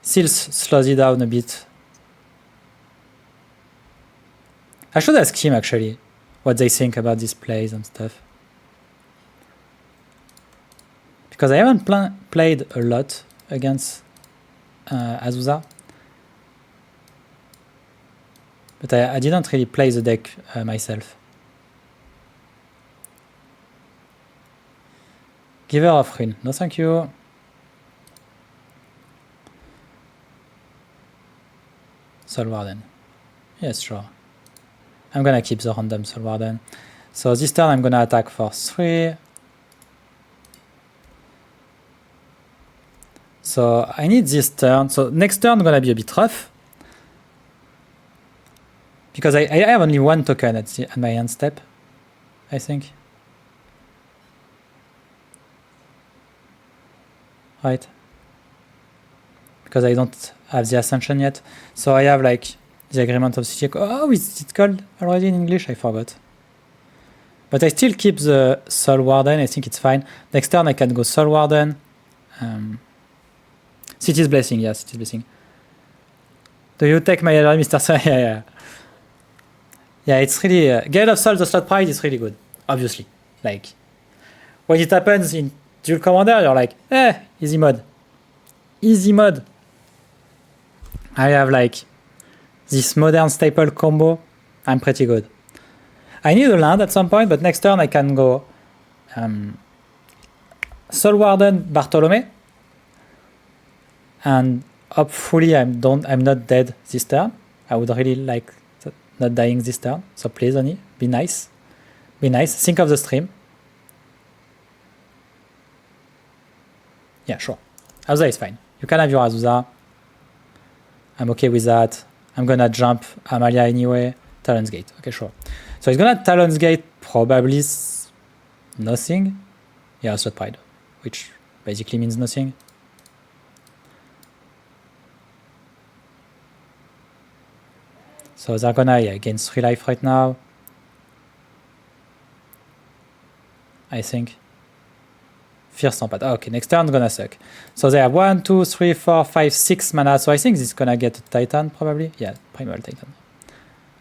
Still slows it down a bit. I should ask him actually what they think about these plays and stuff. Because I haven't played a lot against Azusa. But I didn't really play the deck myself. Giver of Ruin. No thank you. Soul Warden. Yes, sure. I'm gonna keep the random Soul Warden. So this turn I'm gonna attack for 3. So I need this turn. So next turn gonna be a bit rough. Because I have only one token at my end step, I think. Right? Because I don't have the Ascension yet. So I have like the Agreement of City. Oh, is it called already in English? I forgot. But I still keep the Soul Warden. I think it's fine. Next turn I can go Soul Warden. City's Blessing, yes, City's Blessing. Do you take my Elminster? Yeah. Yeah, it's really... Gale of Soul, the slot price is really good, obviously. Like, when it happens in Duel Commander, you're like, easy mode. Easy mode. I have like this modern staple combo. I'm pretty good. I need a land at some point, but next turn I can go Soul Warden Bartolome. And hopefully I'm not dead this turn. I would really like not dying this turn. So please, Oni, be nice. Be nice. Think of the stream. Yeah, sure. Azusa is fine. You can have your Azusa. I'm okay with that. I'm gonna jump Amalia anyway. Talon's Gate. Okay, sure. So he's gonna Talon's Gate probably nothing. Yeah, Slot Pride, which basically means nothing. So they're gonna gain 3 life right now. I think. Fierce Stampede. Oh, okay, next turn gonna suck. So they have 1, 2, 3, 4, 5, 6 mana. So I think this is gonna get a Titan probably. Yeah, Primal Titan.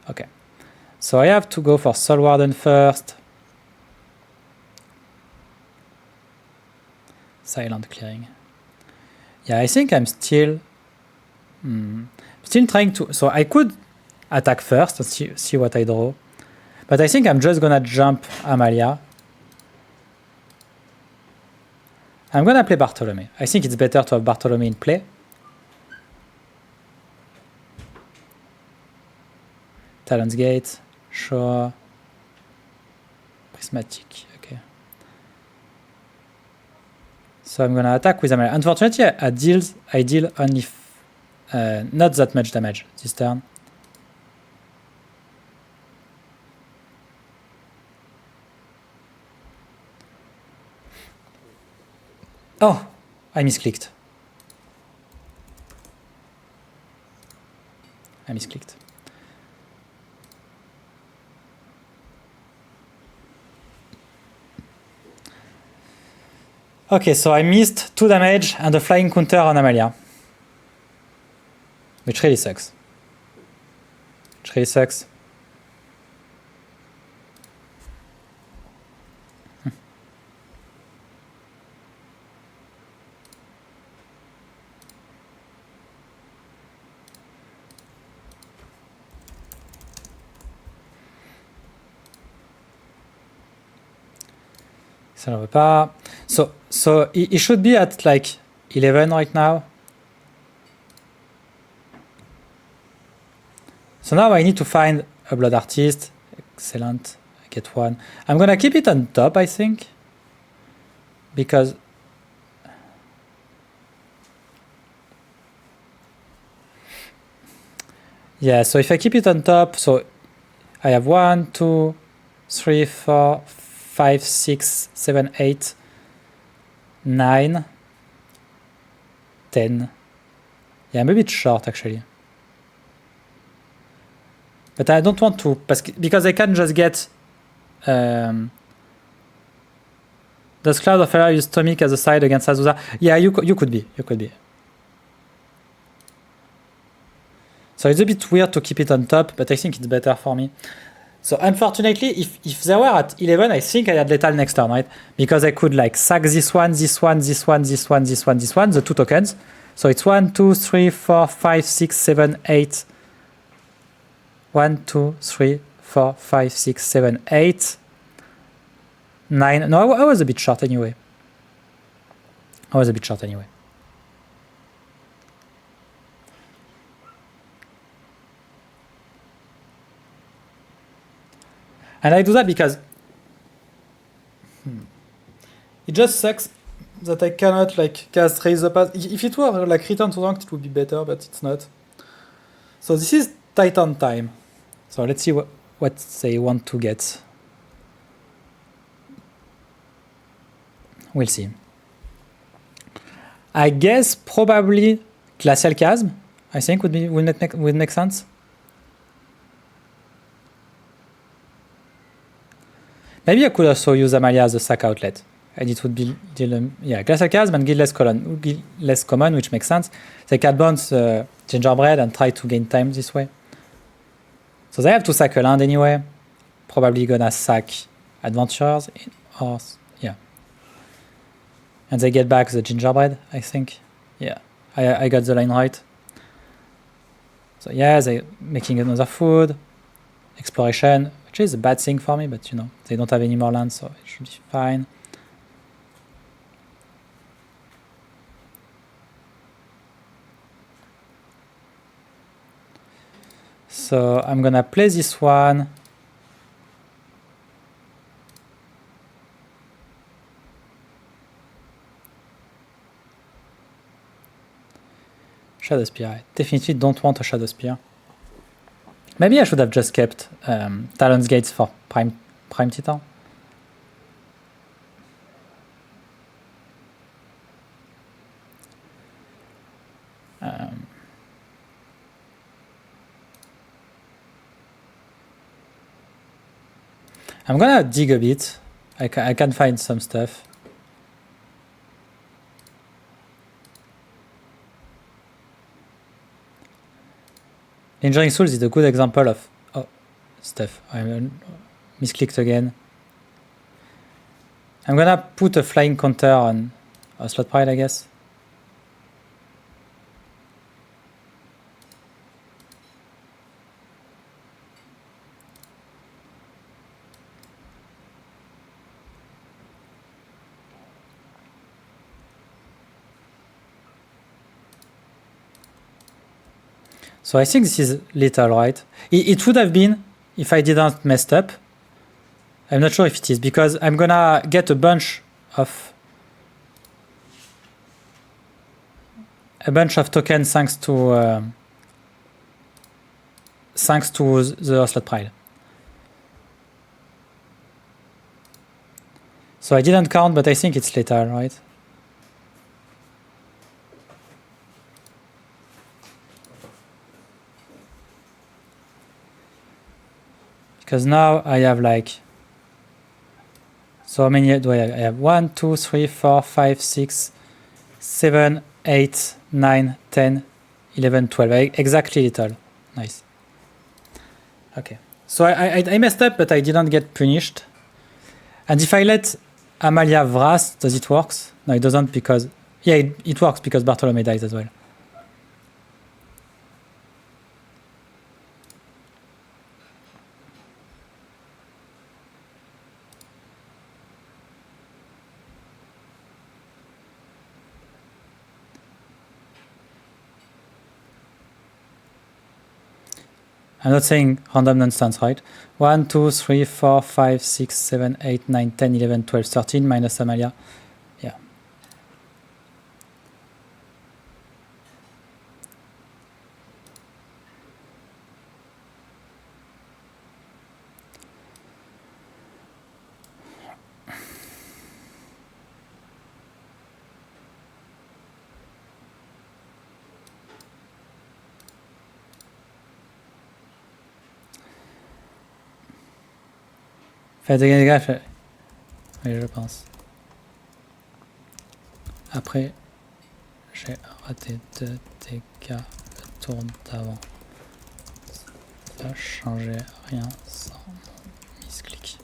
Okay. So I have to go for Soul Warden first. Silent Clearing. Yeah, I think I'm still trying to... So I could attack first and see what I draw. But I think I'm just gonna jump Amalia. I'm gonna play Bartolome. I think it's better to have Bartolome in play. Talon's Gate, sure. Prismatic, okay. So I'm gonna attack with Amalia. Unfortunately, I deal only not that much damage this turn. Oh, I misclicked. Okay, so I missed 2 damage and a flying counter on Amalia. Which really sucks. Ça ne veut pas. So he should be at like 11 right now. So now I need to find a Blood Artist. Excellent. I get 1. I'm gonna keep it on top, I think. Because... Yeah, so if I keep it on top, so I have 1, 2, 3, 4, 5, 6, 7, 8, 9, 10. Yeah, I'm a bit short actually. But I don't want to, because I can just get does Cloud of Fire use Tomic as a side against Azusa? Yeah, you could be. So it's a bit weird to keep it on top, but I think it's better for me. So unfortunately, if they were at 11, I think I had Lethal next turn, right? Because I could like sack this one, the 2 tokens. So it's 1, 2, 3, 4, 5, 6, 7, 8. 1, 2, 3, 4, 5, 6, 7, 8. 9. No, I was a bit short anyway. And I do that because it just sucks that I cannot like cast Raise the Past. If it were like Return to Ranked, it would be better, but it's not. So this is Titan time. So let's see what they want to get. We'll see. I guess probably Glacial Chasm, I think would make sense. Maybe I could also use Amalia as a sack outlet, and it would be Glacial Chasm and Guildless Common, which makes sense. They can bounce Gingerbread and try to gain time this way. So they have to sack a land anyway. Probably gonna sack Adventures and they get back the Gingerbread, I think. Yeah, I got the line right. So yeah, they're making another food. Exploration, which is a bad thing for me, but they don't have any more land, so it should be fine. So I'm gonna play this one. Shadow Spear. I definitely don't want a Shadow Spear. Maybe I should have just kept Talon's Gates for Prime Titan. I'm gonna dig a bit. I can find some stuff. Engineering Souls is a good example of stuff. I misclicked again. I'm gonna put a flying counter on Slot Pride, I guess. So I think this is lethal, right? It would have been if I didn't messed up. I'm not sure if it is, because I'm gonna get a bunch of tokens thanks to the Slot Pride. So I didn't count, but I think it's lethal, right? Because now I have like, so how many do I have? I have 1, 2, 3, 4, 5, 6, 7, 8, 9, 10, 11, 12. Exactly lethal. Nice. Okay. So I messed up, but I didn't get punished. And if I let Amalia Vrast, does it work? No, it doesn't, because it works because Bartholomew dies as well. I'm not saying random nonsense, right? 1, 2, 3, 4, 5, 6, 7, 8, 9, 10, 11, 12, 13 minus Amalia. Yeah. Faites gaffe. Oui, je pense. Après, j'ai raté 2 dégâts le tour d'avant. Ça changeait rien sans mon misclick.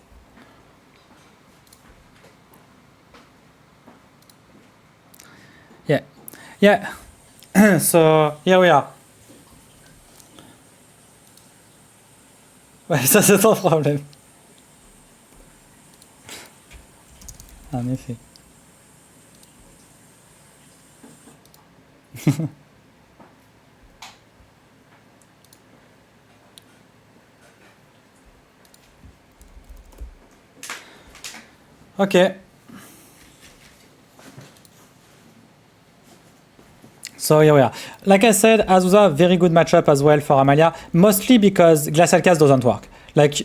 Yeah. So here we are. Ouais, ça c'est ton problème. En effet. Ok. So here we are. Like I said, Azusa, very good matchup as well for Amalia, mostly because Glacial Cast doesn't work. Like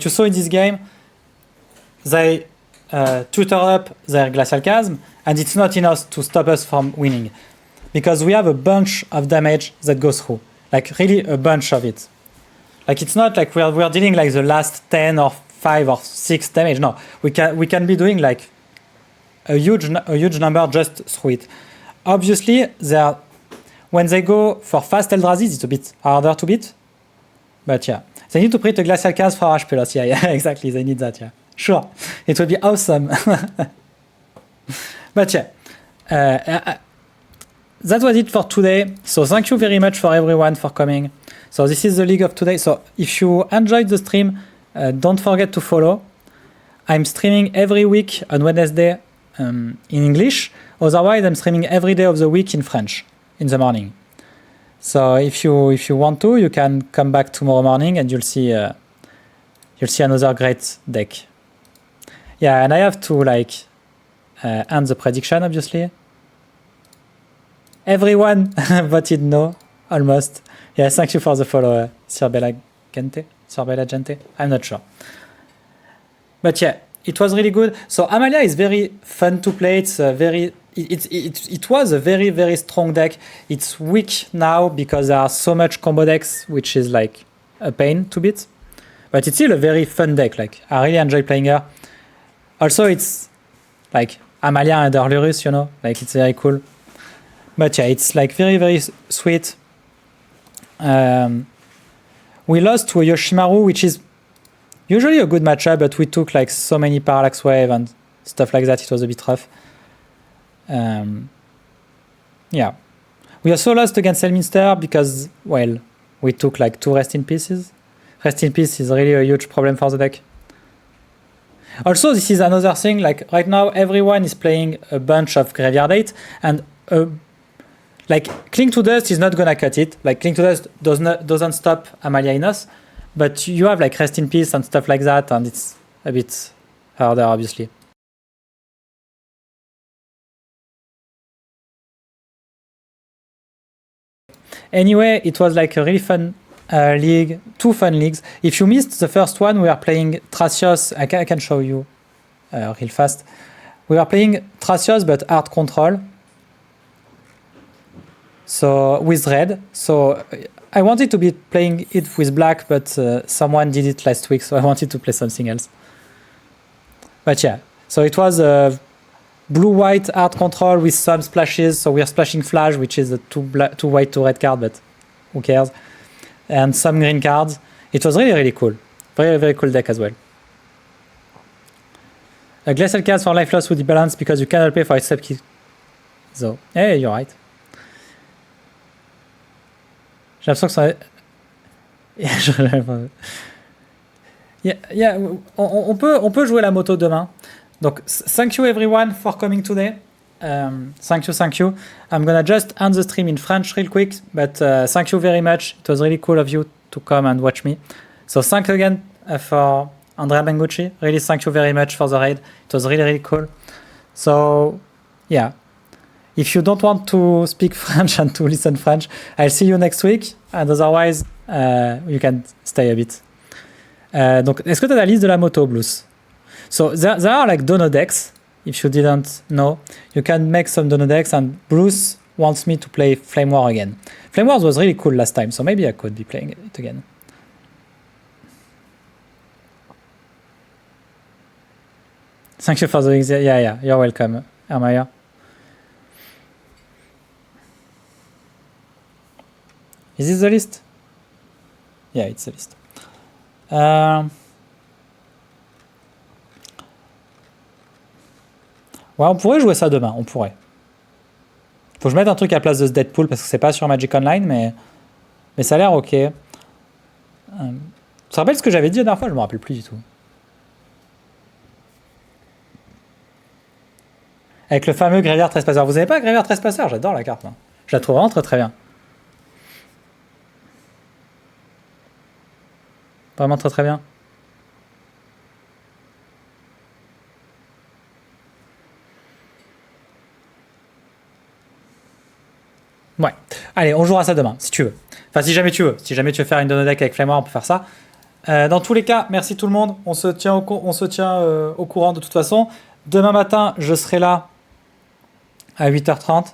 you saw in this game, they tutor up their Glacial Chasm, and it's not enough to stop us from winning. Because we have a bunch of damage that goes through. Like really a bunch of it. Like it's not like we are dealing like the last 10 or 5 or 6 damage. No, we can be doing like a huge number just through it. Obviously, when they go for fast Eldrazi, it's a bit harder to beat. But yeah, they need to print a Glacial Cast for H+. Yeah, exactly. They need that. Yeah, sure. It would be awesome. But yeah, that was it for today. So thank you very much for everyone for coming. So this is the league of today. So if you enjoyed the stream, don't forget to follow. I'm streaming every week on Wednesday in English. Otherwise, I'm streaming every day of the week in French in the morning. So if you want to, you can come back tomorrow morning and you'll see another great deck. Yeah, and I have to end the prediction, obviously. Everyone voted no, almost. Yeah, thank you for the follow, Sorbella Gente. I'm not sure. But yeah, it was really good. So Amalia is very fun to play. It's it was a very, very strong deck. It's weak now because there are so much combo decks, which is like a pain to beat. But it's still a very fun deck. Like I really enjoy playing her. Also, it's like Amalia and Lurus, you know, like it's very cool. But yeah, it's like very, very sweet. We lost to a Yoshimaru, which is usually a good matchup, but we took like so many Parallax Wave and stuff like that. It was a bit rough. Yeah. We also lost against Elminster because, well, we took like 2 Rest in Pieces. Rest in Peace is really a huge problem for the deck. Also, this is another thing, like right now everyone is playing a bunch of Graveyard 8 and like Cling to Dust is not gonna cut it. Like Cling to Dust doesn't stop Amalia Inos, but you have like Rest in Peace and stuff like that, and it's a bit harder, obviously. Anyway, it was like a really fun league, 2 fun leagues. If you missed the first one, we are playing Thracios. I can show you real fast. We are playing Thracios, but Art Control. So with red. So I wanted to be playing it with black, but someone did it last week, so I wanted to play something else. But yeah, so it was blue-white art control with some splashes. So we are splashing flash, which is a 2 white, 2 red card, but who cares? And some green cards. It was really, really cool. Very, very cool deck as well. A Glacial Cast for life loss would be balanced because you cannot pay for its upkeep. So, hey, you're right. J'ai l'impression que ça... yeah, on peut jouer la moto demain. Donc, thank you everyone for coming today. Thank you. I'm gonna just end the stream in French real quick, but thank you very much. It was really cool of you to come and watch me. So thanks again for Andrea Bengucci. Really thank you very much for the raid. It was really, really cool. So, yeah. If you don't want to speak French and to listen French, I'll see you next week. And otherwise, you can stay a bit. Donc, est-ce que tu as la liste de la moto, Blues? So, there are like dono decks. If you didn't know, you can make some dono decks. And Bruce wants me to play Flame War again. Flame Wars was really cool last time, so maybe I could be playing it again. Thank you for the... Yeah, you're welcome, Amalia. Is this the list? Yeah, it's the list. Ouais, on pourrait jouer ça demain, on pourrait. Faut que je mette un truc à la place de ce Deadpool parce que c'est pas sur Magic Online, mais ça a l'air ok. Tu te rappelles ce que j'avais dit la dernière fois? Je me rappelle plus du tout. Avec le fameux Graveyard Trespasser. Vous avez pas Graveyard Trespasser? J'adore la carte, moi. Je la trouve vraiment très très bien. Vraiment très très bien. Ouais. Allez, on jouera ça demain, si tu veux. Enfin, si jamais tu veux. Si jamais tu veux faire une dono deck avec Flamoir, on peut faire ça. Dans tous les cas, merci tout le monde. On se tient au courant de toute façon. Demain matin, je serai là à 8h30.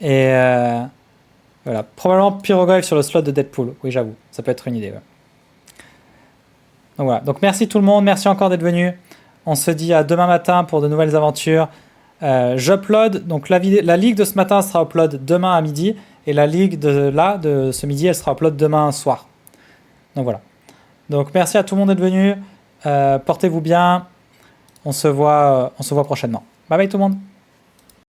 Et voilà. Probablement Pyroglyph sur le slot de Deadpool. Oui, j'avoue. Ça peut être une idée. Ouais. Donc voilà. Donc merci tout le monde. Merci encore d'être venu. On se dit à demain matin pour de nouvelles aventures. J'upload. Donc la ligue de ce matin sera upload demain à midi. Et la ligue de ce midi, elle sera upload demain soir. Donc voilà. Donc merci à tout le monde d'être venu. Portez-vous bien. On se voit prochainement. Bye bye tout le monde.